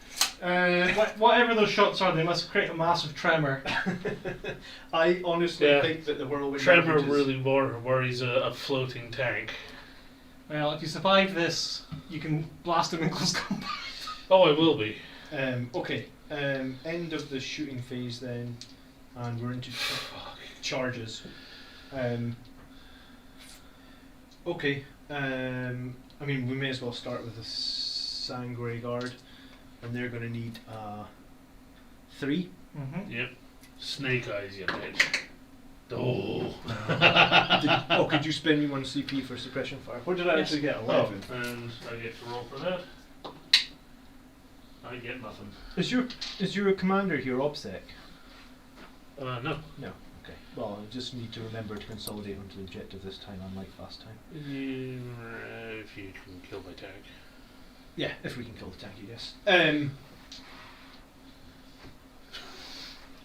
Whatever those shots are, they must create a massive tremor.
I honestly
Yeah.
think that the whirlwind
Tremor
damage is-
really worries a floating tank.
Well, if you survive this, you can blast them in close combat.
Oh, I will be.
Okay, end of the shooting phase then, and we're into charges. Okay, I mean, we may as well start with the Sangre Guard, and they're going to need 3.
Mm-hmm.
Yep. Snake eyes, you bitch. Oh.
Could you spend me 1 CP for suppression fire? What did I
Yes.
actually get?
Oh,
11.
and I get to roll for that. I get nothing.
Is your commander here OBSEC?
No.
No. Okay. Well, I just need to remember to consolidate onto the objective this time, unlike last time.
If you can kill my tank.
Yeah, if we can kill the tank, I guess.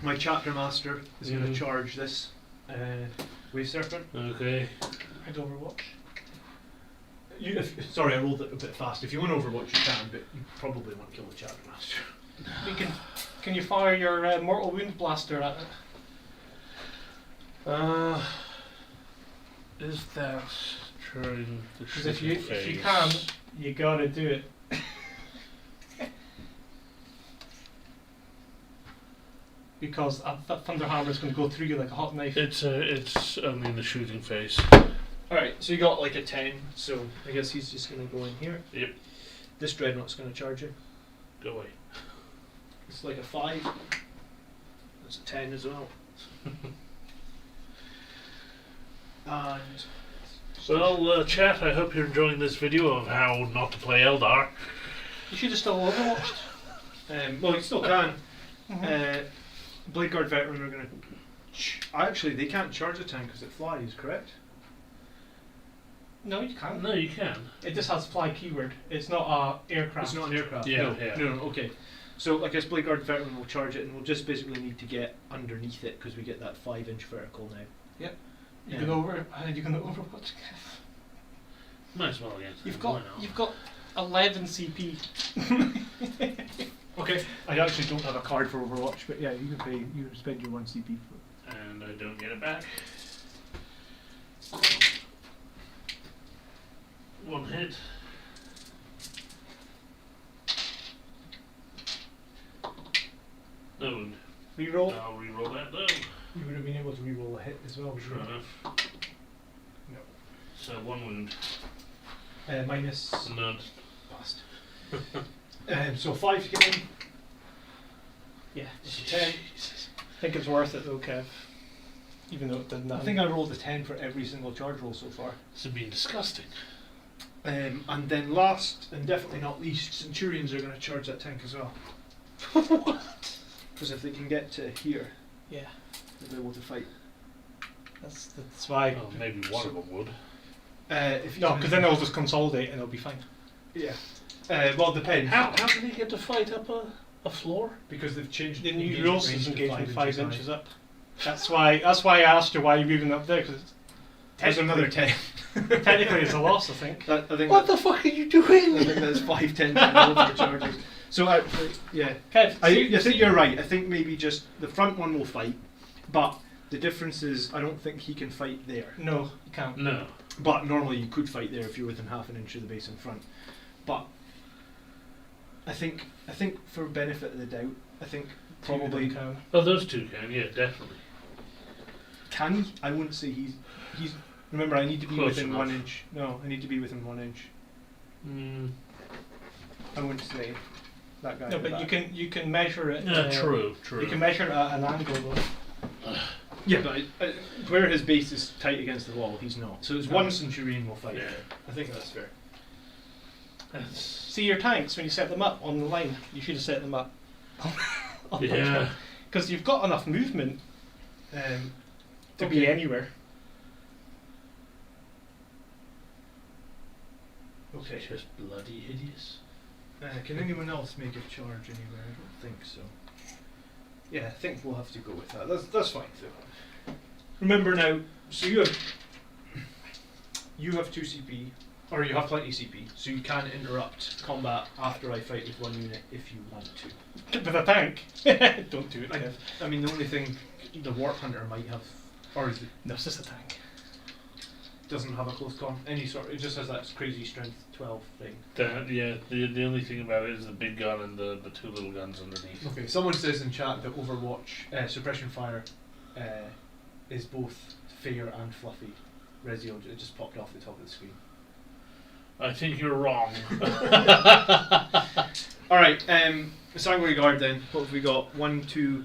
My chapter master is going to charge this wave serpent.
Okay.
I'd Overwatch.
Sorry, I rolled it a bit fast. If you want Overwatch, you can, but you probably want to kill the chapter master.
Can you fire your mortal wound blaster at it?
Is that during the
Because
shooting
if you
phase?
can, you gotta do it. Because that thunder hammer is going to go through you like a hot knife.
It's only in the shooting phase.
Alright, so you got like a 10, so I guess he's just going to go in here.
Yep.
This dreadnought's going to charge him.
Go away.
It's like a 5. That's a 10 as well. And
Well, chat, I hope you're enjoying this video of how not to play Eldar.
You should have still Overwatched.
well, you still can.
Mhm.
Blade Guard Veteran are going to... Actually, they can't charge a tank because it flies, correct?
No, you can't.
No, you can.
It just has fly keyword. It's not a aircraft.
It's not an aircraft.
Yeah,
no,
yeah.
no, okay. So I guess Blade Guard Veteran will charge it, and we'll just basically need to get underneath it because we get that 5-inch vertical now.
You can Overwatch.
Might as well again.
You've
Why
got 11 CP.
Okay.
I actually don't have a card for Overwatch, but yeah, you can spend your 1 CP for it.
And I don't get it back. 1 hit. No wound.
Reroll.
I'll reroll that though.
You would have been able to reroll a hit as well.
Sure enough.
No.
So 1 wound.
Minus.
None.
Past. So 5 to get in.
Yeah.
It's a 10.
I think it's worth it though, Kev. Even though it did
I
nothing.
think I rolled a 10 for every single charge roll so far.
This has been disgusting.
And then last, and definitely not least, Centurions are going to charge that tank as well.
What?
Because if they can get to here,
Yeah.
they'll be able to fight.
That's why.
Oh, maybe one of them would.
If you
No,
can-
because then they'll just consolidate and it'll be fine.
Yeah. Well, it depends.
How do they get to fight up a floor?
Because they've changed
The new
engagement
rules
range
is
to
engagement
5
5
high.
inches up. That's why I asked you why you're moving up there, because
There's another 10.
technically it's a loss, I think.
I think
What the fuck are you doing?
I think that's 5, 10 for charges. So actually, yeah.
Kev,
I think you're right. I think maybe just the front one will fight, but the difference is I don't think he can fight there.
no, you can't.
No.
But normally you could fight there if you're within half an inch of the base in front. But I think for benefit of the doubt, I think probably
Can.
Oh, those two can, yeah, definitely.
can he? I wouldn't say he's. Remember, I need to be
Close
within
enough.
1 inch. No, I need to be within 1 inch. I wouldn't say that guy.
No,
at
but
the
you
back.
can measure it.
True.
You can measure it at an angle though.
Yeah, but where his base is tight against the wall, he's not. So it's
No.
one Centurion will fight
Yeah.
there. I think that's fair.
See your tanks when you set them up on the line. You should have set them up.
Yeah.
Because you've got enough movement to be
Okay.
anywhere.
Okay.
It's just bloody hideous.
Can anyone else make a charge anywhere? I don't think so. Yeah, I think we'll have to go with that. That's fine. So. Remember now, so you have 2 CP, or you have plenty CP, so you can interrupt combat after I fight with 1 unit if you want to.
With a tank. Don't do it. Kev.
I mean, the only thing the Warp Hunter might have, or is it,
No, it's just a tank.
doesn't have a close con, any sort. It just has that crazy strength 12 thing.
The only thing about it is the big gun and the 2 little guns underneath.
Okay, someone says in chat that Overwatch suppression fire is both fair and fluffy. Rezio, it just popped off the top of the screen.
I think you're wrong.
All right, Sanguinary Guard then. What have we got? 1, 2,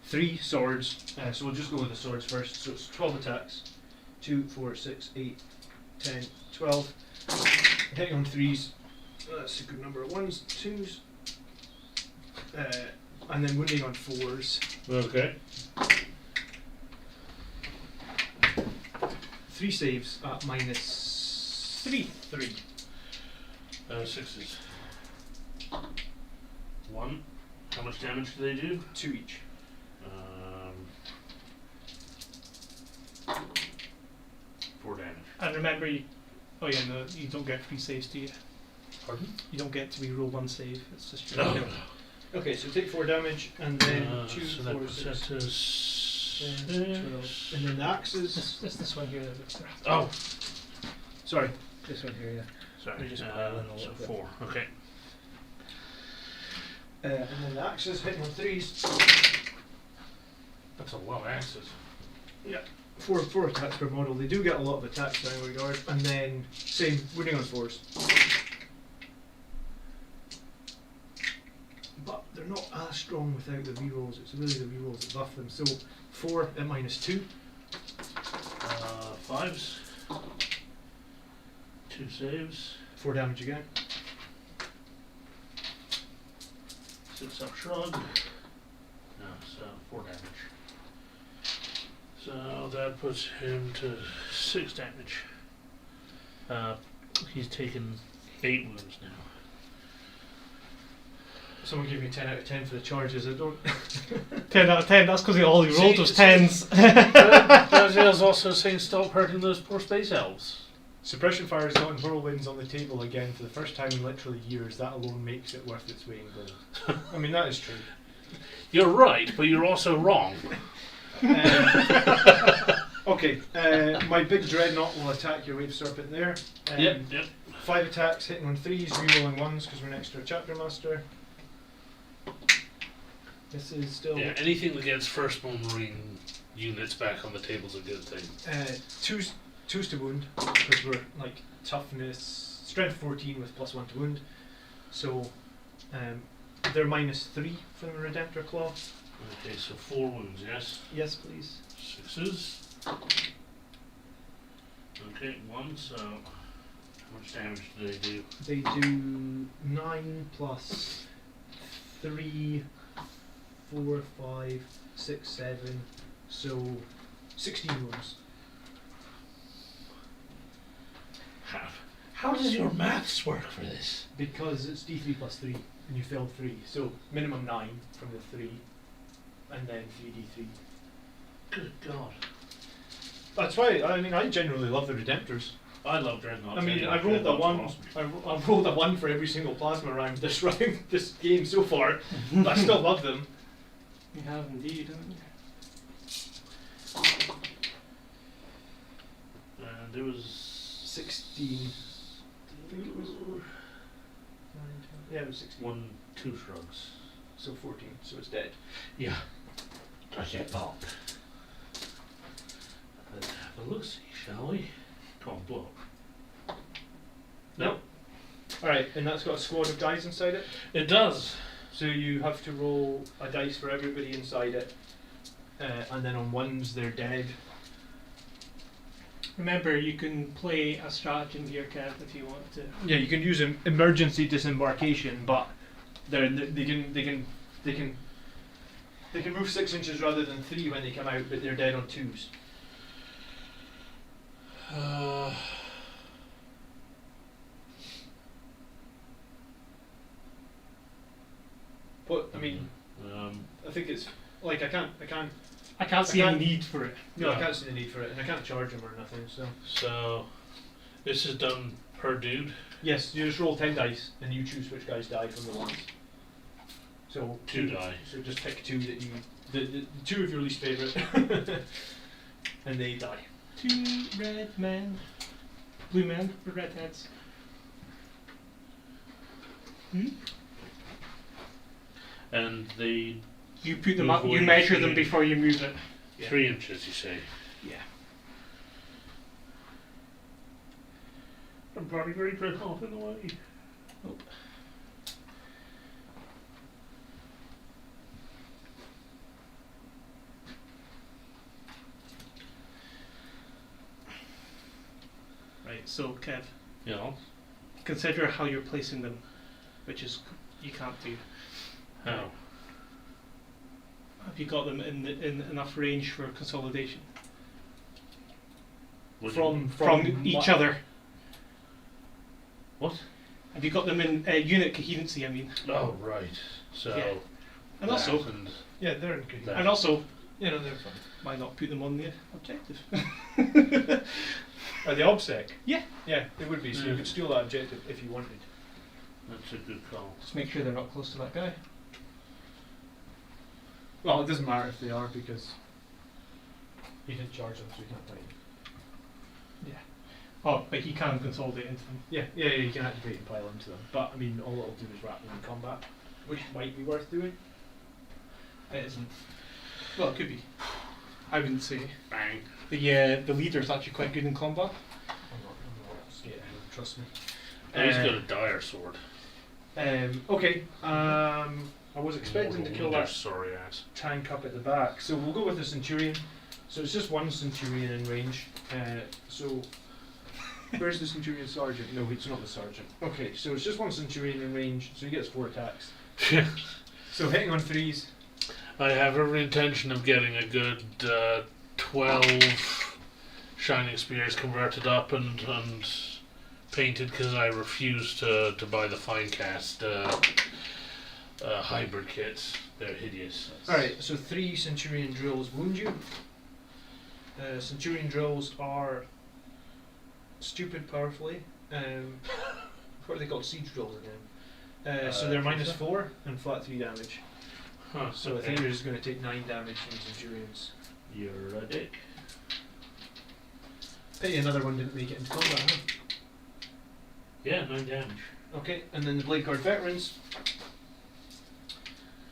3 swords. So we'll just go with the swords first. So it's 12 attacks. 2, 4, 6, 8, 10, 12. Hitting on 3s. That's a good number of 1s, 2s. And then wounding on 4s.
Okay.
3 saves at -3.
3. 6s. 1. How much damage do they do?
2 each.
4 damage.
And remember, you don't get free saves, do you?
Pardon?
You don't get to re-roll 1 save. It's just
No.
your
Okay, so take 4 damage, and then 2,
so that
4,
puts
6,
that to
12. And then the axes.
this one here that looks there.
Oh,
Sorry, this one here, yeah.
sorry.
We just pile in a
So
little bit.
4. Okay.
And then the axes hitting on 3s.
That's a lot of axes.
Yeah. 4 attacks per model. They do get a lot of attacks down regard. And then same, wounding on 4s. But they're not as strong without the rerolls. It's really the rerolls that buff them. So 4 at -2.
5s. 2 saves.
4 damage again.
6 up shrug. No, so 4 damage. So that puts him to 6 damage. He's taken 8 wounds now.
Someone give me 10 out of 10 for the charges. I don't.
10 out of 10. That's because all he rolled
See,
was
see.
10s.
Brazil's also saying stop hurting those poor space elves.
Suppression fire is gotten whirlwinds on the table again for the first time in literally years. That alone makes it worth its weight in gold. I mean, that is true.
You're right, but you're also wrong.
Okay, my big dreadnought will attack your wave serpent there.
Yep.
5 attacks, hitting on 3s, rerolling 1s because we're next to a chapter master. This is still
Yeah, anything that gets firstborn marine units back on the table is a good thing.
2s to wound because we're like toughness, strength 14 with +1 to wound. So they're -3 from the Redemptor Claw.
Okay, so 4 wounds, yes?
Yes, please.
6s. Okay, 1, so how much damage do they do?
They do 9 plus 3, 4, 5, 6, 7, so 16 wounds.
How does your maths work for this?
Because it's D3 plus 3, and you failed 3, so minimum 9 from the 3, and then 3D3.
Good God.
That's why, I mean, I generally love the Redemptors.
I love Dreadnoughts.
I mean,
anyway.
I rolled a
Dreadnoughts are
1,
awesome.
I rolled a 1 for every single plasma round this round, this game so far, but I still love them.
You have indeed, haven't you?
And there was
16. I think it was 9, 10. Yeah, it was 16.
2 shrugs.
So 14. So it's dead.
Yeah. Does it pop? Let's have a look, see, shall we? Come on, blow.
No. Alright, and that's got a squad of guys inside it.
It does.
So you have to roll a dice for everybody inside it. And then on ones they're dead.
Remember, you can play a stratagem here, Kev, if you want to.
Yeah, you can use emergency disembarkation, but they can move 6 inches rather than 3 when they come out, but they're dead on 2s. But I mean, I think it's like I can't
see
I
any
can't-
need for it.
no, I
No.
can't see the need for it, and I can't charge them or nothing. So
So, this is done per dude.
yes, you just roll 10 dice, and you choose which guys die from the ones. So
2 die.
So just pick 2 that you the 2 of your least favourite, and they die.
2 red men. Blue men with red heads.
And the
You put them
Move
up, you
away
measure them
3.
before you move it.
Yeah.
3 inches, you say.
Yeah.
I'm probably very quick off in the way.
Nope. Right, so Kev,
You know?
consider how you're placing them, which is you can't do.
How?
Have you got them in enough range for consolidation
What do you-
from each other?
What?
Have you got them in unit coherency? I mean,
Oh, right. So.
Yeah. and
that
also,
and
Yeah, they're in good.
that.
and also,
Yeah, no, they're fine.
why not put them on the objective?
Are they obsec?
Yeah.
Yeah, they would be. So you
Yeah.
could steal that objective if you wanted.
That's a good call.
Just make sure they're not close to that guy.
Well, it doesn't matter if they are because he didn't charge them, so you can't fight him.
Oh, but he can consolidate into them.
Yeah, you can activate and pile into them. But I mean, all it'll do is wrap them in combat, which might be worth doing.
It isn't. Well, it could be. I wouldn't say.
Bang.
The leader's actually quite good in combat.
I'm not scared of him, trust me.
Oh, he's got a dire sword.
Okay. I was expecting to kill that
Sorry ass.
tank up at the back, so we'll go with the Centurion. So it's just one Centurion in range. So where's the Centurion Sergeant? No, it's not the Sergeant. Okay, so it's just one Centurion in range, so he gets 4 attacks. So hitting on 3s.
I have every intention of getting a good 12 Shining Spears converted up and painted because I refuse to buy the fine cast hybrid kits. They're hideous.
Alright, so 3 Centurion drills wound you. Centurion drills are stupid powerfully. What are they called? Siege drills again. So they're -4 and flat 3 damage.
Huh,
So I think you're just going to take 9 damage from Centurions.
You're a dick.
Pity another one didn't make it into combat, huh?
Yeah, 9 damage.
Okay, and then the Blade Guard veterans.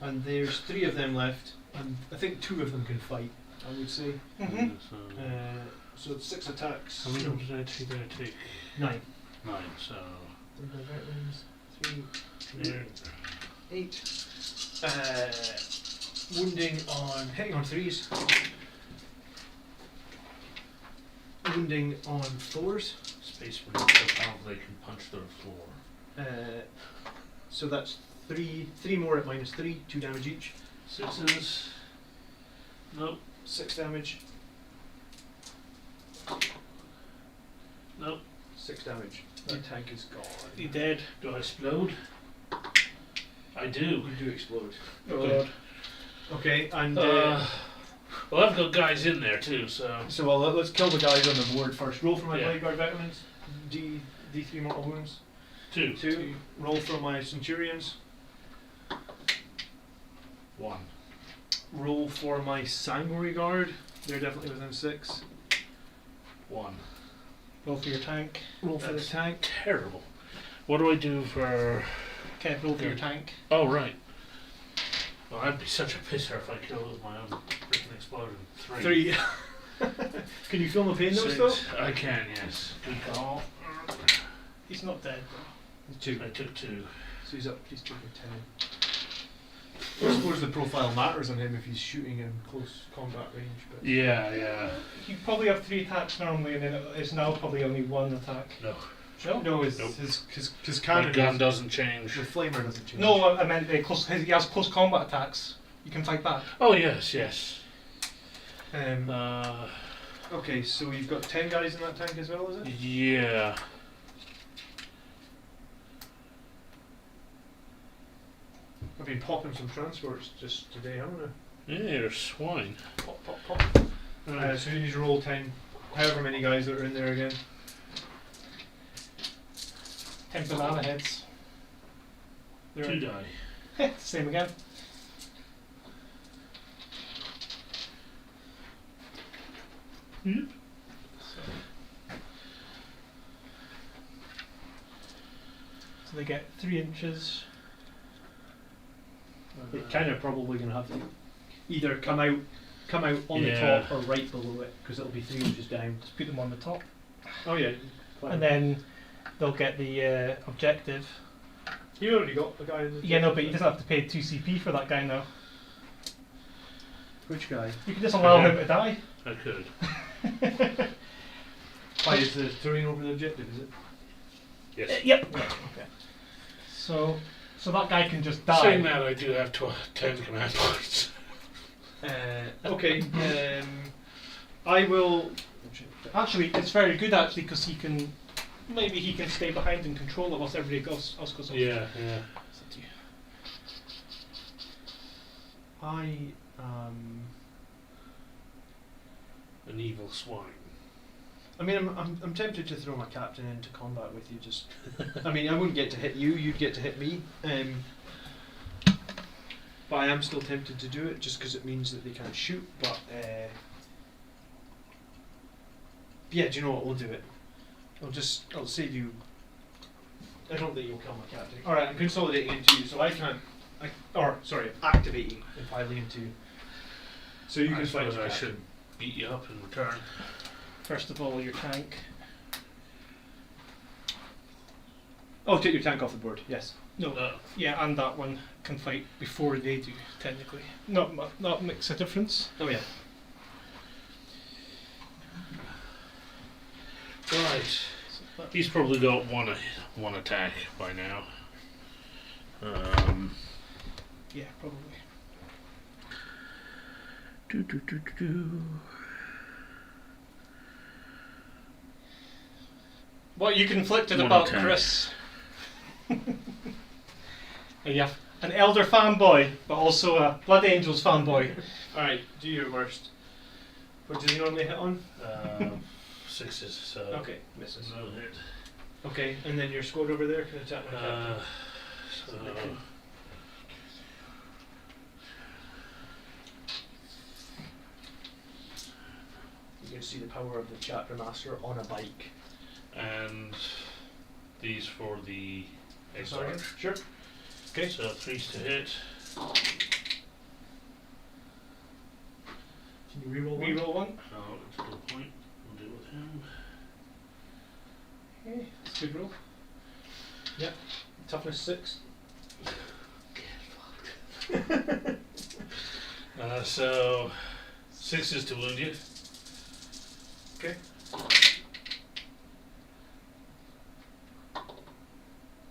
And there's 3 of them left, and I think 2 of them can fight, I would say.
Mm-hmm.
So it's 6 attacks.
How many did I take? Did I take
9.
9, so.
Blade Guard veterans, 3, 2,
There.
8. Wounding on, hitting on 3s. Wounding on 4s.
Space Marines so powerful they can punch through the floor.
So that's 3 more at -3, 2 damage each.
6s. Nope.
6 damage.
Nope.
6 damage. That tank is gone.
He dead.
Do I explode? I do.
You do explode.
Oh god.
Okay, and
Well, I've got guys in there too, so.
so let's kill the guys on the board first. Roll for my
Yeah.
Blade Guard veterans. D3 mortal wounds.
2.
2. Roll for my Centurions.
1.
Roll for my Sanguinary Guard. They're definitely within 6.
1.
Roll for your tank.
Roll for the
That's
tank.
terrible. What do I do for...
Kev, roll for your tank.
Oh, right. Well, I'd be such a pisser if I killed it with my own freaking explosion. 3.
3. Can you feel no pain though still?
6. I can, yes. Good call.
He's not dead, bro.
2.
I took 2.
So he's up, he's taking 10. I suppose the profile matters on him if he's shooting in close combat range, but...
Yeah.
You probably have 3 attacks normally, and then it's now probably only 1 attack.
No.
No, his,
Nope.
his
My
cannon
gun
is-
doesn't change.
the flamer doesn't change.
No, I meant he has close combat attacks. You can fight back.
Oh, yes.
Um, okay, so you've got 10 guys in that tank as well, is it?
Yeah.
I've been popping some transports just today, haven't I?
Yeah, you're swine.
Pop, pop, pop. So you need to roll 10, however many guys that are in there again.
10 banana heads.
2 die.
Same again.
Hmm?
So they get 3 inches.
They're kind of probably going to have to either come out on
Yeah.
the top or right below it, because it'll be 3 inches down.
Just put them on the top.
Oh yeah.
And then they'll get the objective.
You already got the guy in the...
Yeah, no, but you just have to pay 2 CP for that guy now.
Which guy?
You can just allow him to die.
I could.
Why is the terrain over the objective, is it?
Yes.
Yep. Okay. So that guy can just die.
Saying that, I do have 10 command points.
Okay, I will...
Actually, it's very good actually because maybe he can stay behind and control it whilst everybody else goes off.
Yeah.
It's up to you.
I
An evil swine.
I mean, I'm tempted to throw my captain into combat with you. Just, I mean, I wouldn't get to hit you. You'd get to hit me. But I am still tempted to do it, just because it means that they can't shoot. But yeah, do you know what? We'll do it. I'll save you. I don't think you'll kill my captain. All right, I'm consolidating into you, so I can't. Activating and piling into you. So you
I
can fight
suppose
my
I
captain.
should beat you up in return.
First of all, your tank.
Oh, take your tank off the board. Yes.
No. Yeah, and that one can fight before they do. Technically, not makes a difference.
Oh yeah.
Right.
So that-
He's probably got one attack by now.
yeah, probably. What you conflicted
One
about,
attack.
Chris? And you have an Elder fanboy, but also a Blood Angels fanboy.
All right. Do your worst. What does he normally hit on?
6s, so
Okay, misses.
no hit.
Okay, and then your squad over there can attack my captain.
So
You can see the power of the chapter master on a bike.
and these for the
Sorry.
Eldar.
Sure. Okay.
So 3s to hit.
Can you reroll one?
Reroll one.
Oh, that's a good point. We'll deal with him.
Okay, that's a good roll.
Toughness 6.
So 6s to wound you.
Okay.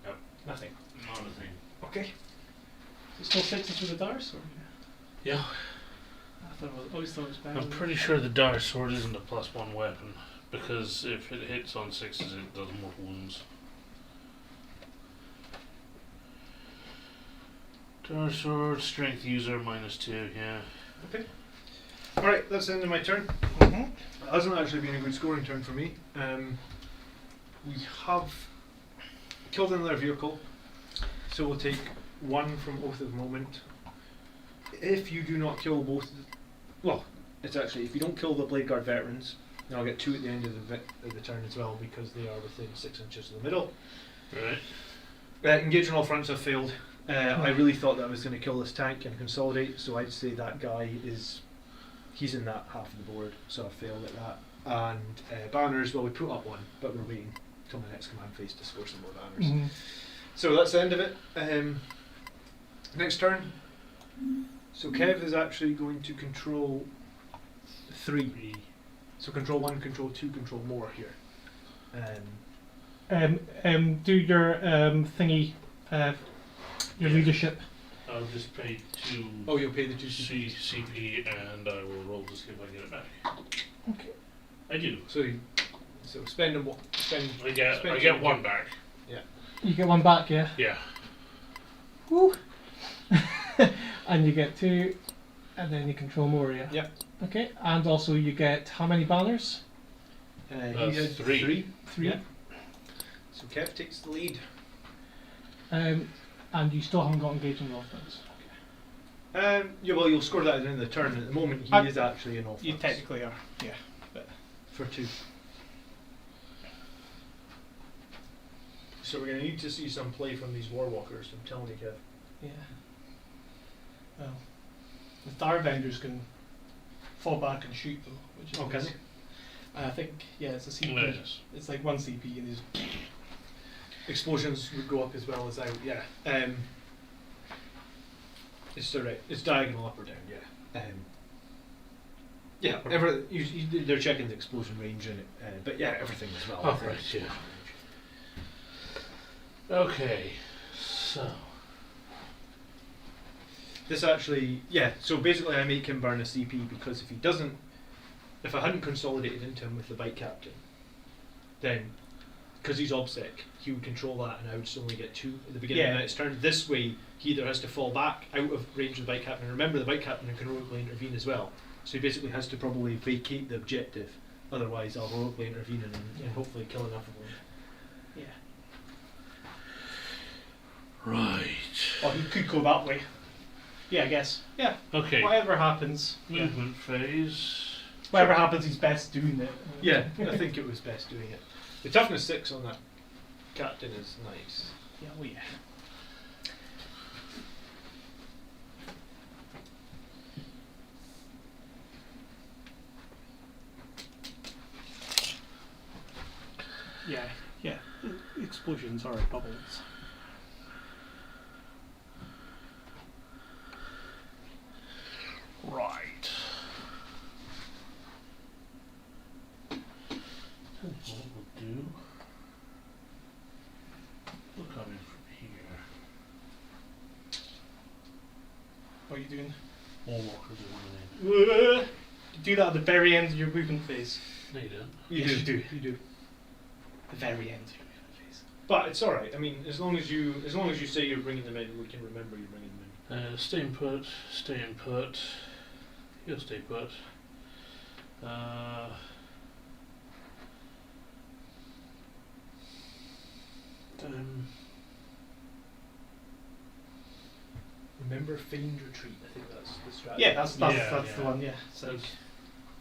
Nope.
Nothing.
Not a thing.
Okay.
Is it still 6s with the Dire Sword?
Yeah.
Always thought it was better.
I'm pretty sure the dire sword isn't a +1 weapon because if it hits on 6s, it does more wounds. Dire sword, strength user -2. Yeah.
Okay. All right, that's the end of my turn.
Mm-hmm.
It hasn't actually been a good scoring turn for me. We have killed another vehicle, so we'll take 1 from Oath of Moment. If you do not kill both, well, it's actually if you don't kill the Blade Guard veterans, And I'll get 2 at the end of the turn as well because they are within 6 inches of the middle.
Right.
Engage on all fronts have failed. I really thought that I was going to kill this tank and consolidate, so I'd say that guy he's in that half of the board, so I failed at that. And banners, well, we put up one, but we're waiting till the next command phase to score some more banners.
Mhm.
So that's the end of it. Next turn. So Kev is actually going to control 3. So control 1, control 2, control more here.
Do your thingy, your leadership.
I'll just pay 2
Oh, you'll pay the 2 CP.
CP and I will roll to see if I get it back.
Okay.
I do.
So spend them. Spend.
I get
spend
1 back.
You get 1 back, yeah.
Yeah.
Woo. And you get 2, and then you control more, yeah.
Yep.
Okay, and also you get how many banners?
He had
3.
3.
Yeah. So Kev takes the lead.
And you still haven't got engagement on offense.
Yeah, well, you'll score that at the end of the turn. At the moment, he is actually in offense.
You technically are, yeah. But
For 2. So we're going to need to see some play from these Warwalkers, I'm telling you, Kev.
yeah. Well, the Starbenders can fall back and shoot though, which is
Oh, can
nice. I think it's a CP.
Yes.
It's like 1 CP and there's
Explosions would go up as well as out, yeah. It's direct. It's diagonal up or down, yeah. Yeah, they're checking the explosion range in it, but yeah, everything as well.
Oh, right, yeah. Okay, so
This actually, yeah, so basically I make him burn a CP because if I hadn't consolidated into him with the bike captain, then, because he's obsec, he would control that and I would only get 2 at the beginning of
Yeah.
the next turn. This way, he either has to fall back out of range of the bike captain, and remember the bike captain can heroically intervene as well, so he basically has to probably vacate the objective, otherwise I'll heroically intervene and hopefully kill enough of them.
yeah.
right.
Or he could go that way. Yeah, I guess. Yeah.
Okay.
Whatever happens. Yeah.
Movement phase.
Whatever happens, he's best doing it.
Yeah, I think it was best doing it. The toughness 6 on that captain is nice.
Yeah. Oh yeah. Yeah. Yeah. Explosions are bubbles.
Right. What we'll do. We'll come in from here.
What are you doing?
Warwalker doing
Do that at the very end of your movement phase.
No, you don't.
Yes,
You do.
You do. The very end of your movement phase.
But it's alright, I mean, as long as you say you're bringing them in, we can remember you're bringing them in.
Stay in put. Stay in put. You'll stay put.
Remember feigned retreat, I think that's the strategy.
Yeah, that's
Yeah,
the
yeah.
one. Yeah. So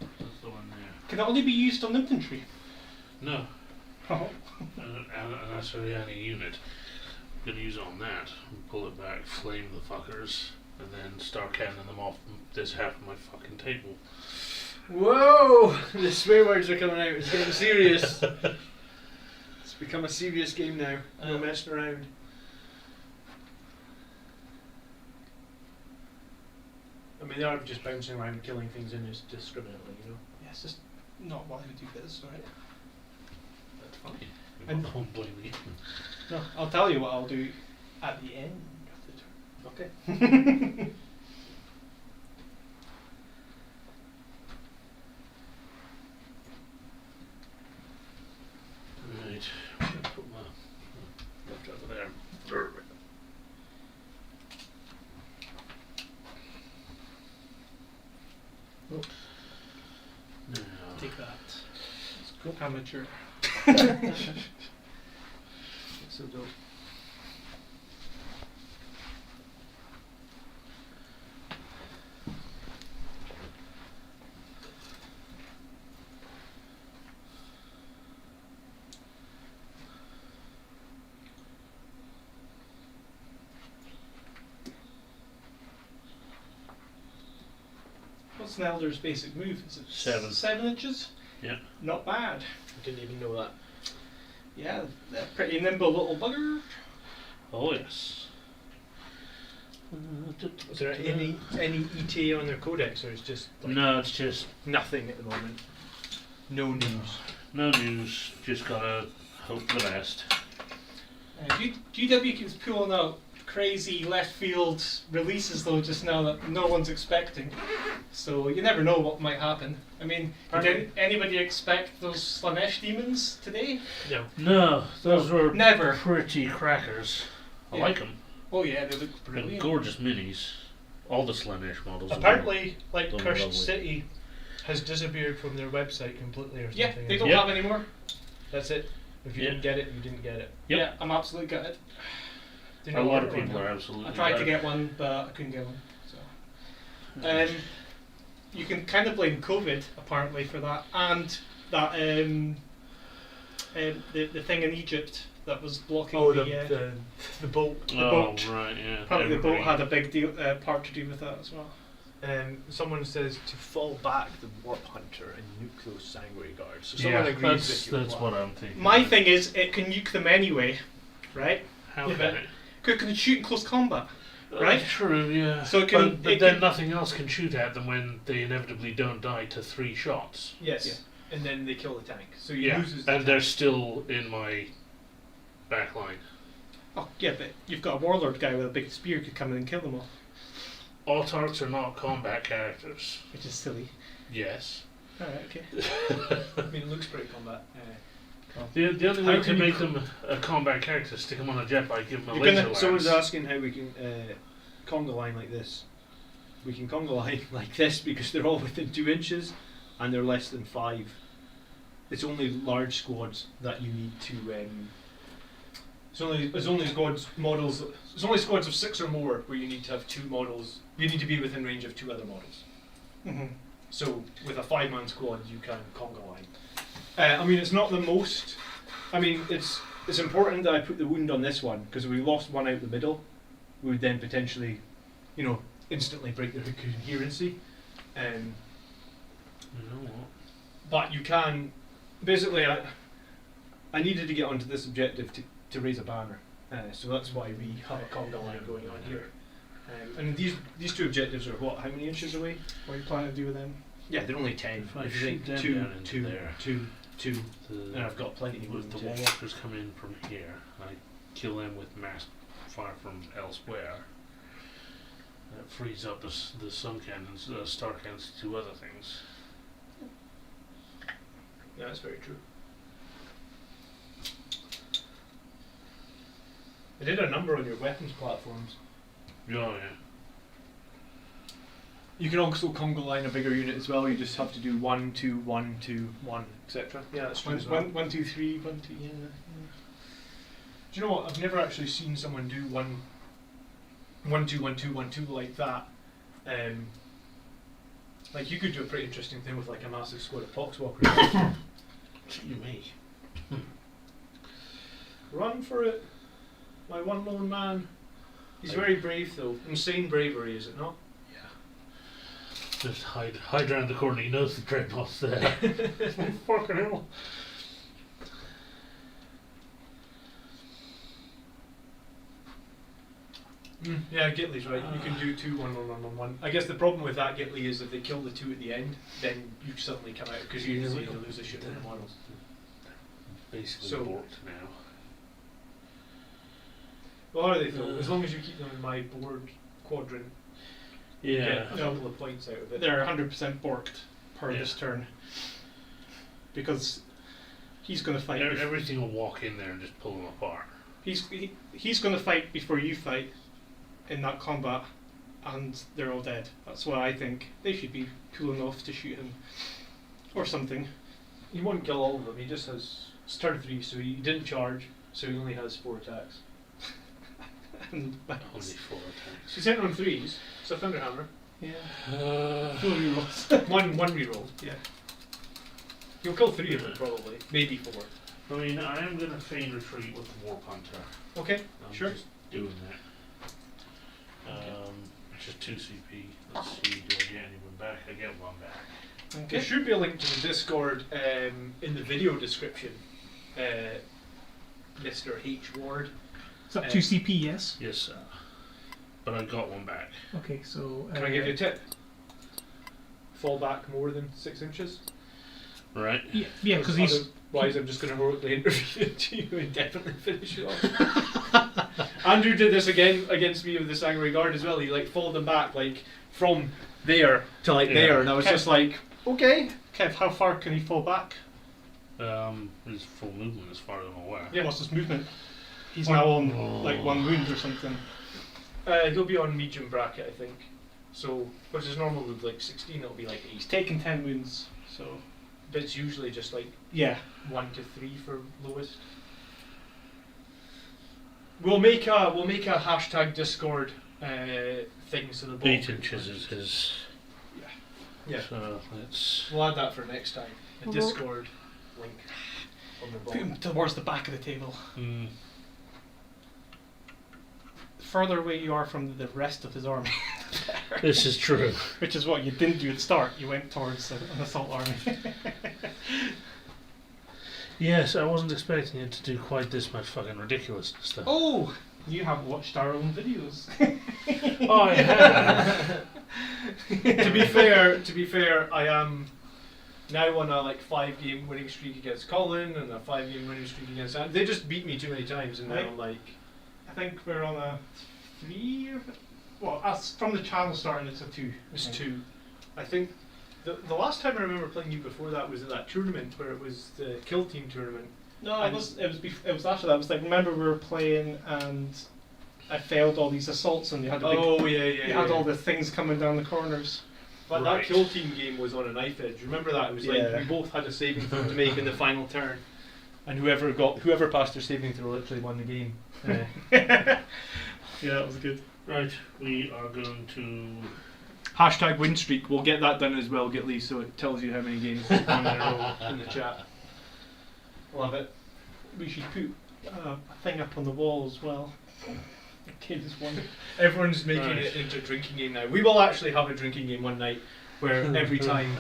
That's the one there.
can it only be used on infantry?
No.
Oh.
And that's really any unit. I'm gonna use it on that. Pull it back, flame the fuckers, and then start cannon them off this half of my fucking table.
Whoa! The swear words are coming out, it's getting serious. It's become a serious game now, no messing around. I mean, they are just bouncing around and killing things indiscriminately, you know?
Yeah, it's just not why we do this, right?
That's fine.
And-
Don't blame me.
No, I'll tell you what I'll do at the end of the turn.
Okay.
Right. I'm gonna put my left over there. Now,
Take that. It's cool. Amateur.
So dope.
what's an Eldar's basic move? Is it
7.
7 inches?
Yeah.
Not bad.
I didn't even know that.
Yeah, they're pretty nimble little bugger.
Oh yes.
Is there any ETA on their codex, or is just like
No, it's just
nothing at the moment? No news.
no news. Just gotta hope for the best.
GW keeps pulling out crazy left field releases though just now that no one's expecting. So you never know what might happen. I mean, did anybody expect those Slanesh demons today?
No.
No, those were
Never.
pretty crackers. I
Yeah.
like them.
Oh yeah, they look
They're
brilliant.
gorgeous minis. All the Slanesh models.
Apparently, like
Done
Cursed
lovely.
City has disappeared from their website completely, or something.
Yeah, they don't
Yep.
have any more.
That's it. If you
Yeah.
didn't get it, you didn't get it.
Yep.
Yeah, I'm absolutely gutted.
Didn't
A
know
lot
what
of
it
people
was.
are absolutely.
I tried to
right.
get one, but I couldn't get one. So, you can kind of blame COVID apparently for that, and that the thing in Egypt that was blocking
Oh,
the
the boat.
Oh
boat.
right, yeah.
apparently the boat
Evergreen.
had a big deal part to do with that as well.
Someone says to fall back the warp hunter and nuke those sanguinary guards. So
Yeah,
someone agrees
that's
with your
that's
plan.
what I'm thinking.
My thing is, it can nuke them anyway, right?
How
Yeah.
can it?
Because it can shoot in close combat. Right?
True, yeah.
So it can-
but
it
then
can-
nothing else can shoot at them when they inevitably don't die to 3 shots.
Yes.
Yeah.
And then they kill the tank. So he
Yeah,
loses the
and they're
tank.
still in my back line.
Oh yeah, but you've got a warlord guy with a big spear could come in and kill them all,
Autarchs are not combat characters.
which is silly.
Yes.
Alright, okay.
I mean, it looks pretty combat.
The only
How
way to
can you
make them a combat character is stick them on a jet bike, give them a
You're
laser
gonna, someone's
lance.
asking how we can conga line like this. We can conga line like this because they're all within 2 inches and they're less than 5. It's only large squads that you need to. It's only squads models. It's only squads of 6 or more where you need to have 2 models. You need to be within range of 2 other models.
Mm-hmm.
So with a 5-man squad, you can conga line. I mean, it's not the most. I mean, it's important that I put the wound on this one because if we lost one out the middle, we would then potentially, instantly break the coherency.
You know what?
But you can, basically, I needed to get onto this objective to raise a banner, so that's why we have a conga line going on here. And these 2 objectives are what? How many inches away?
What are you planning to do with them?
Yeah, they're only 10.
If I
If you
shoot
think
them
2,
down into
2,
there.
2, 2,
The,
and I've got plenty of
if
room
the
to.
Warwalkers come in from here, I kill them with mass fire from elsewhere. That frees up the sun cannons, star cannons to do other things.
Yeah, that's very true. I did a number on your weapons platforms.
Oh yeah.
You can also conga line a bigger unit as well. You just have to do 1, 2, 1, 2, 1, etc. Yeah, that's true. as well.
1, 2, 3, 1, 2. Yeah.
Do you know what? I've never actually seen someone do 1, 1, 2, 1, 2, 1, 2 like that. Like you could do a pretty interesting thing with like a massive squad of poxwalkers.
Gee me.
Run for it, my one lone man. He's very brave though. Insane bravery, is it not?
Just hide around the corner. He knows the dreadnought's there. Fucking hell.
Yeah, Gitley's right. You can do 2, 1, 1, 1, 1, 1. I guess the problem with that Gitley is if they kill the 2 at the end, then you suddenly come out because you usually lose a shit ton of models.
Basically
So-
borked now.
Well, how are they though? As long as you keep them in my board quadrant, you get
Yeah.
a couple of points out of it.
They're 100% borked per
Yeah.
this turn. Because he's going to fight.
Everything will walk in there and just pull them apart.
He's going to fight before you fight in that combat, and they're all dead. That's why I think they should be cooling off to shoot him, or something.
He won't kill all of them. He just has turn 3, so he didn't charge, so he only has 4 attacks.
And
Only 4 attacks.
He's hitting on 3s. It's a Thunderhammer.
yeah,
Uh,
full rerolls.
one reroll.
Yeah.
You'll kill 3 of them probably, maybe 4.
I mean, I am going to feign retreat with the Warp Hunter.
Okay,
I'm
sure.
just doing that.
Okay.
Just 2 CP. Let's see, do I get anyone back? I get one back.
There should be a link to the Discord in the video description. Mr. H. Ward.
Is that 2 CP, yes?
Yes, sir. But I got one back.
Okay, so...
Can I give you a tip? Fall back more than 6 inches.
Right.
Yeah, because he's...
Otherwise, I'm just going to heroically interview you and definitely finish it off. Andrew did this again against me with the Sanguinary Guard as well. He like followed them back like from there to like there, and I was just like, okay.
Kev, how far can he fall back?
His full movement as far as I'm aware.
Yeah. What's his movement? He's now on like 1 wound or something.
He'll be on medium bracket, I think. So, which is normal with like 16, it'll be like 8.
He's taken 10 wounds, so
But it's usually just like
yeah.
1 to 3 for lowest. We'll make a hashtag Discord thing so the
8 inches is his.
Yeah.
So let's.
We'll add that for next time. A Discord link on the
Put him
bottom.
towards the back of the table.
Mm.
The further away you are from the rest of his army,
This is true.
which is what you didn't do at the start. You went towards an assault army.
Yes, I wasn't expecting it to do quite this much fucking ridiculousness though.
Oh, you have watched our own videos.
Oh, I have.
to be fair, I am now on a like 5-game winning streak against Colin and a 5-game winning streak against Andy. They just beat me too many times, and now I'm like,
I think we're on a 3. Well, as from the channel starting, it's a 2.
it's 2. I think the last time I remember playing you before that was at that tournament where it was the kill team tournament.
No, it was after that. It was like, remember we were playing and I failed all these assaults and you had you had all the things coming down the corners.
But
Right.
that kill team game was on a knife edge. Remember that? It was like
Yeah.
we both had a saving throw to make in the final turn, and whoever passed their saving throw literally won the game.
Yeah, that was good.
Right, we are going to.
Hashtag win streak. We'll get that done as well, Gitli, so it tells you how many games you've won in a row in the chat. Love it.
We should put a thing up on the wall as well. Okay, this one.
Everyone's making
Right.
it into a drinking game now. We will actually have a drinking game one night where every time.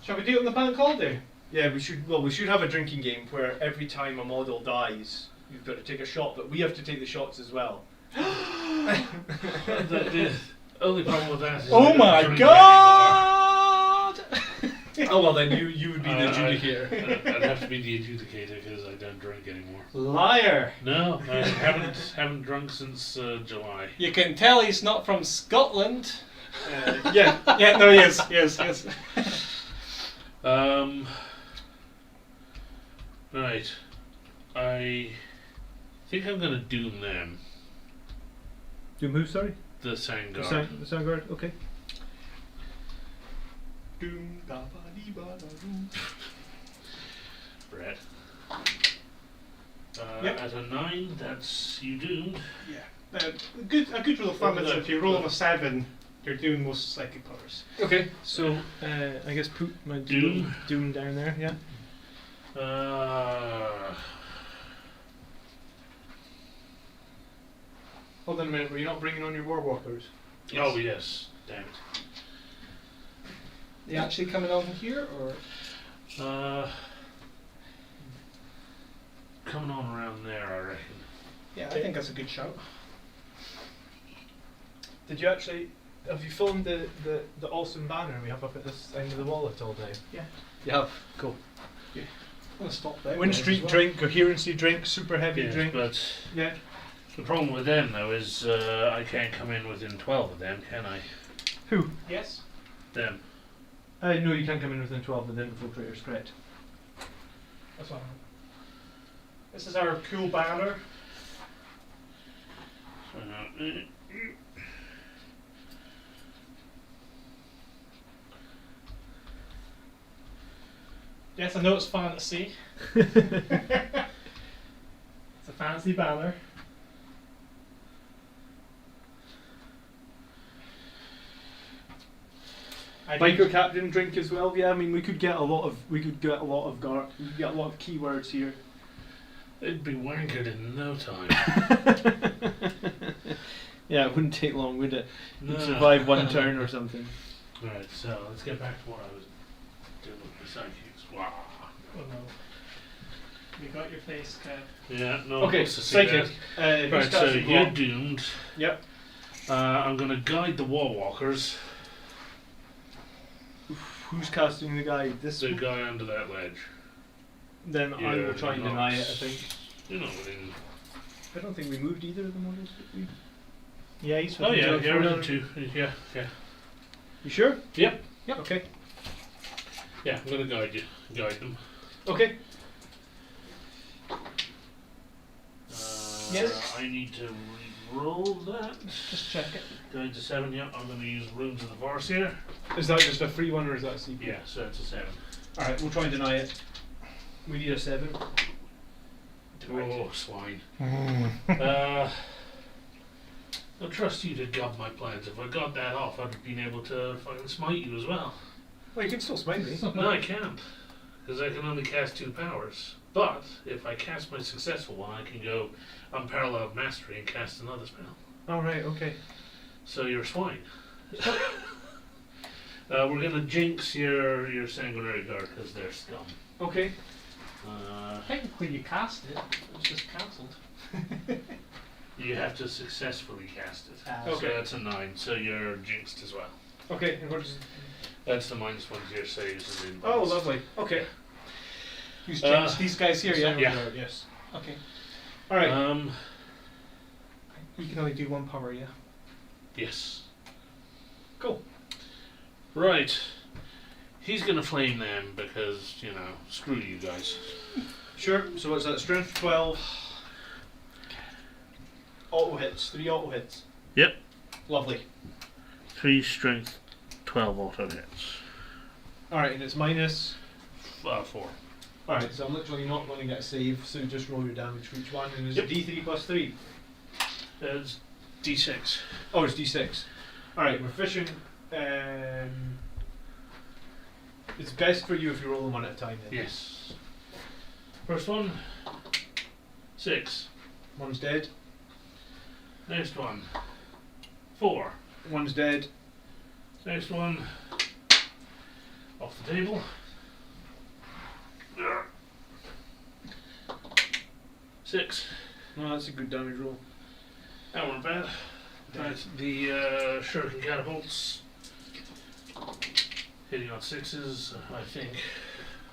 Shall we do it on the bank holiday?
Yeah, we should. Well, we should have a drinking game where every time a model dies, you've got to take a shot, but we have to take the shots as well.
The only problem with that is. I
Oh
don't
my
drink
god!
Oh well, then you would be the adjudicator.
I'd have to be the adjudicator because I don't drink anymore.
Liar!
No, I haven't drunk since July.
You can tell he's not from Scotland.
Yeah.
Yeah, no, he is. Yes.
Right. I think I'm gonna doom them.
Doom who? Sorry.
The Sangard.
The sound guard. Okay.
Doom, da ba dee ba da doom.
Brett.
Yep.
At a 9, that's you doomed.
Yeah. A good rule of thumb is if you roll on a 7, you're doing most psychic powers.
Okay. So I guess put my
Doom.
Doom down there. Yeah. Hold on a minute. Were you not bringing on your war walkers?
Oh yes, damn it.
They actually coming on here, or
Coming on around there, I reckon.
yeah, I think that's a good shout.
Did you actually? Have you filmed the awesome banner we have up at this end of the wall at all day?
Yeah.
You have. Cool.
I'm gonna stop there.
Win streak drink, coherency drink, super heavy
Yes,
drink.
but
Yeah.
the problem with them though is I can't come in within 12 of them, can I?
Who?
Yes.
Them.
No, you can't come in within 12 of the infiltrators, correct.
That's all. This is our cool banner. Yes, I know it's fantasy. It's a fancy banner.
Biker captain drink as well. Yeah, I mean we could get a lot of keywords here.
It'd be wankered in no time.
Yeah, it wouldn't take long, would it? You'd
No.
survive one turn or something.
Alright, so let's get back to what I was doing with the sidekicks. Wow.
Oh no. You got your face, Kev.
Yeah, no.
Okay,
what's to see
psychic.
that?
Who's
Right, so
casting
you're
block?
doomed.
Yep.
I'm going to guide the wall walkers.
Who's casting the guy? This
The
one?
guy under that ledge.
Then I will try and
you're
deny
not-
it, I think.
You're not within.
I don't think we moved either of the models, did we?
Yeah, he's
Oh yeah,
Joe
you're
Ford.
within 2. Yeah, yeah.
You sure?
Yep.
Yep.
Okay.
Yeah, I'm going to guide them.
Okay.
Yes.
I need to re-roll that.
Just check it.
Guide to 7, yeah. I'm going to use Runes of the Force here.
Is that just a free one or is that a CP?
Yeah, so it's a 7.
Alright, we'll try and deny it. We need a 7.
Oh, swine. I trust you to guide my plans. If I got that off, I'd have been able to fucking smite you as well.
Well, you can still smite me.
No, I can't. Because I can only cast 2 powers. But, if I cast my successful one, I can go Unparalleled Mastery and cast another spell.
Alright, okay.
So you're a swine. We're going to jinx your Sanguinary Guard because they're scum.
Okay.
Technically, you cast it. It's just cancelled.
You have to successfully cast it.
Okay.
So that's a 9, so you're jinxed as well.
Okay, and what is
That's the -1 to your saves and then.
Oh, lovely. Okay.
Who's
Uh,
changed these guys here, yeah?
Yeah.
Yes.
Okay.
Alright.
You can only do 1 power, yeah?
Yes.
Cool.
Right. He's gonna flame them because, you know, screw you guys.
Sure, so what's that? Strength 12. Auto hits. 3 auto hits.
Yep.
Lovely.
3 strength, 12 auto hits.
Alright, and it's minus.
4.
Alright, so I'm literally not going to get a save, so just roll your damage for each one, and it's
Yep.
D3 plus 3.
It's D6.
Oh, it's D6. Alright, we're fishing. It's best for you if you roll them one at a time then.
Yes. First one, 6.
One's dead.
Next one, 4.
One's dead.
Next one, off the table. 6.
No, that's a good damage roll.
That weren't bad. Right, the shuriken catapults hitting on 6s, I think.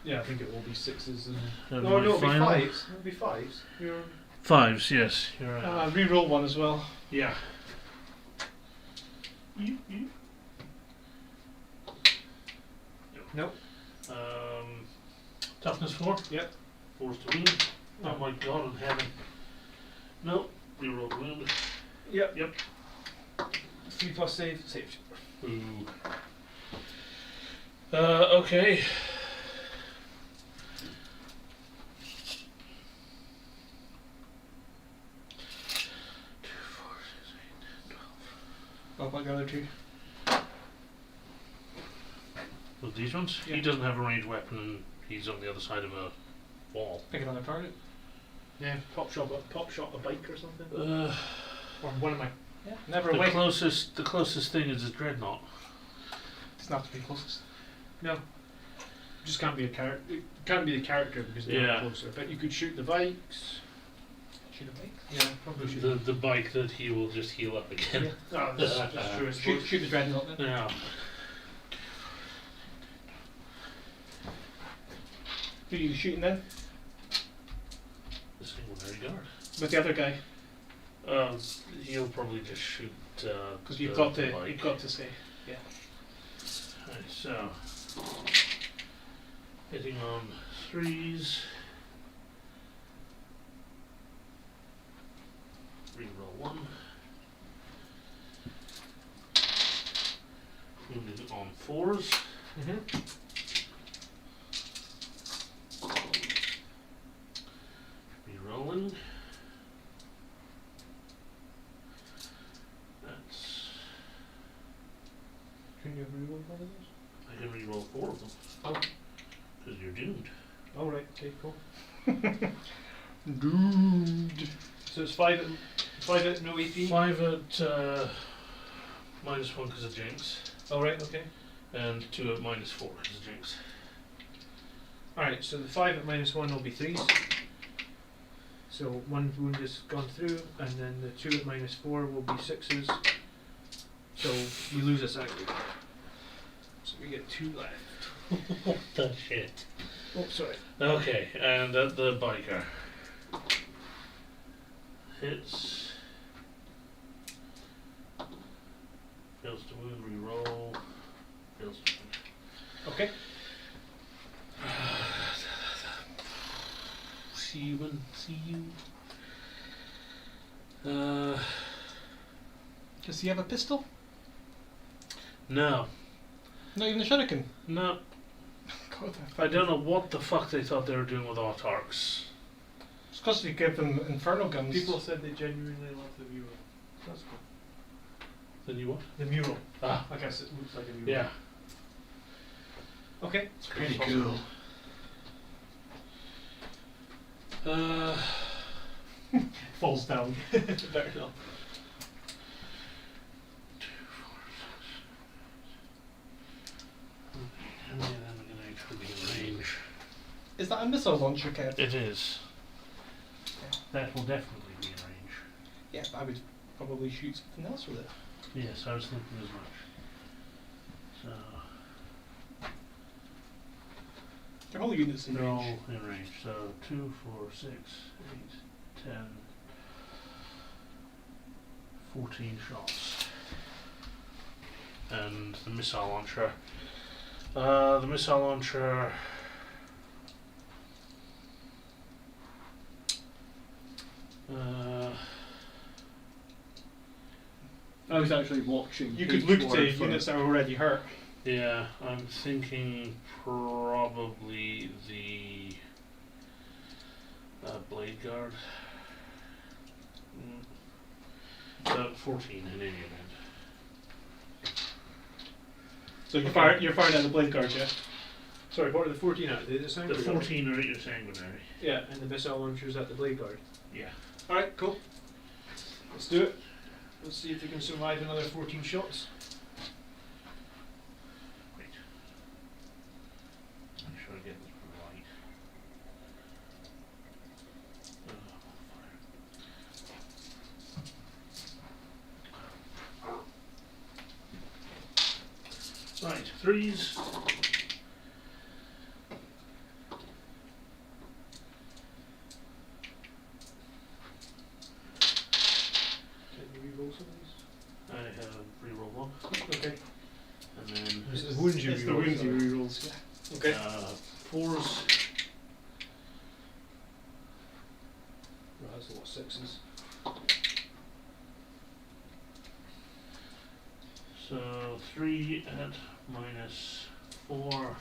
Yeah, I think it will be 6s and.
And
No,
my
it'll be
final-
5s. It'll be 5s. You're.
5s, yes, you're right.
Reroll 1 as well.
Yeah.
Nope.
Toughness 4?
Yep.
Force to wound. Oh my god in heaven. Nope. Reroll wound.
Yep.
Yep.
3 plus save. Save.
Ooh. Okay.
What about the other 2?
With these ones?
Yeah.
He doesn't have a ranged weapon and he's on the other side of a wall.
Pick another target.
Yeah. Pop shot a bike or something.
Or one of my. Yeah, never
The
away.
closest thing is a dreadnought.
It's not to be closest.
No. Just can't be a character. It can't be the character because they're
Yeah.
closer. But you could shoot the bikes.
Shoot a bike.
Yeah, probably shoot.
The bike that he will just heal up again.
Oh, that's true. I suppose.
Shoot the dreadnought then.
Yeah.
Who are you shooting then?
The Sanguinary Guard.
With the other guy.
He'll probably just shoot.
Because you've got to say. Yeah.
Right, so hitting on 3s. Reroll 1. Wounded on 4s.
Mm-hmm.
Rerolling. That's.
Can you reroll one of those?
I can reroll 4 of them.
Oh.
Because you're doomed.
Oh right. Okay. Cool. Dude. So it's 5 5 at no AP.
5 at -1 because of jinx,
Oh, right, okay.
and 2 at -4 because of jinx.
Alright, so the 5 at -1 will be 3s. So 1 wound has gone through, and then the 2 at -4 will be 6s. So we lose a sack. So we get 2 left.
What the shit?
Oh, sorry.
Okay, and at the biker. Hits. Fails to wound, reroll. Fails to wound.
Okay.
See you and see you.
Does he have a pistol?
No.
Not even a shuriken?
No.
God,
I don't know what the fuck they thought they were doing with autarchs.
It's because you give them infernal guns.
People said they genuinely love the mural. That's cool.
The new what?
The mural.
Ah.
I guess it looks like a mural.
Yeah.
Okay.
It's pretty
Possible.
cool.
Falls down. Fair enough.
2, 4, 6, 8, 10. How many of them are going to actually be in range?
Is that a missile launcher, Kev?
It is. That will definitely be in range.
Yeah, but I would probably shoot something else with it.
Yes, I was thinking as much. So
They're all units in
they're
range.
all in range. So 2, 4, 6, 8, 10, 14 shots. And the missile launcher. The missile launcher.
I was actually watching.
You could
page
look
one
to
for-
units that are already hurt.
Yeah, I'm thinking probably the blade guard. 14 in any event.
So you're firing at the blade guard, yeah?
Sorry, what are the 14 at? The
The
sanguinary?
14 are at your sanguinary.
Yeah, and the missile launcher's at the blade guard.
Yeah.
Alright, cool. Let's do it. Let's see if we can survive another 14 shots.
Wait. Make sure I get this right. Right, 3s.
Can you reroll some of these?
I have reroll 1.
Okay.
And then
It's the wounds you
It's the
reroll,
wounds you
sorry.
rerolls, yeah.
Okay.
4s.
Well, that's a lot of 6s.
So 3 at -4.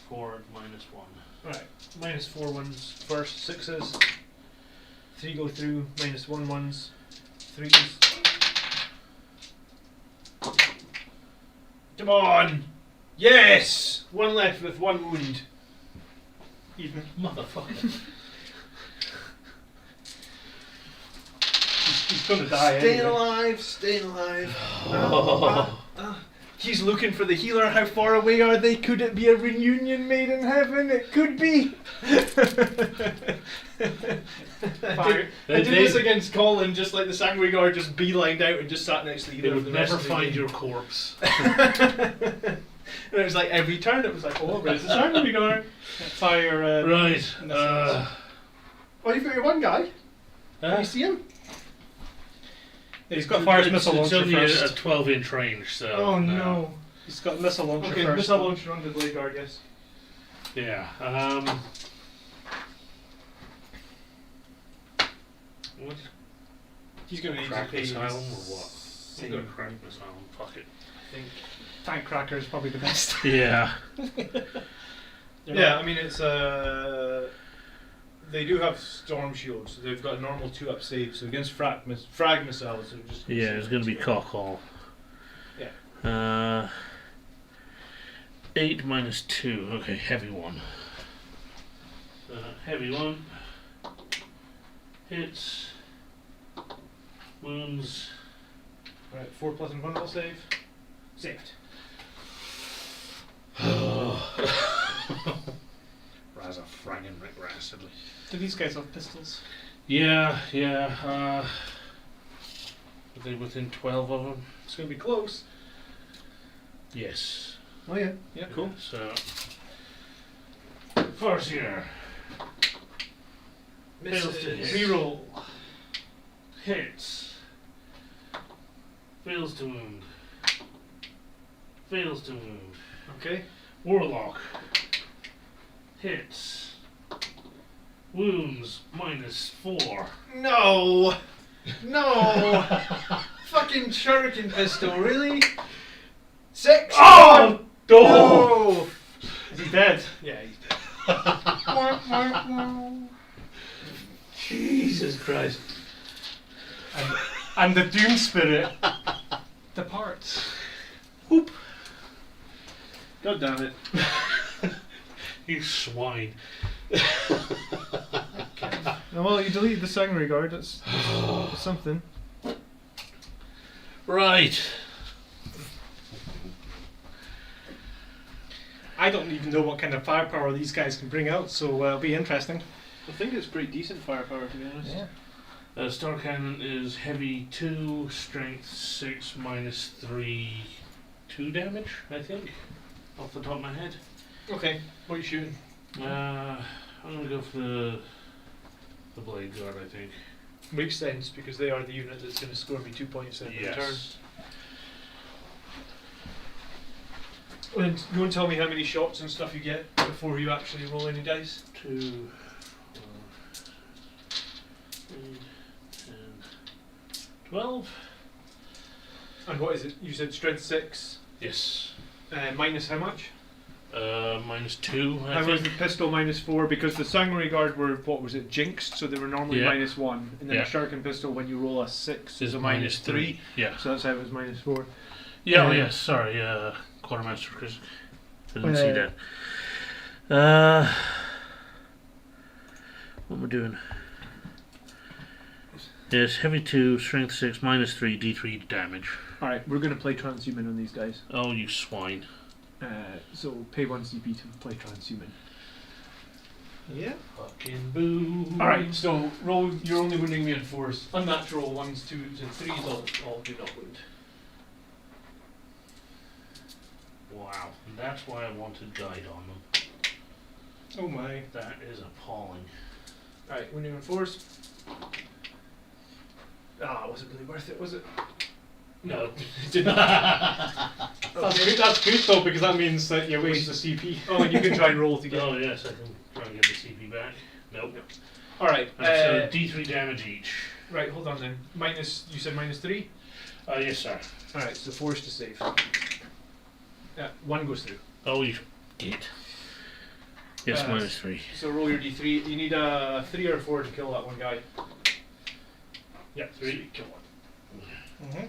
4 at -1.
Alright, -4 ones first, 6s. 3 go through, -1 ones, 3s. Come on! Yes! 1 left with 1 wound.
Even.
Motherfucker.
He's gonna die
Staying
anyway.
alive, staying alive. He's looking for the healer. How far away are they? Could it be a reunion made in heaven? It could be. I did this against Colin, just like the Sanguinary Guard just beelined out and just sat next to the
They
healer.
would
for the rest
never
of the
find
game.
your corpse.
And it was like every turn it was like, oh, where's the Sanguinary Guard?
Fire.
Right.
missiles.
Oh, you've got your one guy. Can you see him?
He's got fire's missile
It's
launcher
only
first.
a 12-inch range, so.
Oh no. He's got missile launcher
Okay,
first.
missile launcher on the blade guard, yes.
Yeah. What?
He's going to need to
Crack
pay
this
his
island or what? I'm
same,
gonna crack this island. Fuck it.
I think.
Tank cracker is probably the best.
Yeah.
Yeah, I mean it's they do have storm shields, so they've got a normal 2-up save. So against frag missiles, they're just
Yeah, it's going to be cock hole.
Yeah.
8 minus 2. Okay, heavy 1. Heavy 1 hits. Wounds.
Right, 4 plus invulnerable save. Saved.
Raz a fragging Rick Rassedly.
Do these guys have pistols?
Yeah. Are they within 12 of them?
It's going to be close.
Yes.
Oh yeah. Yeah, cool.
So, first here. Fails to hit.
Reroll.
Hits. Fails to wound. Fails to wound.
Okay.
Warlock. Hits. Wounds -4.
No! No! Fucking shuriken pistol, really? 6?
Oh!
No!
Is he dead?
Yeah, he's dead. Jesus Christ.
And the Doom Spirit departs.
Whoop. God damn it.
You swine.
Well, you deleted the Sanguinary Guard, that's something.
Right.
I don't even know what kind of firepower these guys can bring out, so it'll be interesting.
I think it's pretty decent firepower, to be honest.
Yeah.
Star Cannon is heavy 2, strength 6, -3, 2 damage, I think, off the top of my head.
Okay, what are you shooting?
I'm gonna go for the Blade Guard, I think.
Makes sense, because they are the unit that's going to score me 2 points in return. And you want to tell me how many shots and stuff you get before you actually roll any dice?
2, 4, 8, 10, 12.
And what is it? You said strength 6.
Yes.
Minus how much?
-2, I
How was the
think.
pistol -4? Because the Sanguinary Guard were, what was it, jinxed, so they were normally
Yeah.
-1. And then
Yeah.
a Shuriken pistol, when you roll a 6,
Is
is a
-3. Yeah.
So that's how it was -4.
Yeah, oh
Um,
yes, sorry, Quartermaster Chris. Didn't see that. What am I doing? Yes, heavy 2, strength 6, -3, D3 damage.
Alright, we're going to play transhuman on these guys.
Oh, you swine.
So pay 1 CP to play transhuman.
Yeah.
Fucking boo.
Alright, so roll. You're only wounding me on 4s. Unnatural 1s, 2s, and 3s all do not wound.
Wow, that's why I wanted guide on them.
Oh my.
That is appalling.
Alright, wounding on 4s. Was it really worth it, was it? No, it did not.
That's good though, because that means that you waste the CP.
Oh, and you can try and roll to get.
Oh yes, I can try and get the CP back. Nope.
Alright,
So D3 damage each.
right, hold on then. You said -3?
Yes, sir.
Alright, so 4s to save. 1 goes through.
Oh, you git. Yes, -3.
So roll your D3. You need a 3 or 4 to kill that one guy.
Yeah, 3.
Kill one.
Mm-hmm.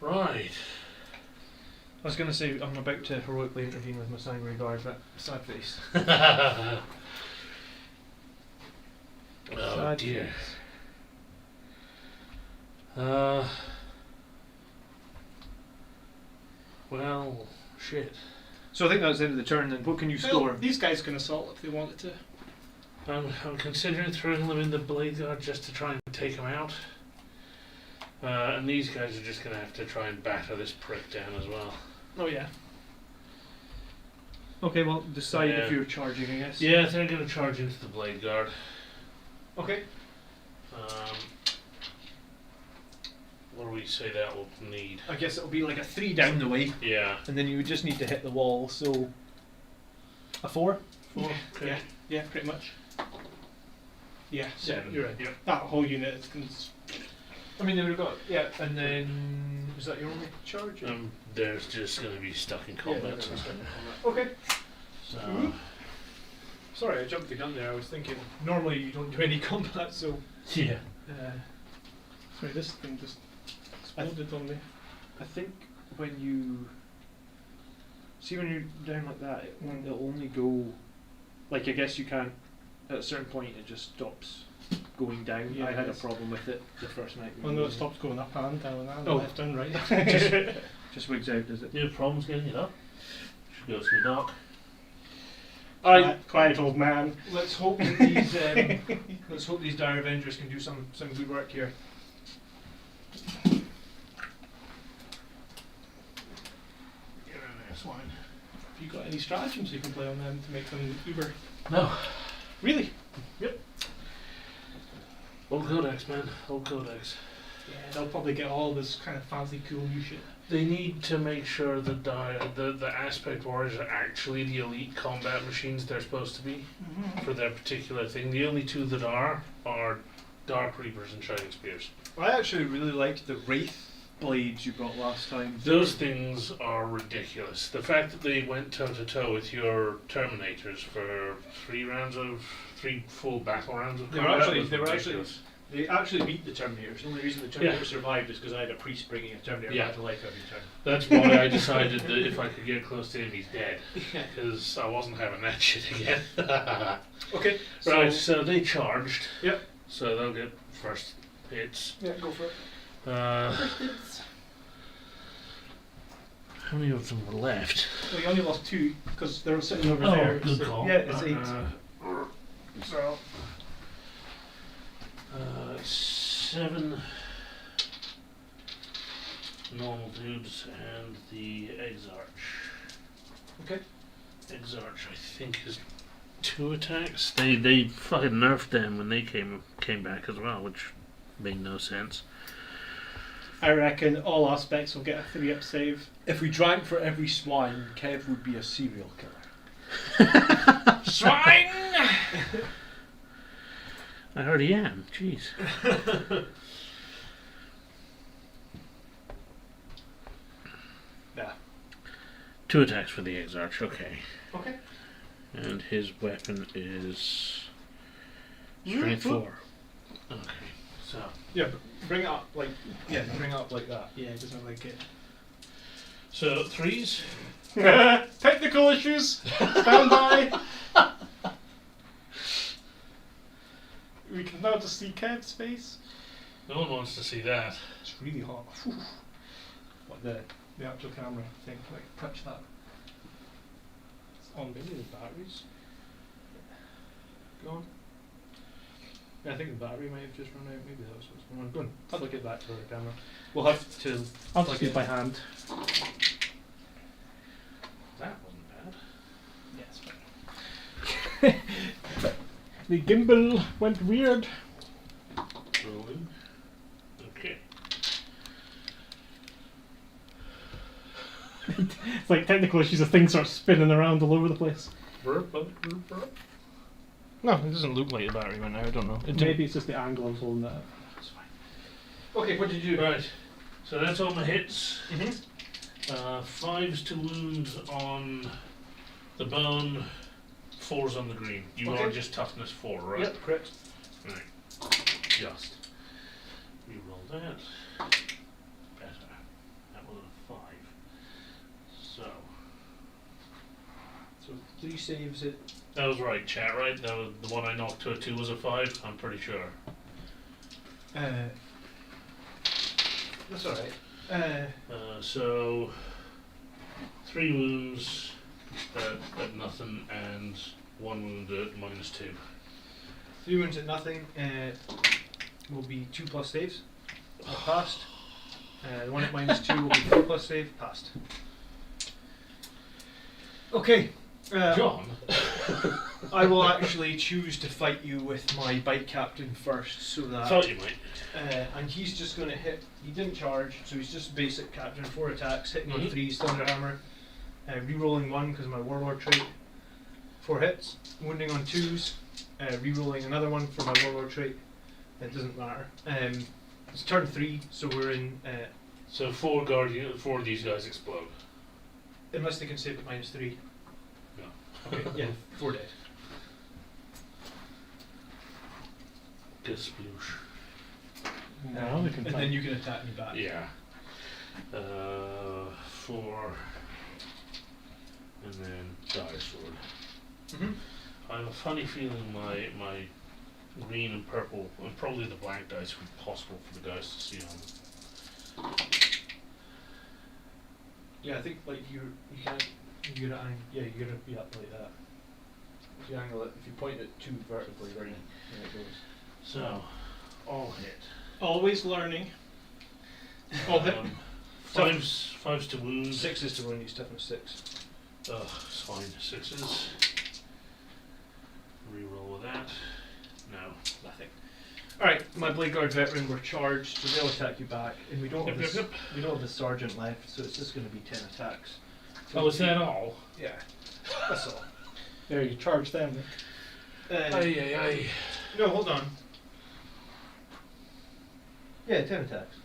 Right.
I was going to say I'm about to heroically intervene with my Sanguinary Guard, but sad face.
Oh
Sad
dear.
face.
Well, shit.
So I think that's the end of the turn. Then what can you score?
Well, these guys can assault if they wanted to.
I'm considering throwing them in the Blade Guard just to try and take them out. And these guys are just going to have to try and batter this prick down as well.
Oh yeah. Okay, well decide
Yeah.
if you're charging, I guess.
Yeah, they're going to charge into the Blade Guard.
Okay.
What do we say that will need?
I guess it'll be like a 3 down the way,
Yeah.
and then you would just need to hit the wall. So a 4.
4? Okay.
Yeah, yeah, pretty much. Yeah, so
7.
You're right.
Yep.
that whole unit is
I mean, they would have got and then was that your only charge? or-
There's just going to be stuck in
Yeah,
combat.
they're gonna start in combat. Okay.
So,
Sorry, I jumped the gun there. I was thinking normally you don't do any combat, so.
yeah.
sorry, this thing just exploded on me.
I think when you see when you're down like that, it'll only go. Like I guess you can't at a certain point it just stops going down.
Yeah,
I had a
yes.
problem with it the first night. we
Well, no,
were
it stops going up and down and
Oh.
left and right.
just wigs out, does it?
You have problems getting it up? Should go to the dock.
Alright,
Quiet old man.
let's hope that let's hope these Dire Avengers can do some good work here.
You're a nice one. Have you got any stratagems you can play on them to make them uber?
No.
Really?
Old Codex, man. Old Codex.
Yeah, they'll probably get all this kind of fancy, cool new shit.
They need to make sure that the aspect warriors are actually the elite combat machines they're supposed to be for their particular thing. The only two that are Dark Reapers and Shining Spears.
I actually really liked the Wraith blades you brought last time.
Those things are ridiculous. The fact that they went toe to toe with your Terminators for 3 full battle rounds of
They were
combat
actually-
was
they were
ridiculous.
They actually beat the Terminators. The only reason the Terminator survived is because I had a priest bringing a Terminator
Yeah.
back to life every turn.
That's why I decided that if I could get close to him, he's dead.
Yeah.
Because I wasn't having that shit again.
Okay,
Right, so they charged.
Yep.
So they'll get first hits.
Yeah, go for it.
How many of them were left?
Well, you only lost 2 because they're sitting over
Oh,
there.
good
so-
call.
Yeah, it's 8.
So
7 normal dudes and the Exarch.
okay.
Exarch, I think, is 2 attacks. They fucking nerfed them when they came back as well, which made no sense.
I reckon all aspects will get a 3-up save.
If we drank for every swine, Kev would be a serial killer.
Swine!
I already am. Jeez.
Yeah.
2 attacks for the Exarch. Okay.
Okay.
And his weapon is strength 4. Okay. So.
Yeah, bring it up like bring it up like that.
Yeah, it doesn't like it.
So 3s.
Technical issues! Stand by! We can now just see Kev's face.
No one wants to see that.
It's really hot. What, the actual camera thing? Like, touch that. It's on.
Maybe the batteries. Go on. Yeah, I think the battery might have just run out. Maybe that's what's going on. Go on. Flick it back to the camera. We'll have to.
I'll just use by hand.
That wasn't bad.
Yeah, it's fine. The gimbal went weird.
Rolling. Okay.
It's like technical issues, the thing starts spinning around all over the place.
No, it doesn't look like the battery went out. I don't know.
Maybe it's just the angle of holding that.
That's fine.
Okay, what did you do?
Right. So that's all my hits.
Mm-hmm.
5s to wound on the bone, 4s on the green. You
Okay.
are just toughness 4, right?
Yep, correct.
Right. Just. Reroll that. Better. That was a 5. So.
So 3 saves it.
That was right, chat, right? That was the one I knocked to a 2 was a 5, I'm pretty sure.
That's alright.
So 3 wounds at nothing and 1 wound at -2.
3 wounds at nothing will be 2 plus saves. Passed. The one at -2 will be 4 plus save. Passed. Okay.
John?
I will actually choose to fight you with my bike captain first, so that.
Thought you might.
And he's just going to hit. He didn't charge, so he's just basic captain. 4 attacks, hitting on
Mhm.
3s, Thunderhammer, rerolling 1 because my warlord trait. 4 hits, wounding on 2s, rerolling another 1 for my warlord trait. It doesn't matter. It's turn 3, so we're in.
So 4 of these guys explode.
Unless they can save at -3.
No.
Okay, yeah, 4 dead.
Gasploosh.
Now we can
And then you can attack me back.
Yeah. 4. And then dire sword.
Mm-hmm.
I have a funny feeling my green and purple, and probably the black dice, would be possible for the guys to see on them.
Yeah, I think like you can't. You gotta you gotta be up like that. If you angle it, if you point it too vertically, right, there it goes.
So, all hit.
Always learning. Oh,
Fives to wound.
6 is to run. He's toughness 6.
Ugh, it's fine. 6s. Reroll with that. No.
Nothing. All right, my Blade Guard veteran were charged, so they'll attack you back, and we don't have this. We don't have the sergeant left, so it's just going to be 10 attacks. So
Oh, is that all?
Yeah, that's all.
there, you charge them.
Aye.
No, hold on. Yeah, 10 attacks.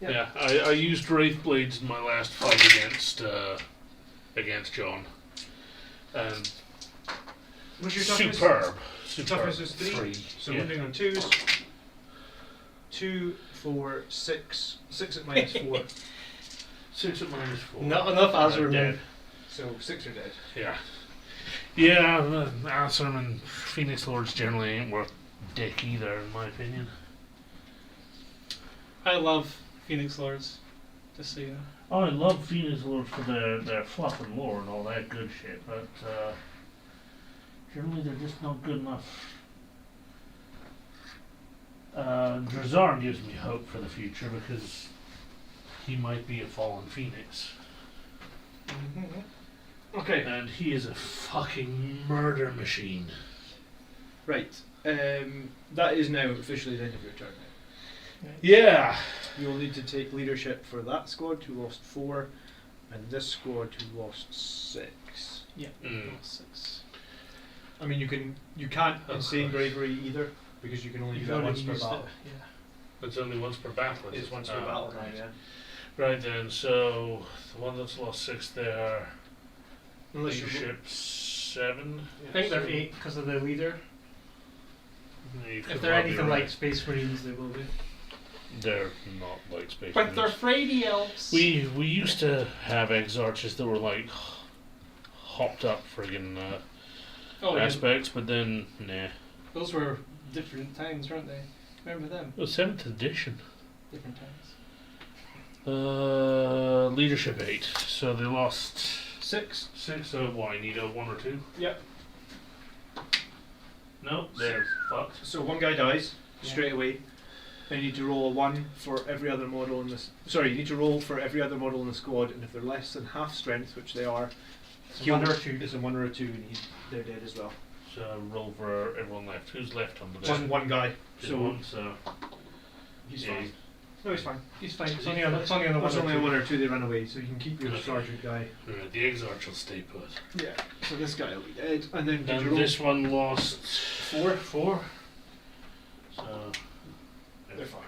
Yeah, I used Wraith Blades in my last fight against John. And
What's your toughness?
superb.
Toughness is 3. So
yeah.
wounding on 2s. 2, 4, 6. 6 at minus 4.
6 at -4.
Not enough Azure
dead.
men.
So 6 are dead.
Yeah. Yeah, Azure and Phoenix Lords generally ain't worth dick either, in my opinion.
I love Phoenix Lords. Just so you know.
Oh, I love Phoenix Lords for their fluff and lore and all that good shit, but generally they're just not good enough. Drazar gives me hope for the future because he might be a fallen phoenix.
Okay.
And he is a fucking murder machine.
Right. That is now officially the end of your turn.
Yeah.
You'll need to take leadership for that squad who lost 4, and this squad who lost 6.
Yeah.
Mm.
6.
I mean, you can't insane bravery either because you can only do that once per battle.
Yeah.
It's only once per battle.
It's once per battle now, yeah.
Right then, so the one that's lost 6 there,
Unless you
leadership 7.
I think they're 8 because of the leader.
You could
If they're
well be
anything
right.
like Space Marines, they will be.
They're not like Space
But they're
Marines.
Frady Elves.
We used to have Exarches that were like hopped up friggin'
oh, yeah.
aspects, but then nah.
Those were different times, weren't they? Remember them?
It was 7th edition.
Different times.
Leadership 8. So they lost
6.
6. So what? I need a 1 or 2.
Yep.
No, they're fucked.
So one guy dies
Yeah.
straight away. Then you need to roll a 1 for every other model in this. Sorry, you need to roll for every other model in the squad, and if they're less than half strength, which they are,
It's a 1 or 2.
It's a 1 or a 2, and they're dead as well.
So roll for everyone left. Who's left on the deck?
One guy.
Just
So
one. So
he's
yeah,
fine. No, he's fine.
He's fine. It's
Is
only
he
on
fine?
it's only on the
There's
1 or
only
2.
a 1 or 2 they run away, so you can keep your
Okay.
sergeant guy.
Right, the Exarch will stay put.
Yeah. So this guy will be dead, and then did you
And
roll?
this one lost
4.
4. So they're fine.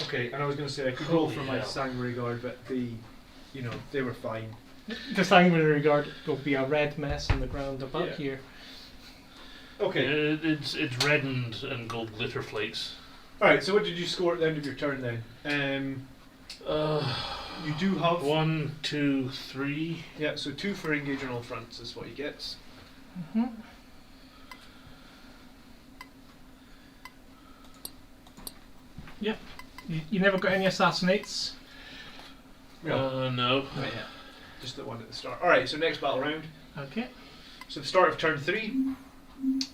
Okay, and I was going to say I could roll for my
hell.
Sanguinary Guard, but they were fine.
The Sanguinary Guard will be a red mess on the ground above
Yeah.
here.
Okay.
It's red and gold glitter flakes.
All right. So what did you score at the end of your turn then? You do have
1, 2, 3.
Yeah. So 2 for engage on all fronts is what he gets.
Yep. You never got any assassinates?
No.
Not yet. Just the one at the start. All right. So next battle round.
Okay.
So the start of turn 3,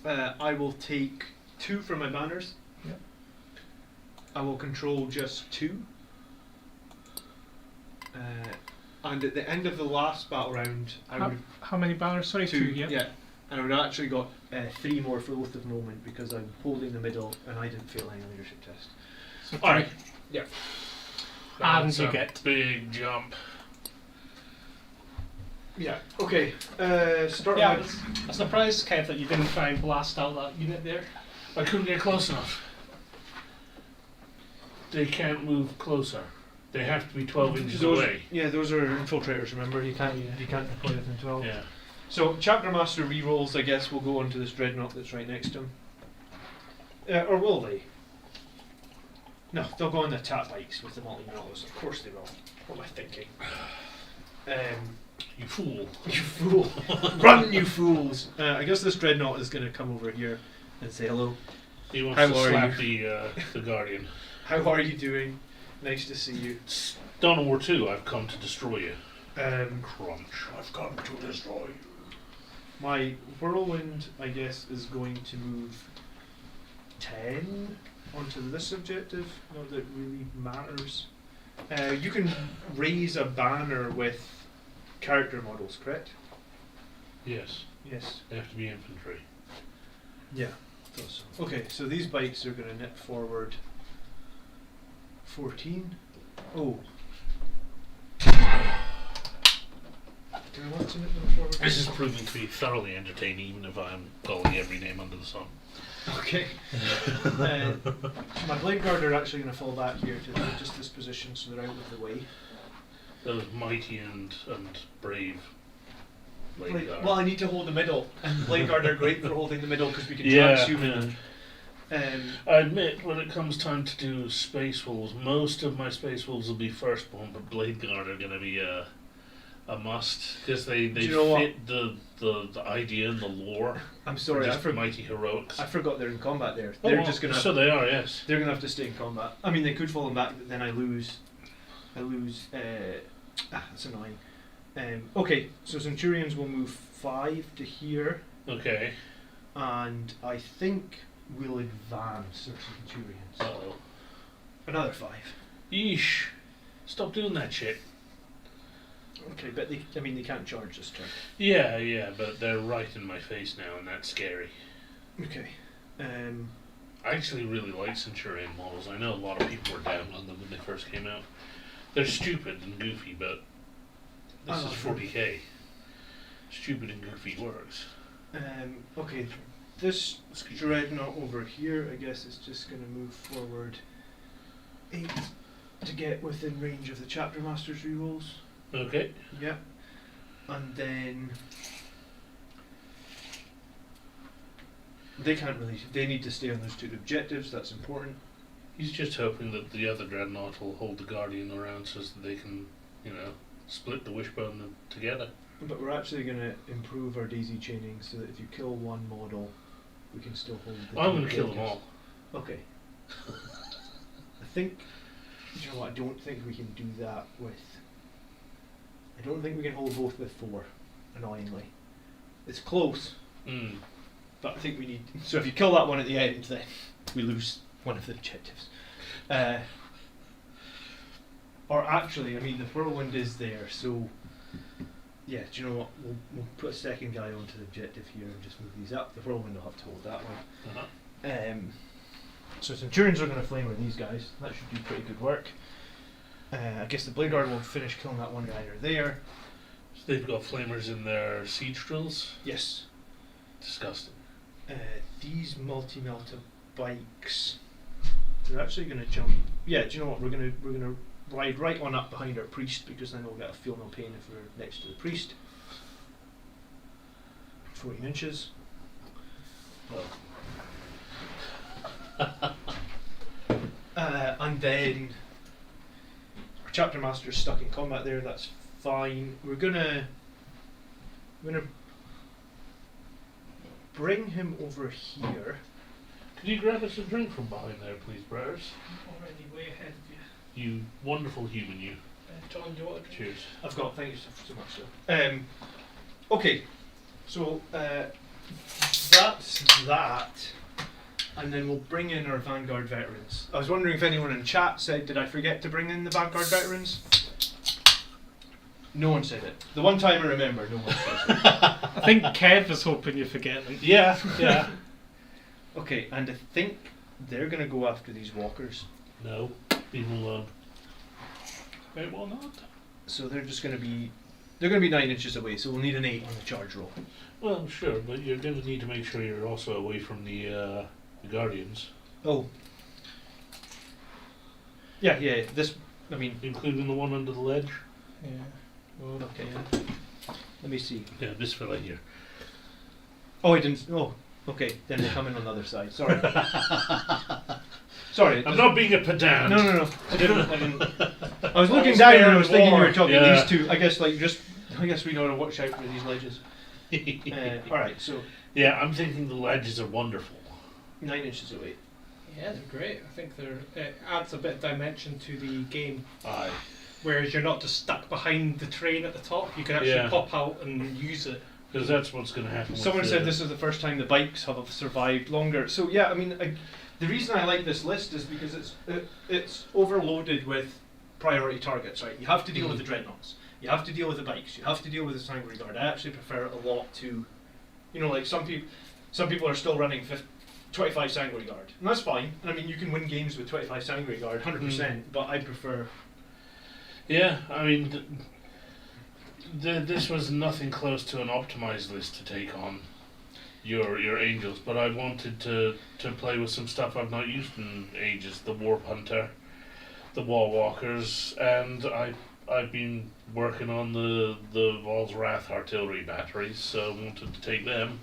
I will take 2 from my banners.
Yep.
I will control just 2. And at the end of the last battle round, I would
How many banners? Sorry, 2. Yep.
yeah. And I would actually got 3 more for Oath of Moment because I'm holding the middle and I didn't fail any leadership test.
So
All right. Yeah.
And
That's
you
a
get
big jump.
Yeah. Okay. Start.
Yeah,
with
I'm surprised, Kev, that you didn't try and blast out that unit there.
I couldn't get close enough. They can't move closer. They have to be 12 inches
those,
away.
yeah, those are infiltrators. Remember, you can't deploy within 12.
Yeah.
So Chapter Master rerolls, I guess, will go onto this dreadnought that's right next to him. Or will they? No, they'll go on the attack bikes with the multi-models. Of course they will. What am I thinking?
You fool.
You fool! Run, you fools! I guess this dreadnought is going to come over here and say hello.
He wants
How
to
are
slap the Guardian.
How are you doing? Nice to see you.
Dawn War 2, I've come to destroy you.
Crunch.
I've come to destroy you.
My whirlwind, I guess, is going to move 10 onto this objective. Not that it really matters. You can raise a banner with character models, correct?
Yes.
Yes.
They have to be infantry.
Yeah. Thought so. Okay, so these bikes are going to nip forward 14. Oh. Do we want to nip them forward?
This is proving to be thoroughly entertaining, even if I'm calling every name under the sun.
Okay. My blade guard are actually going to fall back here to just this position so they're out of the way.
Those mighty and brave blade guard.
Well, I need to hold the middle, and blade guard are great for holding the middle because we can
Yeah,
transhuman.
I admit, when it comes time to do Space Wolves, most of my Space Wolves will be firstborn, but Blade Guard are going to be a must because they
Do you know
fit the idea and the lore.
I'm sorry,
Just mighty heroics.
I forgot they're in combat there.
Oh,
They're
well,
just gonna.
So they are, yes.
They're gonna have to stay in combat. I mean, they could fall back, but then I lose. That's annoying. Okay, so Centurions will move 5 to here,
Okay.
and I think we'll advance our Centurions.
Uh-oh.
Another 5.
Yeesh. Stop doing that shit.
Okay, but they can't charge this turn.
Yeah, but they're right in my face now, and that's scary.
Okay.
I actually really like Centurion models. I know a lot of people were down on them when they first came out. They're stupid and goofy, but this is 40k. Stupid and goofy works.
Okay, this dreadnought over here, I guess, is just going to move forward 8 to get within range of the Chapter Master's rerolls.
Okay.
Yeah. And then they can't really. They need to stay on those 2 objectives. That's important.
He's just hoping that the other dreadnought will hold the Guardian around so that they can, split the wishbone together.
But we're actually going to improve our daisy chaining so that if you kill one model, we can still hold the
I'm
2
going to kill them
objectives.
all.
Okay. I think. You know what? I don't think we can do that with. I don't think we can hold both with 4. Annoyingly, it's close. But I think we need. So if you kill that one at the end, then we lose one of the objectives. Or actually, I mean, the whirlwind is there, so yeah. Do you know what? We'll put a second guy onto the objective here and just move these up. The whirlwind will have to hold that one.
Uh-huh.
So Centurions are going to flamer these guys. That should do pretty good work. I guess the Blade Guard will finish killing that one guy there.
So they've got flamers in their siege drills.
Yes.
Disgusting.
These multi-melta bikes, they're actually going to jump. Yeah, do you know what? We're gonna ride right on up behind our priest because then we'll get a feel no pain if we're next to the priest. 14 inches. And then our chapter master's stuck in combat there. That's fine. We're gonna bring him over here.
Could you grab us a drink from behind there, please, brothers?
I'm already way ahead of you.
You wonderful human, you.
John, do you want a drink?
Cheers.
I've got. Thank you so much, sir. Okay, so that's that, and then we'll bring in our Vanguard veterans. I was wondering if anyone in chat said, "Did I forget to bring in the Vanguard veterans?" No one said it. The one time I remember, no one said it.
I think Kev is hoping you forget them.
Yeah.
Okay, and I think they're going to go after these walkers.
No, leave them alone. Wait, well not.
So they're just going to be. They're going to be 9 inches away, so we'll need an 8 on the charge roll.
Well, sure, but you're going to need to make sure you're also away from the Guardians.
Oh. Yeah. This. I mean.
Including the one under the ledge?
Yeah.
Oh, okay. Let me see.
Yeah, this fella here.
Oh, I didn't. Oh, okay. Then they come in on the other side. Sorry. Sorry.
I'm not being a pedant.
No. I didn't. I was looking
All's
down
fair
and I was
in
thinking you
war.
were talking
Yeah.
these two. I guess like just I guess we know to watch out for these ledges. Alright, so
Yeah, I'm thinking the ledges are wonderful.
9 inches of weight.
Yeah, they're great. I think it adds a bit of dimension to the game.
Aye.
Whereas you're not just stuck behind the train at the top. You can actually
Yeah.
pop out and use it.
Because that's what's going to happen.
Someone
with
said
the-
this is the first time the bikes have survived longer. So yeah, I mean, the reason I like this list is because it's overloaded with priority targets, right? You have to deal with the dreadnoughts, you have to deal with the bikes, you have to deal with the sanguinary guard. I actually prefer it a lot to, like some people are still running 25 sanguinary guard, and that's fine. And I mean, you can win games with 25 sanguinary guard, 100%. But I prefer.
Yeah, I mean, this was nothing close to an optimized list to take on your angels, but I wanted to play with some stuff I've not used in ages. The Warp Hunter, the Wall Walkers, and I've been working on the Vol's Wrath artillery batteries, so I wanted to take them.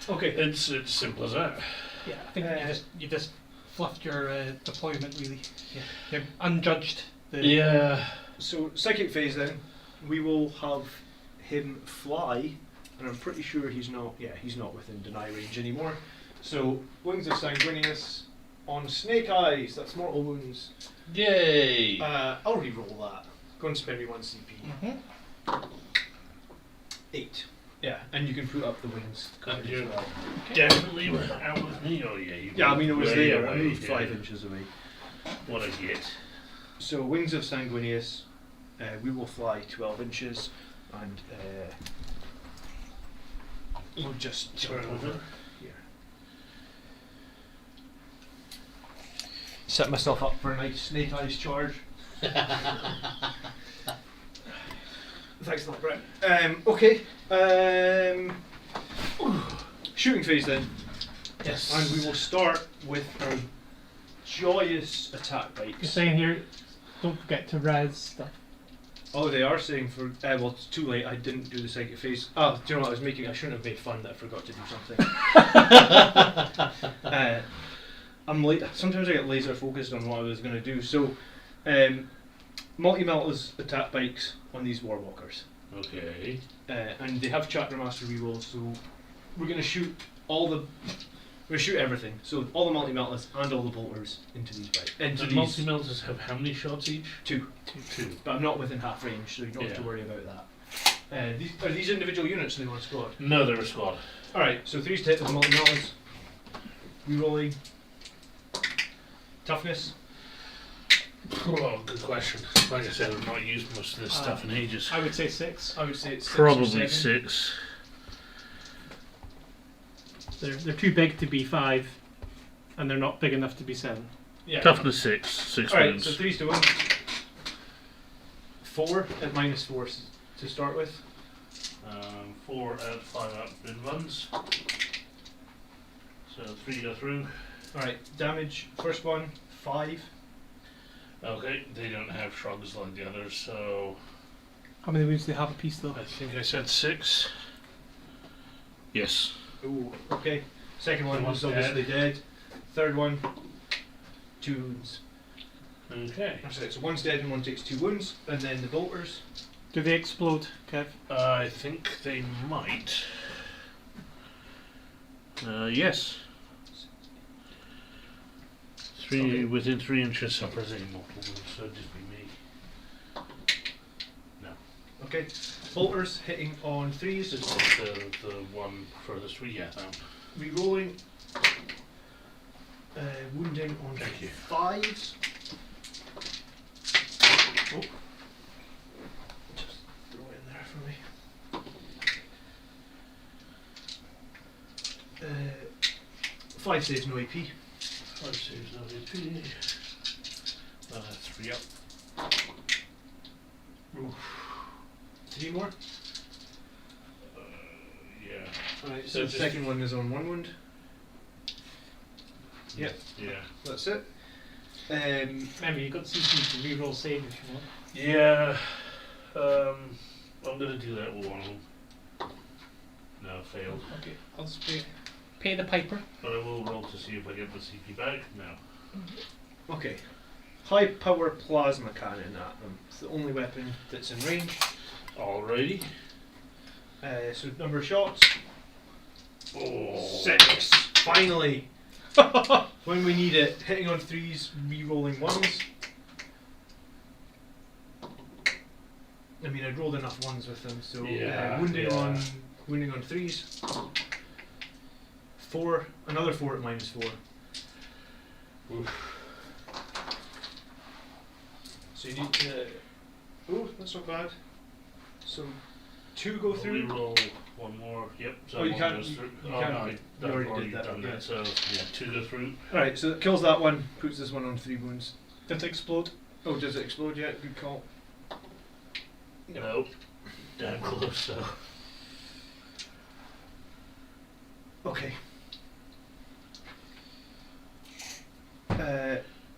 Okay.
It's simple as that.
Yeah, I think you just fluffed your deployment really. Yeah. You're unjudged.
Yeah.
So psychic phase then, we will have him fly, and I'm pretty sure he's not within deny range anymore. So Wings of Sanguinius on Snake Eyes, that's mortal wounds.
Yay!
I'll re-roll that. Go and spend me 1 CP. 8. Yeah, and you can put up the wings.
And
as
you're
well.
definitely out with me. Oh yeah. You
Yeah, I mean it was
way
there. I
away,
moved
yeah.
5 inches away.
What a hit.
So Wings of Sanguinius, we will fly 12 inches, and we'll just jump
Turn
over
over.
here. Set myself up for a nice Snake Eyes charge. Thanks a lot, Brett. Okay. Shooting phase then.
Yes.
And we will start with our joyous attack
You're
bikes.
saying here, don't forget to res stuff.
Oh, they are saying for. Well, it's too late. I didn't do the psychic phase. Oh, do you know what I was making? I shouldn't have made fun that I forgot to do something. I'm late. Sometimes I get laser focused on what I was going to do. So, multi-meltas attack bikes on these Warwalkers.
Okay.
And they have chapter master rerolls, so we're going to shoot all the. We're going to shoot everything. So all the multi-meltas and all the bolters into these bikes. Into
The
these
multi-meltas have how many shots each?
2.
Two.
But I'm not within half range, so you don't have to
Yeah.
worry about that. Are these individual units in the one squad?
No, they're a squad.
Alright, so 3's to hit with the multi-meltas. Rerolling. Toughness.
Oh, good question. Like I said, I've not used most of this stuff in ages.
I would say 6.
I would say it's 6 or
Probably
7.
6.
They're too big to be 5, and they're not big enough to be 7.
Yeah.
Toughness 6. 6
Alright,
wounds.
so 3's to win. 4 at -4 to start with.
4 at 5 up in runs. So 3 go through.
Alright, damage. First one, 5.
Okay, they don't have shrugs like the others, so
How many wounds do they have a piece though?
I think I said 6. Yes.
Ooh, okay. Second one
One's
was obviously dead. Third one, 2 wounds.
Okay.
That's it. So one's dead and one takes 2 wounds. And then the bolters.
Do they explode, Kev?
I think they might. Yes.
Okay.
Within 3 inches of presenting multiple wounds, so it'd just be me. No.
Okay. Bolters hitting on 3's.
This is the one furthest we get down.
Rerolling. Wounding on
Thank you.
5's. Oh. Just throw it in there for me. 5 saves, no AP.
5 saves, no AP. 3 up.
Ooh. 3 more.
Yeah.
Alright,
So
so the
just-
second one is on 1 wound. Yep.
Yeah.
That's it.
Remember, you've got CP to reroll save if you want.
Yeah. I'm gonna do that with one of them. No, failed.
Okay, I'll just pay the piper.
But I will roll to see if I get the CP back. No.
Okay. High power plasma cannon at them. It's the only weapon that's in range.
Alrighty.
So number of shots.
Oh.
6. Finally. When we need it. Hitting on 3s, re-rolling 1s. I mean, I'd rolled enough 1s with them, so
Yeah,
wounding
yeah.
on 3s. 4, another 4 at -4.
Oof.
So you need to. Oh, that's not bad. So 2 go through.
Roll one more. Yep. So
Oh, you
one
can't-
goes
you
through.
can't-
No,
you
I've
already
already
did that,
done
yeah.
that. So yeah, 2 go through.
Alright, so that kills that one, puts this one on 3 wounds.
Did it explode?
Oh, does it explode yet? Good call.
Nope. Damn close though.
Okay.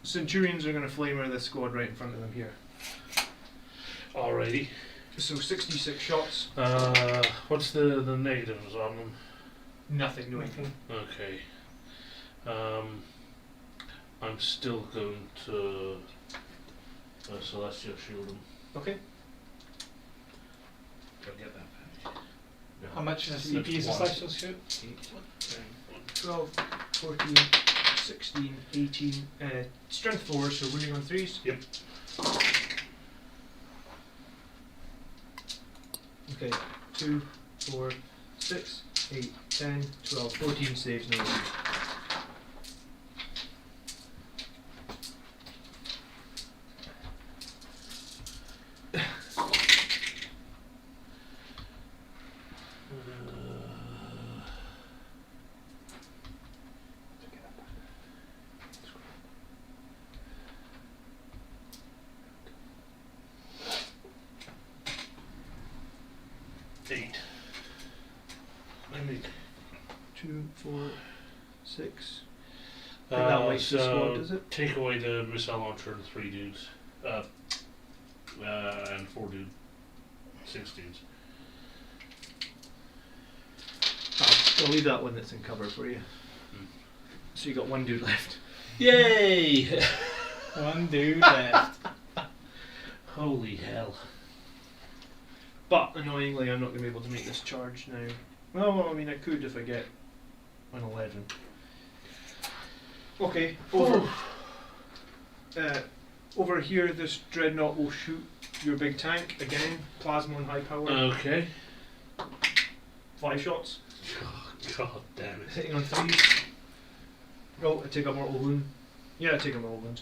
Centurions are going to flamer this squad right in front of them here.
Alrighty.
So 66 shots.
What's the negatives on them?
Nothing, no
Nothing.
Okay. I'm still going to Celestial Shield them.
Okay.
Can I get that back? No.
How much
That's
CP is the
one.
Celestial Shoot?
8, 12, 14, 16, 18. Strength 4, so wounding on 3s.
Yep.
Okay, 2, 4, 6, 8, 10, 12, 14 saves, no wounds.
Eight.
2, 4, 6. I think that wipes the squad, does it?
Take away the missile launcher and 3 dudes. And 4 dudes. 6 dudes.
I'll leave that one that's in cover for you.
Hmm.
So you got 1 dude left.
Yay!
One dude left.
Holy hell.
But annoyingly, I'm not going to be able to make this charge now. Well, I mean, I could if I get an 11. Okay, over here, this dreadnought will shoot your big tank again. Plasma and high power.
Okay.
5 shots.
Oh, God damn it.
Hitting on 3s. Oh, I take a mortal wound. Yeah, I take a mortal wound.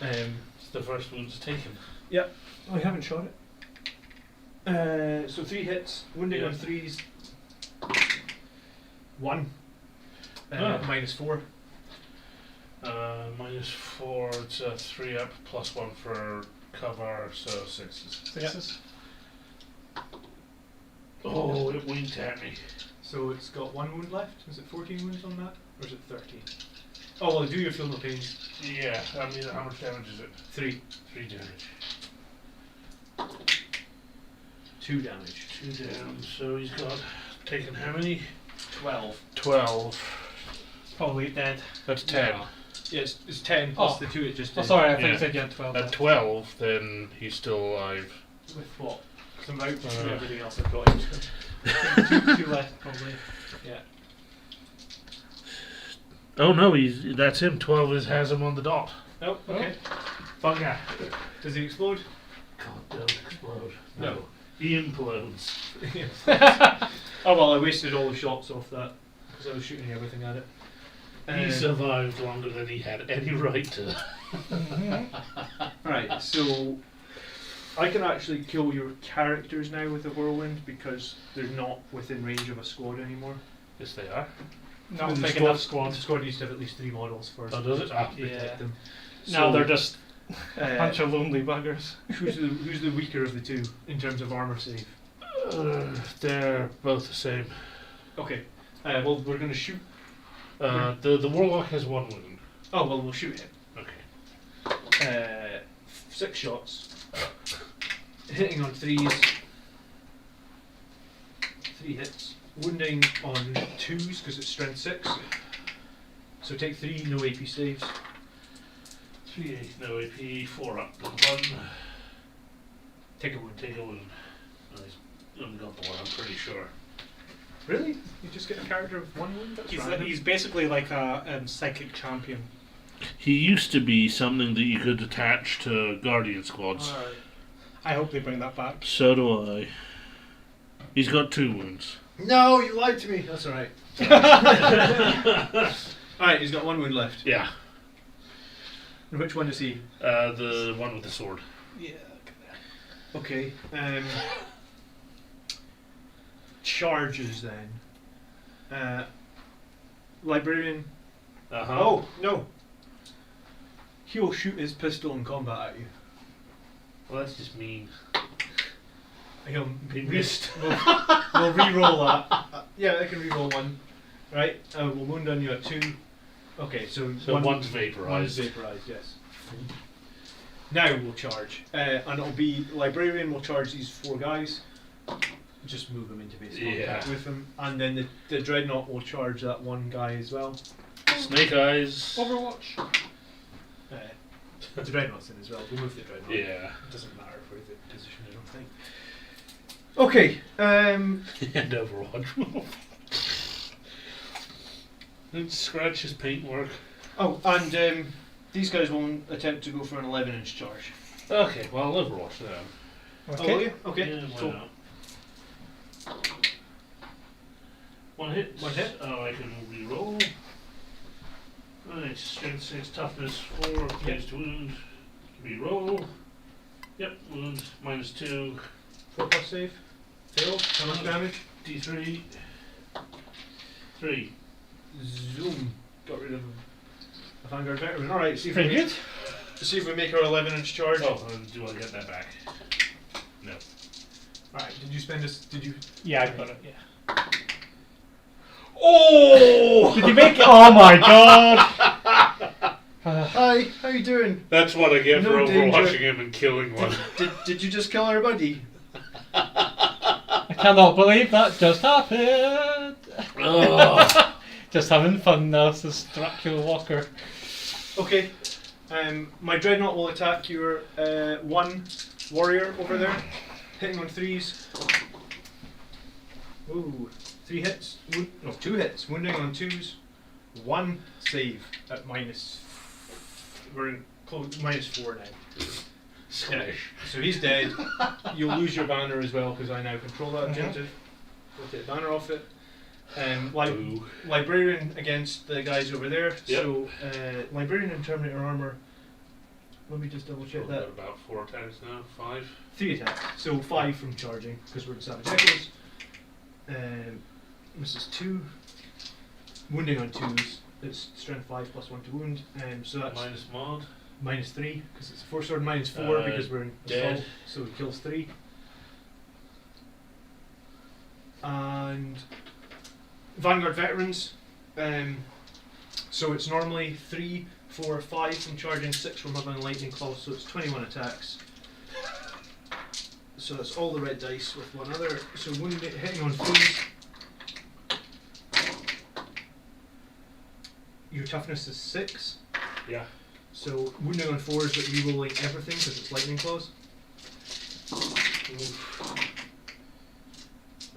It's the first wound's taken.
Oh, you haven't shot it?
So 3 hits, wounding
Yeah.
on 3s. 1.
Ah.
-4.
-4, it's a 3 up, +1 for cover, so 6s.
Sixes.
Oh, it winked at me.
So it's got 1 wound left. Is it 14 wounds on that? Or is it 13? Oh, well, do your feel no pains.
Yeah, I mean, how much damage is it?
3.
3 damage.
2 damage.
2 down, so he's got taken how many?
12.
12.
Probably dead.
That's 10.
Yeah, it's 10 plus
Oh.
the 2 it just
Oh,
did.
sorry, I thought
Yeah.
you said you had 12.
At
left.
12, then he's still alive.
With what? Because I'm out to
Uh.
everything else I've got.
Two left, probably.
Yeah.
Oh no, that's him. 12 has him on the dot.
Oh, okay.
Bugger.
Does he explode?
God, don't explode.
No.
He implodes.
Oh well, I wasted all the shots off that because I was shooting everything at it.
He survived longer than he had any right to.
Right, so I can actually kill your characters now with a whirlwind because they're not within range of a squad anymore.
Yes, they are.
Not
The
big
squad-
enough squad.
The squad needs to have at least 3 models first.
Oh, does it? Ah,
to protect
yeah.
them.
Now
So,
they're just a bunch
uh,
of lonely buggers.
who's the weaker of the 2 in terms of armor save?
They're both the same.
Okay. Well, we're going to shoot.
The warlock has 1 wound.
Oh well, we'll shoot him.
Okay.
6 shots. Hitting on 3s. 3 hits. Wounding on 2s because it's strength 6. So take 3, no AP saves.
3 8, no AP, 4 up, and 1.
Take a wound.
Take a wound. Oh, he's haven't got the one, I'm pretty sure.
Really? You just get a character with one wound? That's random.
He's basically like a psychic champion.
He used to be something that you could attach to Guardian squads.
Alright. I hope they bring that back.
So do I. He's got 2 wounds.
No, you lied to me. That's alright. Alright, he's got 1 wound left.
Yeah.
And which one is he?
The one with the sword.
Yeah.
Okay. Charges then. Librarian.
Uh-huh.
Oh, no. He will shoot his pistol in combat at you.
Well, that's just mean.
He'll
He missed.
we'll re-roll that. Yeah, I can re-roll 1. Right, we'll wound on you at 2. Okay, so
one's vaporized.
One's vaporized, yes. Now we'll charge. And it'll be Librarian will charge these 4 guys. Just move them into base contact with them. And then the Dreadnought will charge that 1 guy as well.
Snake Eyes.
Overwatch.
The Dreadnought's in as well. We'll move the Dreadnought.
Yeah.
It doesn't matter for the position, I don't think. Okay.
And Overwatch. And scratch his paintwork.
Oh, and these guys won't attempt to go for an 11-inch charge.
Okay, well, Overwatch then.
Okay.
Oh, will you? Okay.
Yeah, why
Cool.
not? 1 hit.
1 hit.
Oh, I can re-roll. Nice. Strength 6, toughness 4, place to wound. Re-roll. Yep, wound -2.
4+ save. Failed. How much damage?
D3. 3.
Zoom. Got rid of a Vanguard veteran. Alright, see if
Pretty
we
good.
see if we make our 11-inch charge.
Oh, do I get that back? No.
Alright, did you spend this? Did you?
Yeah, I got it. Yeah.
Oh!
Did you make it? Oh my god!
Hi, how you doing?
That's what I get
No
for
danger.
overwatching him and killing one.
Did you just kill our buddy?
I cannot believe that just happened.
Oh.
Just having fun now, says Dracula Walker.
Okay. My Dreadnought will attack your 1 warrior over there, hitting on 3s. Ooh, 3 hits. No, 2 hits. Wounding on 2s. 1 save at minus. We're in close -4 now.
Smash.
So he's dead. You'll lose your banner as well because I now control that objective. We'll take the banner off it.
Boo.
Librarian against the guys over there.
Yep.
So Librarian and Terminator armor. Let me just double check
Probably
that.
got about 4 attacks now. 5.
3 attacks. So 5 from charging because we're in Savage Echoes. This is 2. Wounding on 2s. It's strength 5 + 1 to wound. So that's
Minus mod.
-3 because it's a 4 sword. -4 because we're in
dead.
assault. So it kills 3. And Vanguard veterans. So it's normally 3, 4, 5 from charging, 6 from having lightning claw. So it's 21 attacks. So that's all the red dice with one other. So wounding, hitting on 3s. Your toughness is 6.
Yeah.
So wounding on 4s, but re-rolling everything because it's lightning claws.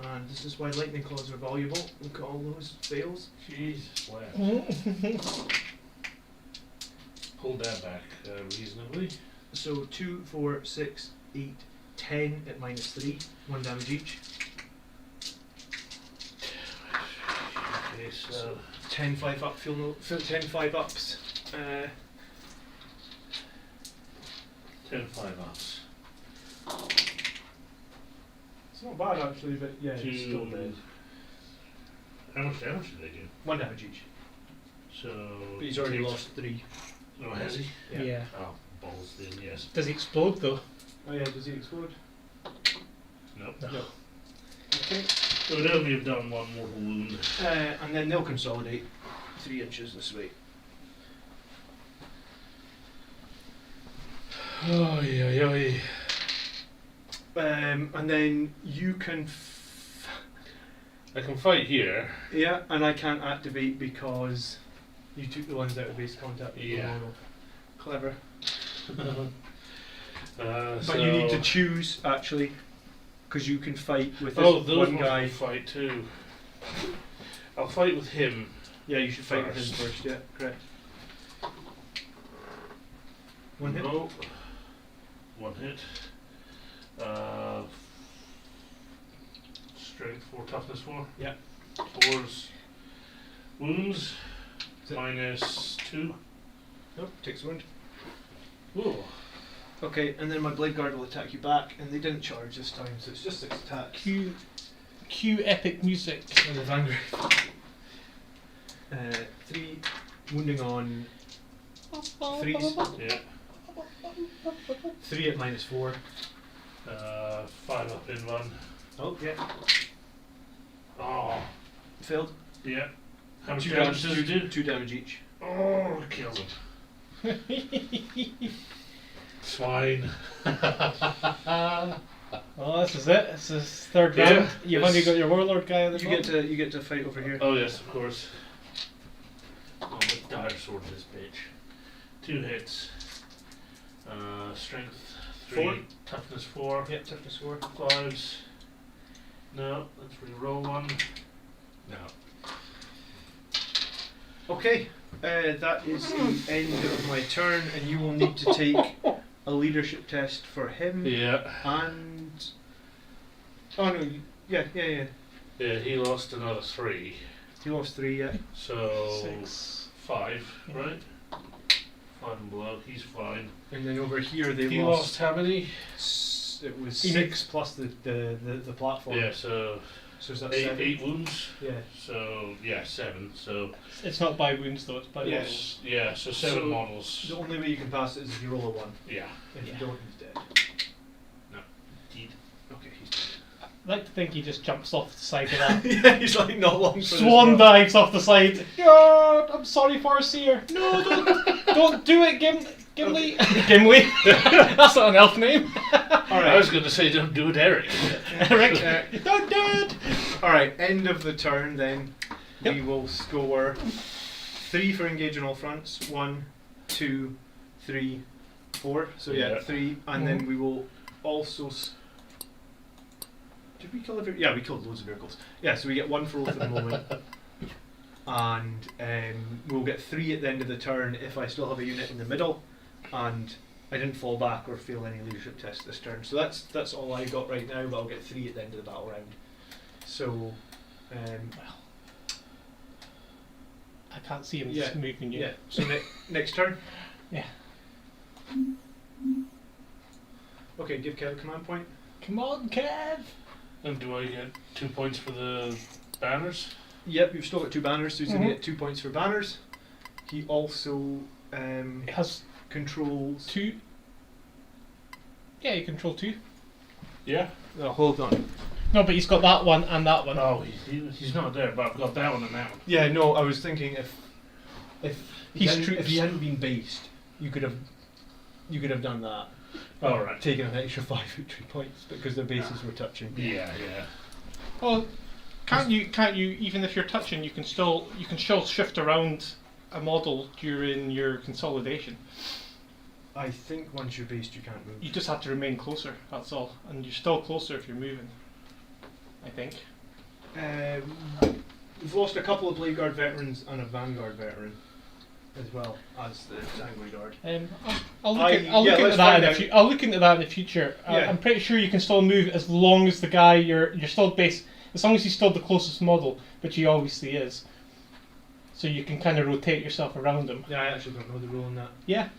And this is why lightning claws are valuable. Look at all those fails.
Jesus, wow. Hold that back reasonably.
So 2, 4, 6, 8, 10 at -3, 1 damage each.
Okay, so
10 5 up, 10 5 ups.
10 5-ups.
It's not bad actually, but yeah, it's still dead.
How much damage did they do?
1 damage each.
So.
But he's already lost 3.
Oh, has he?
Yeah.
Oh, balls then, yes.
Does he explode though?
Oh yeah, does he explode?
Nope.
No. Okay.
So it would only have done 1 mortal wound.
And then they'll consolidate 3 inches this way.
Oh, yeah.
And then you can.
I can fight here.
Yeah, and I can't activate because you took the ones out of base contact.
Yeah.
Clever.
But
But you need to choose actually. because you can fight with this
Oh, those
one
ones
guy.
will fight too. I'll fight with him.
Yeah, you should fight with him
First.
first. Yeah, correct. One hit.
No. One hit. Strength 4, toughness 4.
Yeah.
4's wounds.
Is it-
-2.
Nope, takes a wound.
Ooh.
Okay, and then my blade guard will attack you back, and they didn't charge this time, so it's just 6 attacks.
Cue epic music.
And the Vanguard. 3 wounding on 3s.
Yeah.
3 at -4.
5 up in one.
Oh, yeah.
Oh.
Failed.
Yeah. How much
2
damage does it do?
2 damage each.
Oh, kills him. Swine.
Oh, this is it. This is third
Yeah,
round. You've only
this-
got your warlord guy at the
You
top.
get to fight over here.
Oh yes, of course. Oh, the dire sword this bitch. 2 hits. Strength 3,
4.
toughness 4,
Yep, toughness 4.
5s. No, let's re-roll one. No.
Okay, that is the end of my turn, and you will need to take a leadership test for him
Yeah.
and. Oh no, yeah.
Yeah, he lost another 3.
He lost 3, yeah.
So
6.
5, right? 5 and below, he's fine.
And then over here they
He lost how many?
It was
You
6 plus the platform.
Yeah, so
So is that
8,
7?
8 wounds.
Yeah.
So yeah, 7. So
It's not by wounds though, it's by
Yeah.
models.
yeah, so 7
So-
models.
The only way you can pass it is if you roll a 1.
Yeah.
If
Yeah.
you don't, he's dead.
Indeed.
Okay, he's dead.
I'd like to think he just jumps off the side of that.
Yeah, he's like not long for
Swan
this
dives off the side. Yeah, I'm sorry, Farseer. No, don't do it, Gimli. Gimli. That's not an elf name.
I was going to say don't do it, Eric.
Eric,
Uh,
don't do it.
Alright, end of the turn then.
Yep.
We will score 3 for engage on all fronts. 1, 2, 3, 4. So yeah,
Yeah.
3. And then we will also. Did we kill a vehicle? Yeah, we killed loads of vehicles. Yeah, so we get 1 for all for the moment. And we'll get 3 at the end of the turn if I still have a unit in the middle. And I didn't fall back or fail any leadership tests this turn. So that's all I got right now, but I'll get 3 at the end of the battle round. So,
I can't see him
Yeah.
moving you.
yeah. So next turn.
Yeah.
Okay, give Kev a command point.
Come on, Kev.
And do I get 2 points for the banners?
Yep, you've still got 2 banners, so he's going
Mhm.
to get 2 points for banners. He also
It has
controls.
2. Yeah, you control 2.
Yeah.
Oh, hold on.
No, but he's got that one and that one.
Oh, he's not there, but I've got that one and that one.
Yeah, no, I was thinking if
He's
if he
troops.
hadn't been based, you could have done that.
All right.
Taken an extra 5 victory points because their bases were touching.
Yeah, yeah.
Well, can't you even if you're touching, you can still shift around a model during your consolidation.
I think once you're based, you can't move.
You just have to remain closer. That's all, and you're still closer if you're moving. I think.
We've lost a couple of Blade Guard veterans and a Vanguard veteran, as well as the Sanguine Guard.
I'll look,
I-
I'll
yeah,
look into
let's
that
find
in
out.
I'll look into that in the future.
Yeah.
I'm pretty sure you can still move as long as the guy you're still based, as long as he's still the closest model, which he obviously is. So you can kind of rotate yourself around him.
Yeah, I actually don't know the rule on that.
Yeah.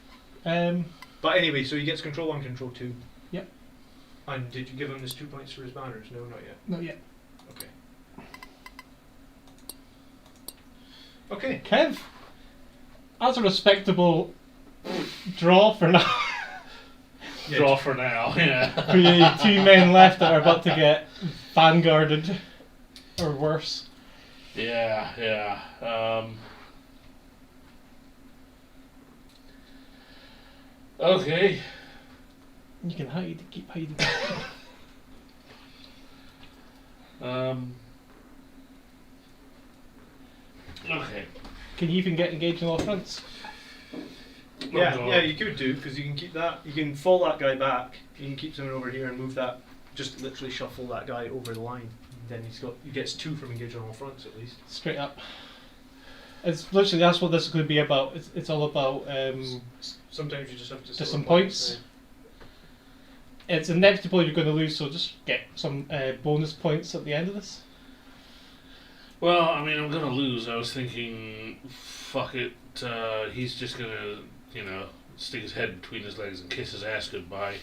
But anyway, so he gets control 1, control 2.
Yep.
And did you give him his 2 points for his banners? No, not yet.
Not yet.
Okay. Okay.
Kev, that's a respectable draw for now.
Yeah,
Draw for now. Yeah.
For you 2 men left that are about to get vanguarded or worse.
Yeah, yeah. Okay.
You can keep hiding.
Okay.
Can you even get engaged on all fronts?
Yeah,
Oh, God.
yeah, you could do because you can keep that. You can fall that guy back. You can keep someone over here and move that just literally shuffle that guy over the line. Then he gets 2 from engage on all fronts at least.
Straight up. It's literally that's what this is going to be about. It's all about
Sometimes you just have to.
just
sort
some
of
points. It's inevitable you're going to lose, so just get some bonus points at the end of this.
Well, I mean, I'm gonna lose. I was thinking, fuck it. He's just gonna, stick his head between his legs and kiss his ass goodbye.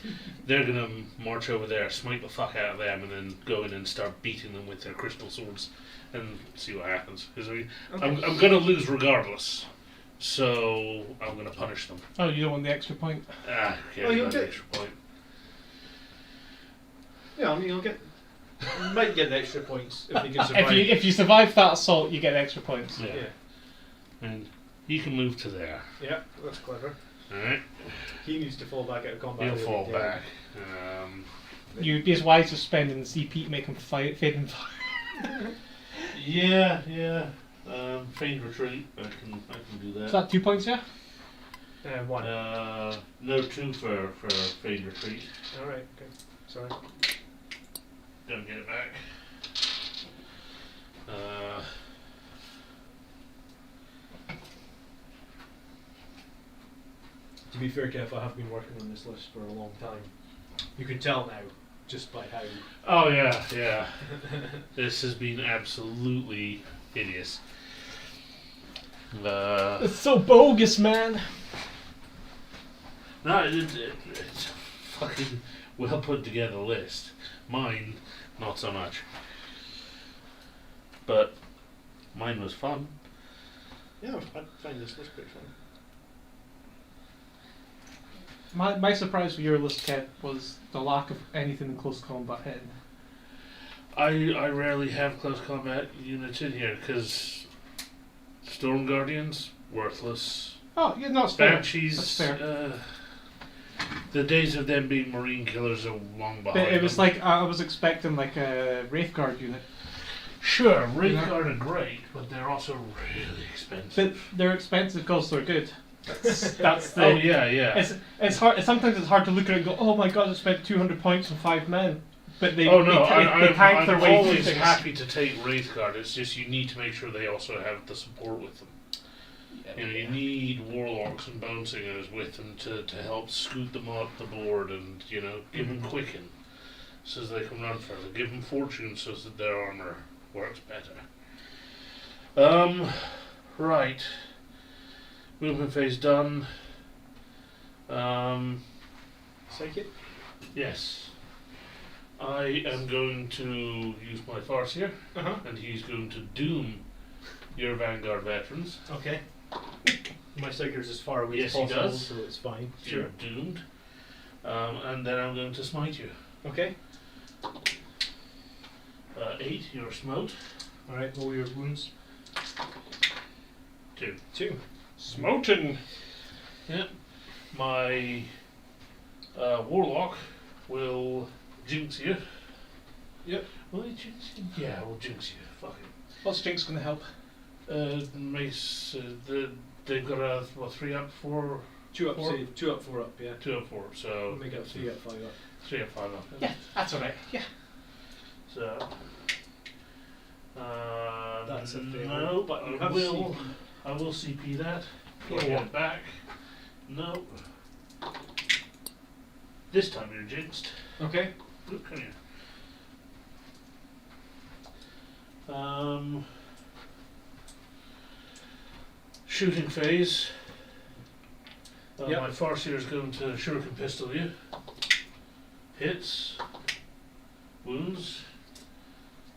They're gonna march over there, smite the fuck out of them, and then go in and start beating them with their crystal swords, and see what happens. Because I'm gonna lose regardless. So I'm gonna punish them.
Oh, you don't want the extra point?
Ah, okay,
Oh, you'll
an
get-
extra point.
Yeah, I mean, you might get the extra points if you can survive.
If you survive that assault, you get extra points.
Yeah.
Yeah.
And you can move to there.
Yeah, that's clever.
Alright?
He needs to fall back out of combat.
He'll
or
fall
be dead.
back.
You'd be as wise as spending the CP to make him fade and fire.
Yeah. Feigned retreat. I can do that.
Is that 2 points, yeah?
1.
No, 2 for feigned retreat.
Alright, okay. Sorry.
Don't get it back.
To be fair, Kev, I have been working on this list for a long time. You can tell now, just by how.
Oh yeah. This has been absolutely hideous.
It's so bogus, man.
No, it's a fucking well put together list. Mine, not so much. But mine was fun.
Yeah, I find this list pretty fun.
My surprise for your list, Kev, was the lack of anything in close combat hitting.
I rarely have close combat units in here because Storm Guardians, worthless.
Oh, yeah, no, it's fair.
Banshees,
That's fair.
The days of them being marine killers are long behind.
But it was
them.
like I was expecting like a Wraithguard unit.
Sure, Wraith
Yeah.
Guard are great, but they're also really expensive.
But they're expensive because they're good. That's the.
Oh yeah.
It's hard. Sometimes it's hard to look at it and go, "Oh my god, I spent 200 points on 5 men." But they
Oh no,
they tank their
I'm
way through
always
things.
happy to take Wraith Guard. It's just you need to make sure they also have the support with them. You need Warlocks and Bone Singers with them to help scoot them up the board and give them Quicken so that they can run further. Give them Fortune so that their armor works better. Right. Movement phase done.
Psychic?
Yes. I am going to use my Farseer,
Uh-huh.
and he's going to doom your Vanguard veterans.
Okay. My Psyker's as far away
Yes,
as
he
possible,
does.
so it's fine.
You're doomed. And then I'm going to smite you.
Okay.
8, you're smote.
Alright, roll your wounds.
2.
2.
Smoten.
Yep. My Warlock will jinx you.
Yep.
Will he jinx you? Yeah, we'll jinx you. Fuck it.
What's Jinx gonna help?
Mace, they've got a 3 up, 4,
2 up,
4?
save. 2 up, 4 up, yeah.
2 up, 4. So
We'll make it 3 up, 5 up.
3 up, 5 up.
Yeah, that's alright. Yeah.
So.
That's a fail,
no,
but you
I
have
will.
CP.
I will CP that.
Yeah.
I'll get it back. No. This time you're jinxed.
Okay.
Oop, come here. Shooting phase.
Yep.
My Farseer is going to shuriken pistol you. Hits. Wounds.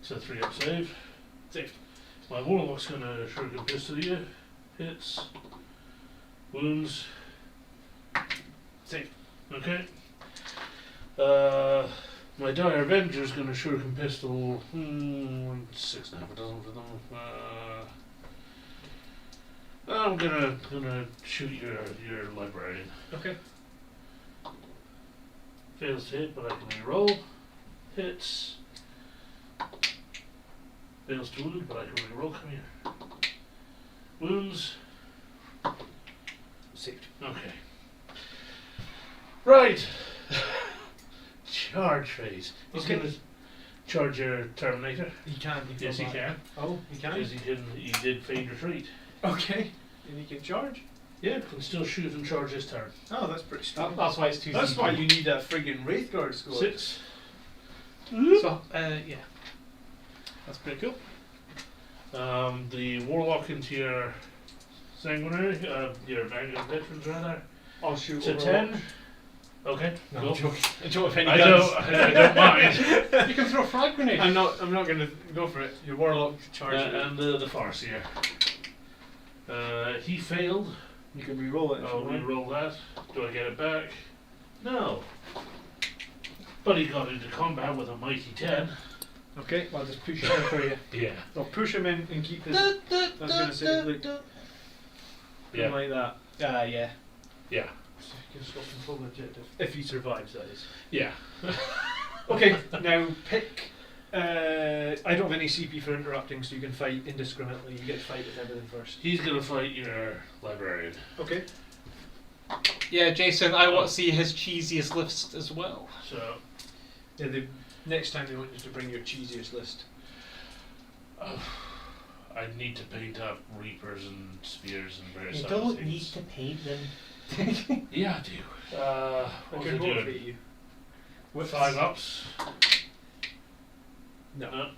It's a 3 up save.
Saved.
My Warlock's going to shuriken pistol you. Hits. Wounds.
Saved.
Okay. My Dire Avenger's going to shuriken pistol. 6.5 a dozen for them. I'm gonna shoot your librarian.
Okay.
Fails to hit, but I can reroll. Hits. Fails to wound, but I can reroll. Come here. Wounds.
Saved.
Okay. Right. charge phase. He's
Okay.
going to charge your Terminator.
He can.
Yes, he can.
Oh, he can.
Because he did fade retreat.
Okay. And he can charge.
Yeah, can still shoot and charge his turn.
Oh, that's pretty strong.
That's why it's 2
That's
CP.
why you need that friggin' Wraithguard squad.
6.
So, yeah. That's pretty cool.
The Warlock into your Sanguinary, your Vanguard Veterans rather.
I'll shoot
To
over
10. Okay,
No,
go.
I'm joking. I don't have any
I
guns.
don't mind.
You can throw frag grenades.
I'm not gonna go for it. Your Warlock charge.
And the Farseer. He failed.
You can re-roll it. If
I'll
you want.
re-roll that. Do I get it back? No. But he got into combat with a mighty 10.
Okay.
Well, just push it in for you.
Yeah.
I'll push him in and keep his. I was gonna say, look,
Yeah.
like that.
Yeah.
Yeah.
So you can stop control the objective if he survives. That is.
Yeah.
Okay. Now pick. I don't have any CP for interrupting, so you can fight indiscriminately. You get to fight with everything first.
He's gonna fight your librarian.
Okay.
Yeah, Jason, I want to see his cheesiest list as well.
So
Yeah. Next time they want you to bring your cheesiest list.
I need to paint up reapers and spears and various
You
other
don't
things.
need to paint them.
Yeah, I do.
I
What
can
was I doing?
motivate you.
With 5 ups.
No.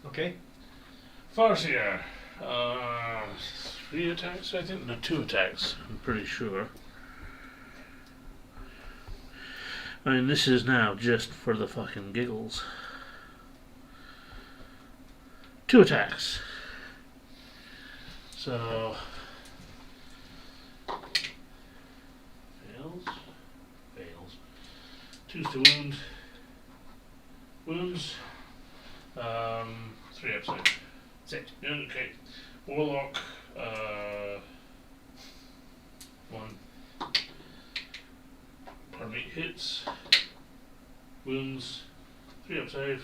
Okay.
Farseer. 3 attacks, I think? No, 2 attacks, I'm pretty sure. I mean, this is now just for the fucking giggles. 2 attacks. So... Fails. 2's to wound. Wounds. 3 upside.
That's it.
Yeah, okay. Warlock. 1. Pardon me. Hits. Wounds. 3 up save.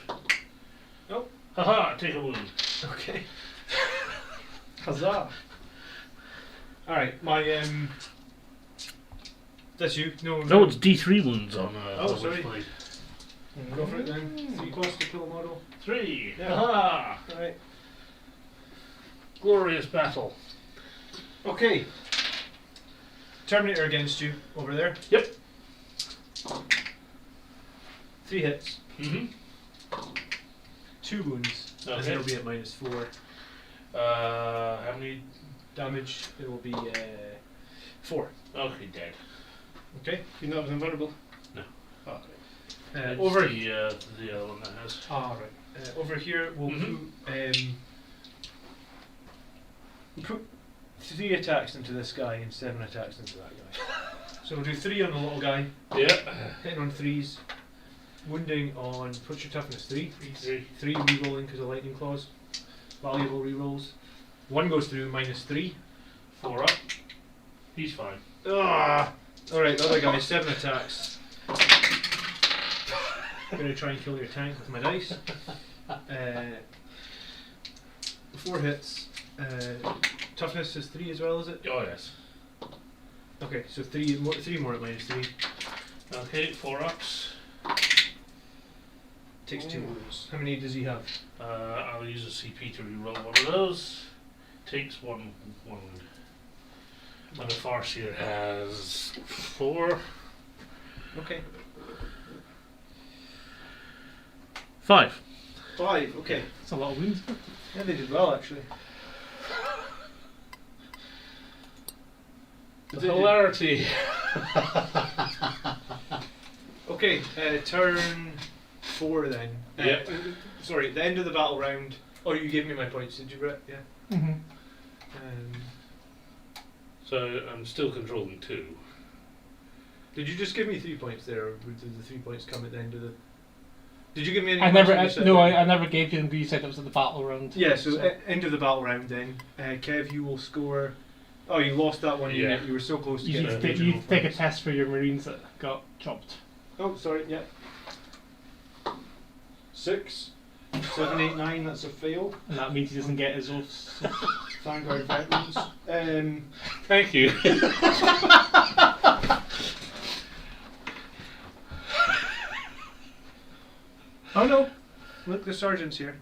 Nope.
Haha, take a wound.
Okay. Huzzah. Alright, my that's you. No.
No, it's D3 wounds on
Oh,
the
sorry.
Witchblade.
Go for it then. 3 cost to kill a model.
3.
Yeah.
Haha!
Alright.
Glorious battle.
Okay. Terminator against you over there.
Yep.
3 hits.
Mm-hmm.
2 wounds. And
Okay.
it'll be at -4.
How many?
Damage, it will be 4.
Okay, dead.
Okay.
You know it was invulnerable.
Oh,
Over.
the other one that has.
Ah, right. Over here, we'll put 3 attacks into this guy and 7 attacks into that guy. So we'll do 3 on the little guy,
Yeah.
hitting on 3s, wounding on, what's your toughness, 3?
3.
3 re-rolling because of lightning claws. Valuable re-rolls. 1 goes through, -3.
4 up. He's fine.
Ah! Alright, the other guy, 7 attacks. I'm going to try and kill your tank with my dice. 4 hits. Toughness is 3 as well, is it?
Oh, yes.
Okay, so 3 more at -3.
Okay, 4 ups.
Takes 2 wounds. How many does he have?
I'll use a CP to reroll one of those. Takes 1 wound. And the Farseer has 4.
Okay.
5.
5, okay.
That's a lot of wounds.
Yeah, they did well actually.
The hilarity.
Okay, turn 4 then.
Yep.
Sorry, the end of the battle round. Oh, you gave me my points, did you, Brett? Yeah.
Mm-hmm.
So I'm still controlling 2.
Did you just give me 3 points there, or did the 3 points come at the end of the... Did you give me any
I
points
never,
when you said
no,
that?
I never gave you them. You said it was at the battle round.
Yeah, so end of the battle round then. Kev, you will score... Oh, you lost that one
Yeah.
unit, you were so close to
You need
getting
to
the
take, you
original
need to take a
points.
test for your Marines that got chopped.
Oh, sorry, yeah. 6, 7, 8, 9, that's a fail.
And that means he doesn't get his oaths.
Vanguard veterans.
Thank you.
Oh no! Look, the sergeant's here.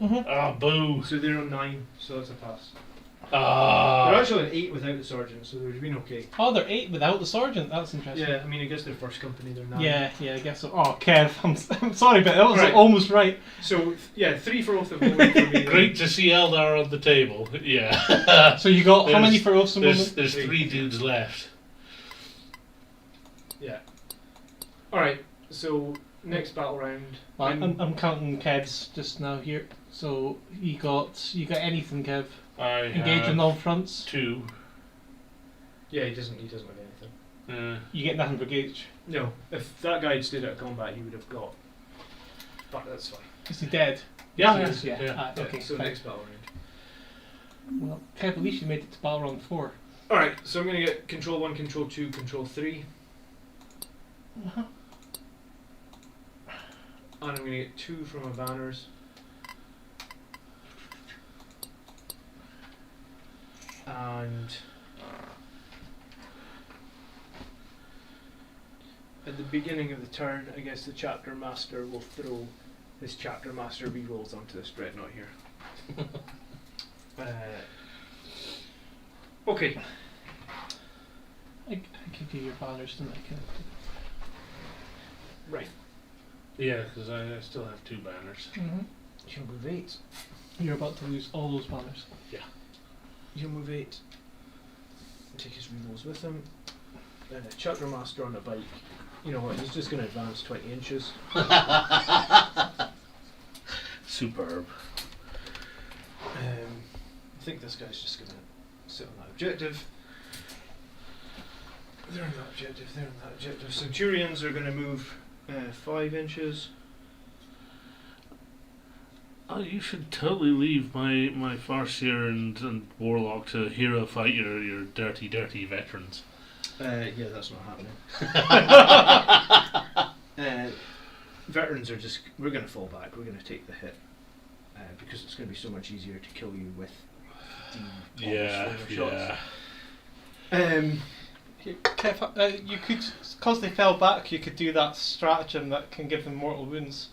Ah, boo.
So they're on 9, so that's a pass.
Ah.
They're actually on 8 without the sergeant, so they've been okay.
Oh, they're 8 without the sergeant. That's interesting.
Yeah, I mean, I guess they're first company, they're 9.
Yeah, I guess so. Oh, Kev, I'm sorry, but that was
Right.
almost right.
So, yeah, 3 for Oath of Glory for me.
Great to see Eldar on the table. Yeah.
So you got how
There's-
many for Oaths and
There's,
Moment?
there's 3 dudes left.
Yeah. Alright, so next battle round.
Well, I'm counting Kev's just now here. So you got anything, Kev?
I
Engage
have
on all fronts.
2.
Yeah, he doesn't have anything.
You get nothing for gauge.
No, if that guy had stayed out of combat, he would have got. But that's fine.
Is he dead?
Yeah,
Yes, he is,
yeah.
Ah, okay.
So
fine.
next battle round.
Well, Kev, at least you made it to battle round 4.
Alright, so I'm going to get control 1, control 2, control 3.
Uh-huh.
And I'm going to get 2 from my banners. And at the beginning of the turn, I guess the chapter master will throw his chapter master rerolls onto this dreadnought here. Okay.
I could do your banners, didn't I? Kev?
Right.
Yeah, because I still have 2 banners.
You'll move 8.
You're about to lose all those banners.
You'll move 8. Take his rerolls with him. Chapter master on a bike. You know what? He's just going to advance 20 inches.
Superb.
I think this guy's just going to sit on that objective. They're on that objective. They're on that objective. Centurions are going to move 5 inches.
Oh, you should totally leave my Farseer and Warlock to hero fight your dirty veterans.
Yeah, that's not happening. Veterans are just. We're going to fall back. We're going to take the hit. Because it's going to be so much easier to kill you with the shots.
Kev, you could, because they fell back, you could do that stratagem that can give them mortal wounds.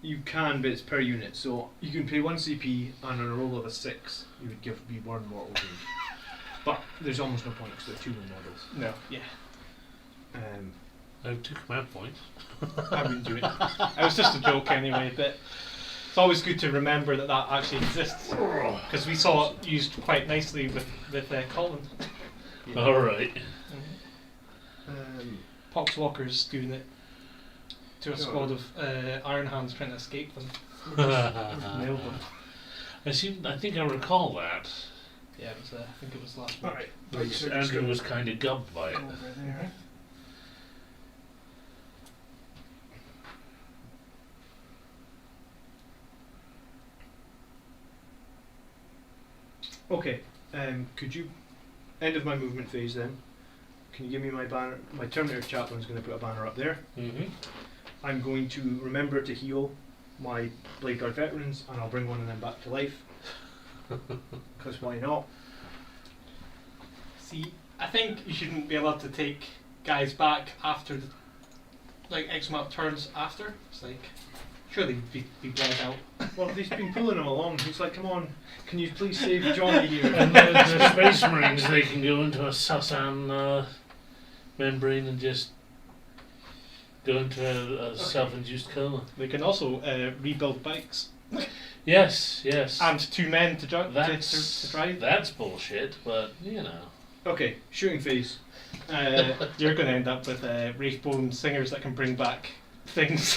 You can, but it's per unit. So you can pay 1 CP, and on a roll of a 6, you would give me 1 mortal wound. But there's almost no point because they're 2 new models.
No. Yeah.
I have 2 command points.
I wouldn't do it. It was just a joke anyway, but it's always good to remember that that actually exists because we saw it used quite nicely with Colin.
Yeah.
Alright.
Poxwalker's doing it to a squad of Iron Hands trying to escape them. Nailed them.
I think I recall that.
Yeah, it was. I think it was last week.
Alright.
Andrew was kind of gubbed by it.
Over there. Okay, could you, end of my movement phase then, can you give me my banner? My Terminator Chaplain's going to put a banner up there.
Mm-hmm.
I'm going to remember to heal my Blade Guard veterans, and I'll bring one of them back to life. Because why not?
See, I think you shouldn't be allowed to take guys back after, like X amount of turns after. It's like, surely be bled out.
Well, he's been pulling him along. He's like, come on, can you please save Johnny here?
And the Space Marines, they can go into a Susan membrane and just go into a self-induced coma.
They can also rebuild bikes
Yes.
and 2 men to drive.
That's bullshit, but you know.
Okay, shooting phase.
You're going to end up with Wraithbone singers that can bring back things.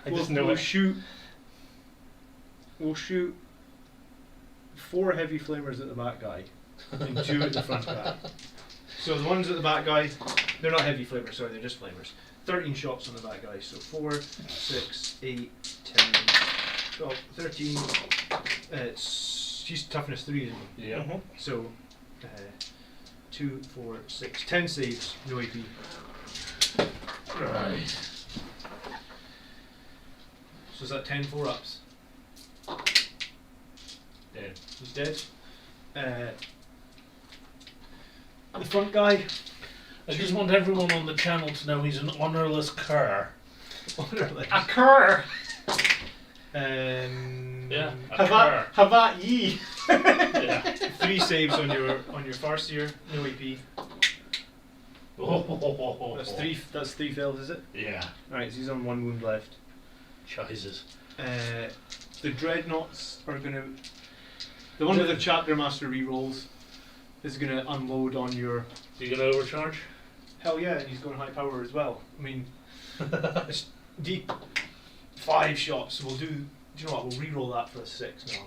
I just know
we'll
it.
shoot 4 heavy flamers at the back guy and 2 at the front guy. So the ones at the back guy, they're not heavy flamers, sorry, they're just flamers. 13 shots on the back guy, so 4, 6, 8, 10, 12, 13. He's toughness 3, isn't he?
Yeah.
Mhm.
So 2, 4, 6, 10 saves, no AP.
Right.
So is that 10 4-ups?
Dead.
He's dead. The front guy.
I just want everyone on the channel to know he's an honourless cur.
Honor list.
Occur.
Yeah.
Havat ye.
Yeah.
3 saves on your Farseer, no AP.
Oh.
That's 3 fails, is it?
Yeah.
Alright, so he's on 1 wound left.
Jesus.
The dreadnoughts are gonna. The one with the chapter master rerolls is gonna unload on your.
You gonna overcharge?
Hell yeah, and he's going high power as well. I mean, it's deep 5 shots. So we'll do. Do you know what? We'll re-roll that for a 6. No,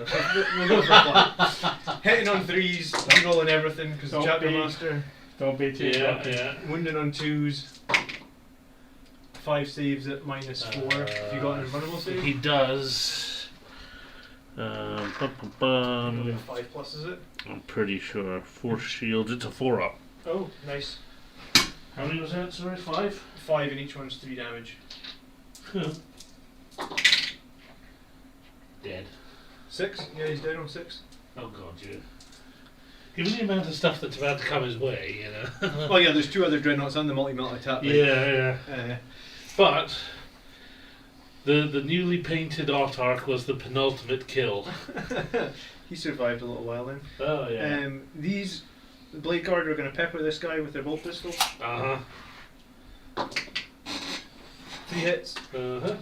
okay. We'll go for 5. Hitting on 3s, rerolling everything because the
Don't
chapter
be-
master.
Don't be too cocky.
Yeah.
Wounding on 2s. 5 saves at -4. If you got an invulnerable save.
He does.
Only
Bum.
5+, is it?
I'm pretty sure. 4 shields. It's a 4-up.
Oh, nice.
How many was that? Sorry, 5?
5 and each one's 3 damage.
Dead.
6? Yeah, he's dead on 6.
Oh god, yeah. Given the amount of stuff that's about to come his way, you know.
Oh yeah, there's 2 other dreadnoughts and the multi-multi tap.
Yeah.
Uh,
But the newly painted Autarch was the penultimate kill.
he survived a little while then.
Oh yeah.
These the Blade Guard are going to pepper this guy with their bolt pistol.
Uh
3 hits,
huh.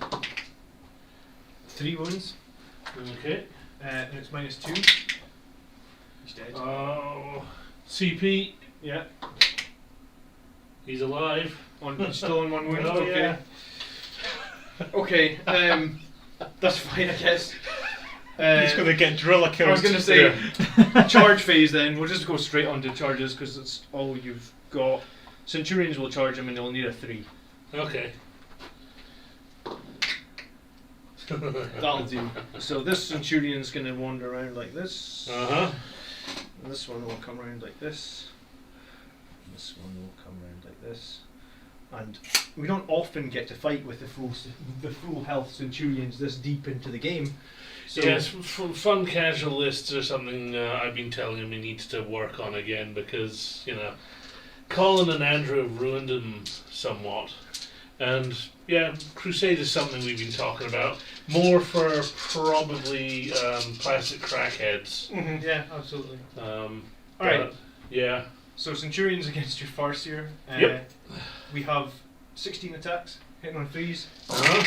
3 wounds,
Okay.
and it's -2. He's dead.
Oh. CP.
Yeah,
He's alive.
he's still on 1 wound.
Oh,
Okay.
yeah.
Okay. That's fine, I guess.
He's going to get driller killed.
I was going to say charge phase. Then we'll just go straight on to charges because that's all you've got. Centurions will charge him and they'll need a 3.
Okay.
That'll do. So this Centurion's going to wander around like this.
Uh-huh.
And this one will come around like this. And this one will come around like this. And we don't often get to fight with the full health Centurions this deep into the game. So
Yes, fun casual lists are something I've been telling him he needs to work on again because, you know, Colin and Andrew have ruined him somewhat. And yeah, Crusade is something we've been talking about. More for probably classic crackheads.
yeah, absolutely.
Alright. Yeah.
So Centurions against your Farseer.
Yep.
We have 16 attacks, hitting on 3s.
Uh-huh.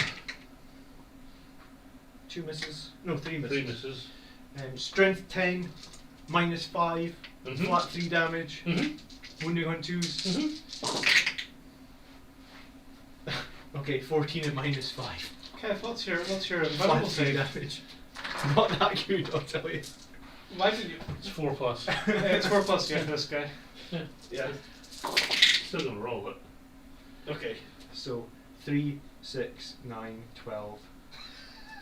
2 misses. No, 3 misses.
3 misses.
Strength 10, -5,
Mm-hmm.
flat 3 damage,
Mm-hmm.
wounding on 2s.
Mm-hmm.
Okay, 14 and -5.
Kev, what's your
Flat
invulnerable
3
save?
damage. Not that good, I'll tell you.
Why did you?
It's 4+.
It's 4+ for this guy.
Yeah.
Still gonna roll it.
Okay, so 3, 6, 9, 12,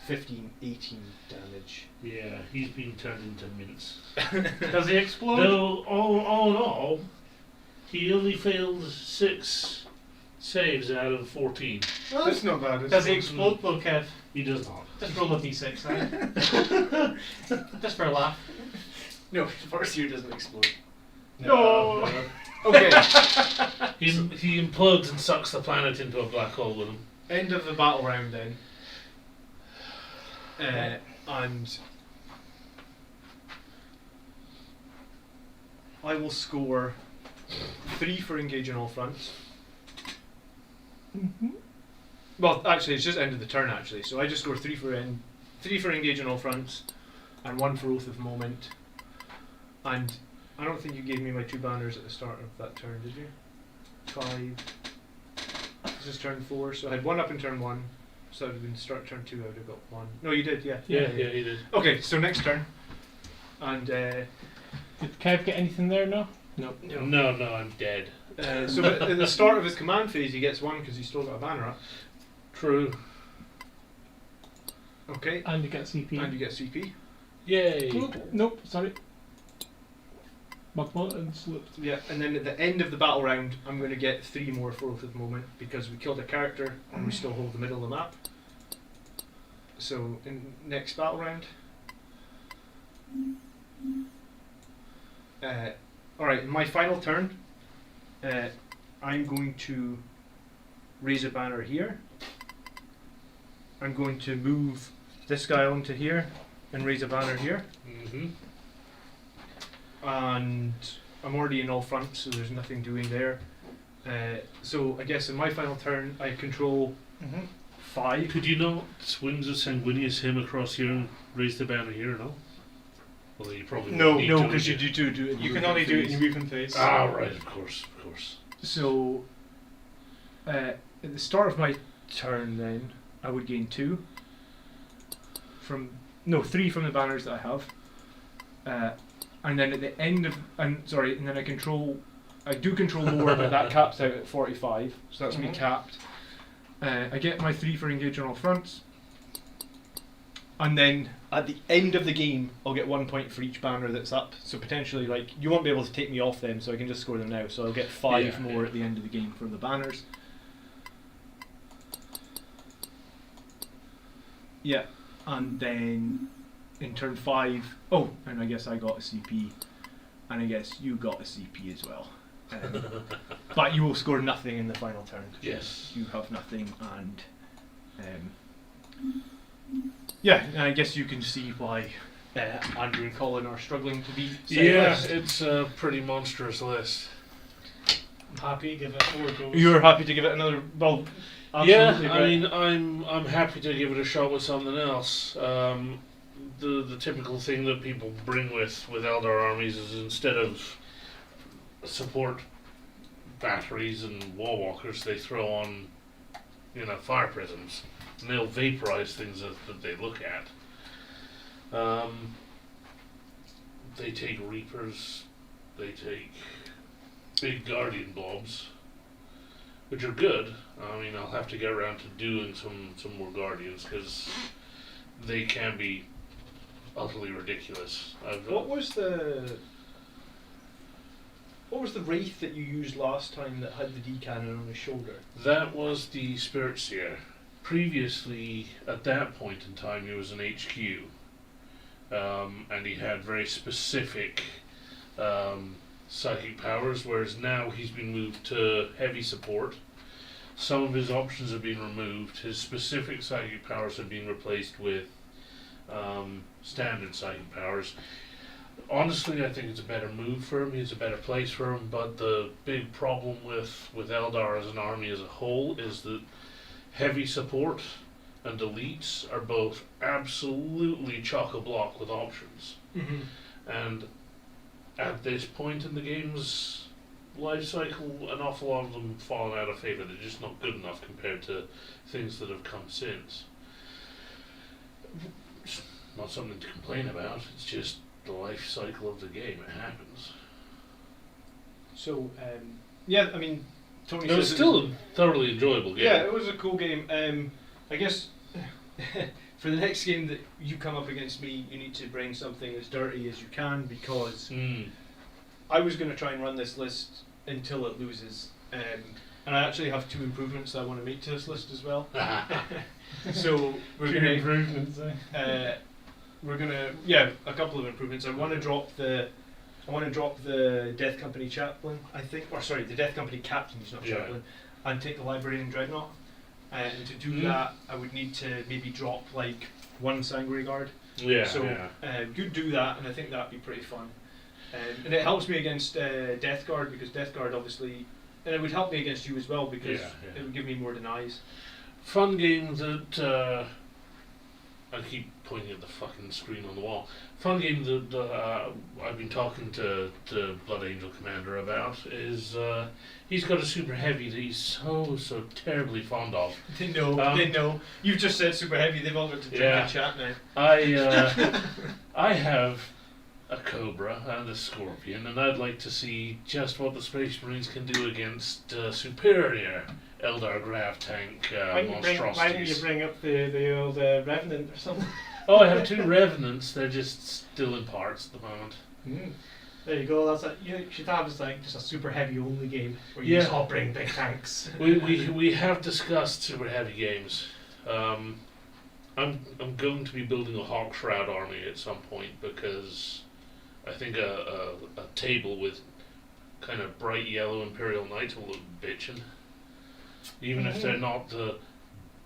15, 18 damage.
Yeah, he's been turned into mince.
Does he explode?
Though, all in all, he only failed 6 saves out of 14.
Well, that's not bad.
Does he explode though, Kev?
He does not.
Just roll a d6, right? Just for a laugh.
No, Farseer doesn't explode.
No.
Okay,
He implodes and sucks the planet into a black hole with him.
end of the battle round then. And I will score 3 for engaging all fronts. Well, actually, it's just end of the turn. Actually, so I just score 3 for engaging all fronts, and 1 for oath of moment. And I don't think you gave me my 2 banners at the start of that turn, did you? 5. This is turn 4, so I had 1 up in turn 1. So it would have been start turn 2. I would have got 1. No, you did, yeah.
Yeah, he did.
Okay, so next turn, and
Did Kev get anything there? No.
No, I'm dead.
so at the start of his command phase, he gets 1 because he's still got a banner up.
True.
Okay,
And you get CP.
and you get CP.
Yay.
Nope, sorry. My button slipped.
Yeah, and then at the end of the battle round, I'm going to get 3 more for oath of moment because we killed a character and we still hold the middle of the map. So in next battle round. Alright, in my final turn, I'm going to raise a banner here I'm going to move this guy onto here and raise a banner here.
Mm-hmm.
And I'm already in all fronts, so there's nothing doing there. So I guess in my final turn, I control 5.
Could you not swings of Sanguinius him across here and raise the banner here, no? Well, you probably
No,
wouldn't need
no,
to,
because
would
you do it. in
You can
movement
only do it in
phase.
your movement phase.
Ah, right, of course.
So at the start of my turn, then I would gain 2 from 3 from the banners that I have, and then at the end of and then I do control more, but that caps out at 45, so that's me
Mhm.
capped. I get my 3 for engage on all fronts, and then at the end of the game, I'll get 1 point for each banner that's up. So potentially, like, you won't be able to take me off them, so I can just score them now. So I'll get 5 more at the end of the game from the banners. Yeah, and then in turn 5, and I guess I got a CP, and I guess you got a CP as well. But you will score nothing in the final turn. 'Cause
Yes.
you have nothing, and and I guess you can see why Andrew and Colin are struggling to beat.
Yeah, it's a pretty monstrous list.
I'm happy to give it 4 goes.
You're happy to give it another? Well, absolutely.
Yeah, I mean, I'm happy to give it a shot with something else. The typical thing that people bring with Eldar armies is instead of support batteries and wall walkers, they throw on, fire prisms, and they'll vaporize things that they look at. They take reapers, they take big guardian blobs, which are good. I mean, I'll have to get around to doing some more guardians because they can be utterly ridiculous.
What was the wraith that you used last time that had the D cannon on his shoulder?
That was the Spirit Seer. Previously, at that point in time, he was an HQ, and he had very specific psychic powers, whereas now he's been moved to heavy support. Some of his options have been removed. His specific psychic powers have been replaced with standard psychic powers. Honestly, I think it's a better move for him. It's a better place for him. But the big problem with Eldar as an army as a whole is that heavy support and elites are both absolutely chock-a-block with options.
Mm-hmm.
And at this point in the game's life cycle, an awful lot of them have fallen out of favour. They're just not good enough compared to things that have come since. It's not something to complain about. It's just the life cycle of the game. It happens.
So, I mean, Tony
It was
says
still a thoroughly enjoyable game.
yeah, it was a cool game. I guess for the next game that you come up against me, you need to bring something as dirty as you can, because I was going to try and run this list until it loses. And I actually have 2 improvements that I want to make to this list as well. So we're
Few
going
improvements.
a couple of improvements. I want to drop the Death Company chaplain, I think, or sorry, the Death Company captain. He's not chaplain, and take the Librarian Dreadnought. And to do that, I would need to maybe drop like 1 Sanguinary Guard. Could do that, and I think that'd be pretty fun. And it helps me against Death Guard, because Death Guard obviously, and it would help me against you as well, because it would give me more denies.
Fun game that I keep pointing at the fucking screen on the wall. Fun game that I've been talking to Blood Angel Commander about is he's got a super heavy that he's so terribly fond of.
They know. You've just said super heavy. They've all got to drink and chat now.
I have a Cobra and a Scorpion, and I'd like to see just what the Space Marines can do against superior Eldar Grav tank monstrosities.
Why don't you bring up the old Revenant or something?
Oh, I have 2 Revenants. They're just still in parts at the moment.
There you go. That's you should have just a super heavy only game where you just all bring big tanks.
We have discussed super heavy games. I'm going to be building a Hawk Shroud army at some point, because I think a table with kind of bright yellow Imperial Knights will look bitchin'. Even if they're not the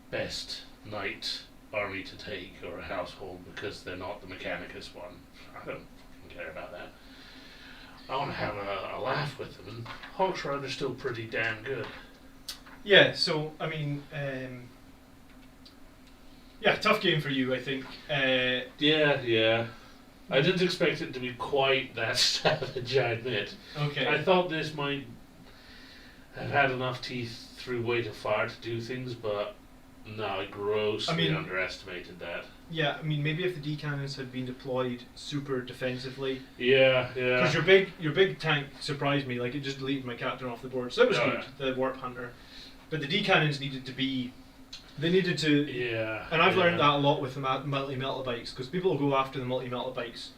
best knight army to take or a household because they're not the Mechanicus one. I don't care about that. I want to have a laugh with them, and Hawksrider's still pretty damn good.
Yeah, so, I mean, yeah, tough game for you, I think.
Yeah. I didn't expect it to be quite that savage, I admit.
Okay.
I thought this might have had enough teeth through weight of fire to do things, but no, I grossly underestimated that.
Yeah, I mean, maybe if the D-cannons had been deployed super defensively.
Yeah.
Because your big tank surprised me, like it just deleted my captain off the board, so that was good, the Warp Hunter. But the D-cannons needed to be... They needed to...
Yeah.
And I've learned that a lot with the multi-metal bikes, because people will go after the multi-metal bikes,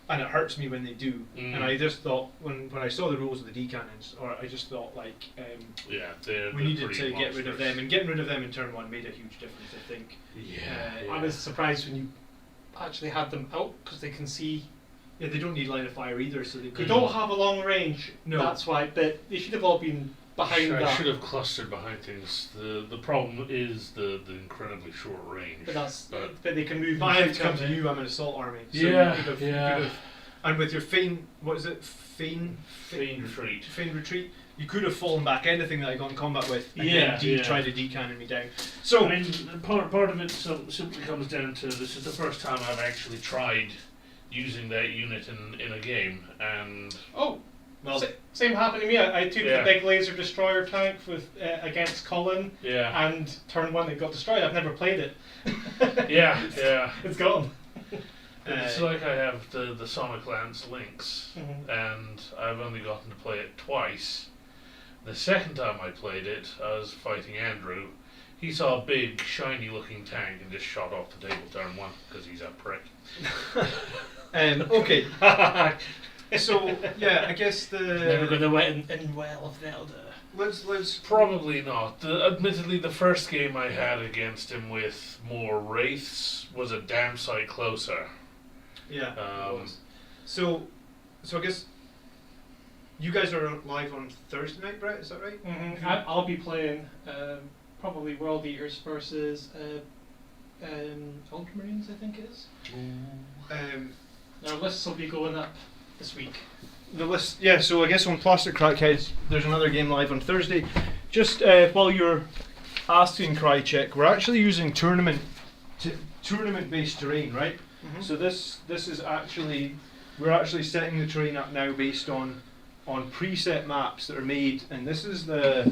and it hurts me when they do. And I just thought, when I saw the rules of the D-cannons, I just thought, like... we needed to get rid of them, and getting rid of them in turn 1 made a huge difference, I think.
Yeah.
I was surprised when you actually had them out, because they can see...
Yeah, they don't need line of fire either, so
they don't have a long range.
No.
That's why, but they should have all been behind that.
I should have clustered behind things. The problem is the incredibly short range.
But they can move.
But I have to come to you. I'm an assault army. So
yeah,
you could have, and with your feign, what is it? Feign
retreat.
Feign retreat. You could have fallen back anything that I got in combat with, and then try to decannon me down. So
I mean, part of it simply comes down to this is the first time I've actually tried using that unit in a game, and
well,
same happened to me. I took the big laser destroyer tank with against Colin, and turn 1 it got destroyed. I've never played it.
It's gone.
It's like I have the Sonic Lance Lynx, and I've only gotten to play it twice. The second time I played it, I was fighting Andrew. He saw a big, shiny-looking tank and just shot off the table turn 1 because he's a prick.
Okay. So I guess
never going to win in well of the Eldar.
Let's
probably not. Admittedly, the first game I had against him with more wraiths was a damn sight closer.
Yeah. So I guess you guys are live on Thursday night, Brett? Is that right?
Mm-hmm. I'll be playing probably World Eaters versus Ultramarines, I think it is. Our lists will be going up this week.
The list, so I guess on Plastic Crackheads, there's another game live on Thursday. Just while you're asking Crycheck, we're actually using tournament-based terrain, right? Mm-hmm. So this is actually, we're actually setting the terrain up now based on preset maps that are made, and this is a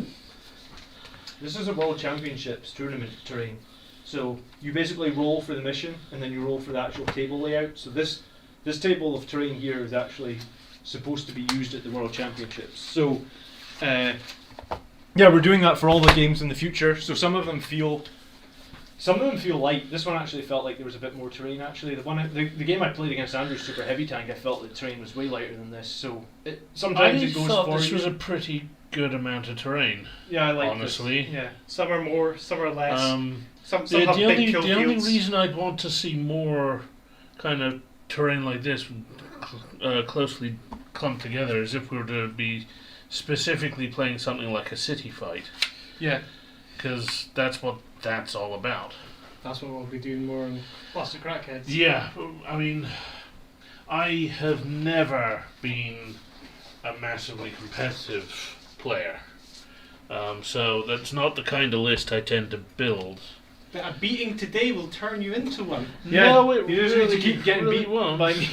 World Championships tournament terrain. So you basically roll for the mission, and then you roll for the actual table layout. So this table of terrain here is actually supposed to be used at the World Championships. So we're doing that for all the games in the future. So some of them feel light. This one actually felt like there was a bit more terrain. Actually, the game I played against Andrew's Super Heavy Tank, I felt the terrain was way lighter than this. So sometimes it goes
thought
for
this
you.
was a pretty good amount of terrain.
Yeah, I like
honestly.
This. Yeah,
some are more, some are less. Some
the
have big kill
only
fields.
reason I'd want to see more kind of terrain like this closely clumped together is if we were to be specifically playing something like a city fight.
Yeah,
because that's what that's all about.
That's what we'll be doing more in Plastic Crackheads.
Yeah, I mean, I have never been a massively competitive player, so that's not the kind of list I tend to build.
But a beating today will turn you into one.
Yeah,
no, it
you just need to keep getting beat by me.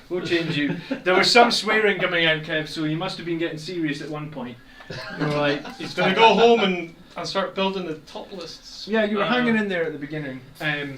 We'll change you. There was some swearing coming out, Kev, so you must have been getting serious at one point. You were like,
he's going to go home and start building the top lists.
Yeah, you were hanging in there at the beginning.
I'm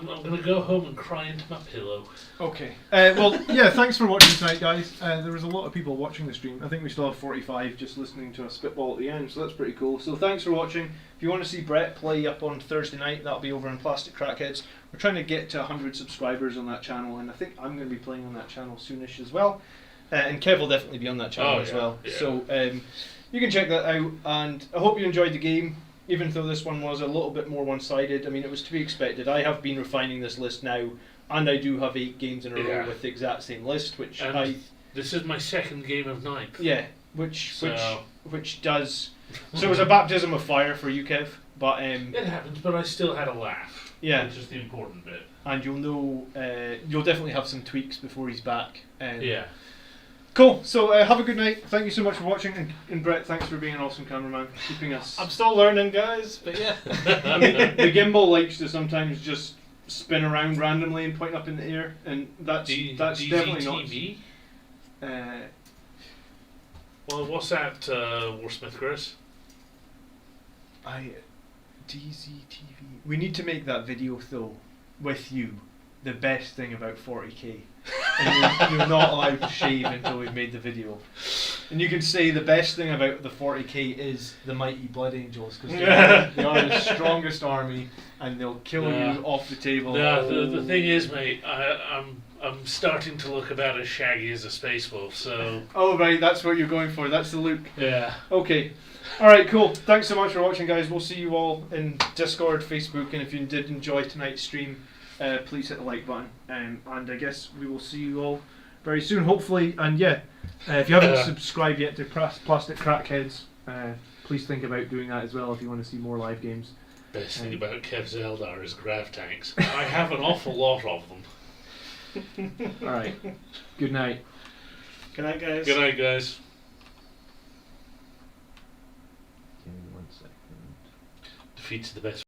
going to go home and cry into my pillow.
Okay. Thanks for watching tonight, guys. There was a lot of people watching the stream. I think we still have 45 just listening to us spitball at the end, so that's pretty cool. So thanks for watching. If you want to see Brett play up on Thursday night, that'll be over on Plastic Crackheads. We're trying to get to 100 subscribers on that channel, and I think I'm going to be playing on that channel soonish as well. And Kev will definitely be on that channel as well.
Yeah.
So you can check that out, and I hope you enjoyed the game. Even though this one was a little bit more one-sided, I mean, it was to be expected. I have been refining this list now, and I do have 8 games in a row with the exact same list, which
this is my second game of 9th.
Yeah, which does... So it was a baptism of fire for you, Kev. But
It happened, but I still had a laugh.
Yeah.
Which is the important bit.
and you'll know, you'll definitely have some tweaks before he's back.
Yeah.
Cool. So have a good night. Thank you so much for watching, and Brett, thanks for being an awesome cameraman, keeping us.
I'm still learning, guys, but yeah.
I mean, the gimbal likes to sometimes just spin around randomly and point up in the air, and that's definitely not.
DZTV?
Uh,
Well, what's that, Warsmith Chris?
DZTV. We need to make that video though, with you. The best thing about 40k, and you're not allowed to shave until we've made the video. And you can say the best thing about the 40k is the mighty Blood Angels, because they are the strongest army, and they'll kill you off the table.
The thing is, mate, I'm starting to look about as shaggy as a space wolf, so...
Oh right, that's what you're going for. That's the look.
Yeah.
Okay. Alright, cool. Thanks so much for watching, guys. We'll see you all in Discord, Facebook, and if you did enjoy tonight's stream, please hit the like button. And I guess we will see you all very soon, hopefully. And yeah, if you haven't subscribed yet to Plastic Crackheads, please think about doing that as well if you want to see more live games.
Best thing about Kev's Eldar is grav tanks. I have an awful lot of them.
Alright. Good night.
Good night, guys.
Good night, guys.
Give me 1 second.
Defeat's the best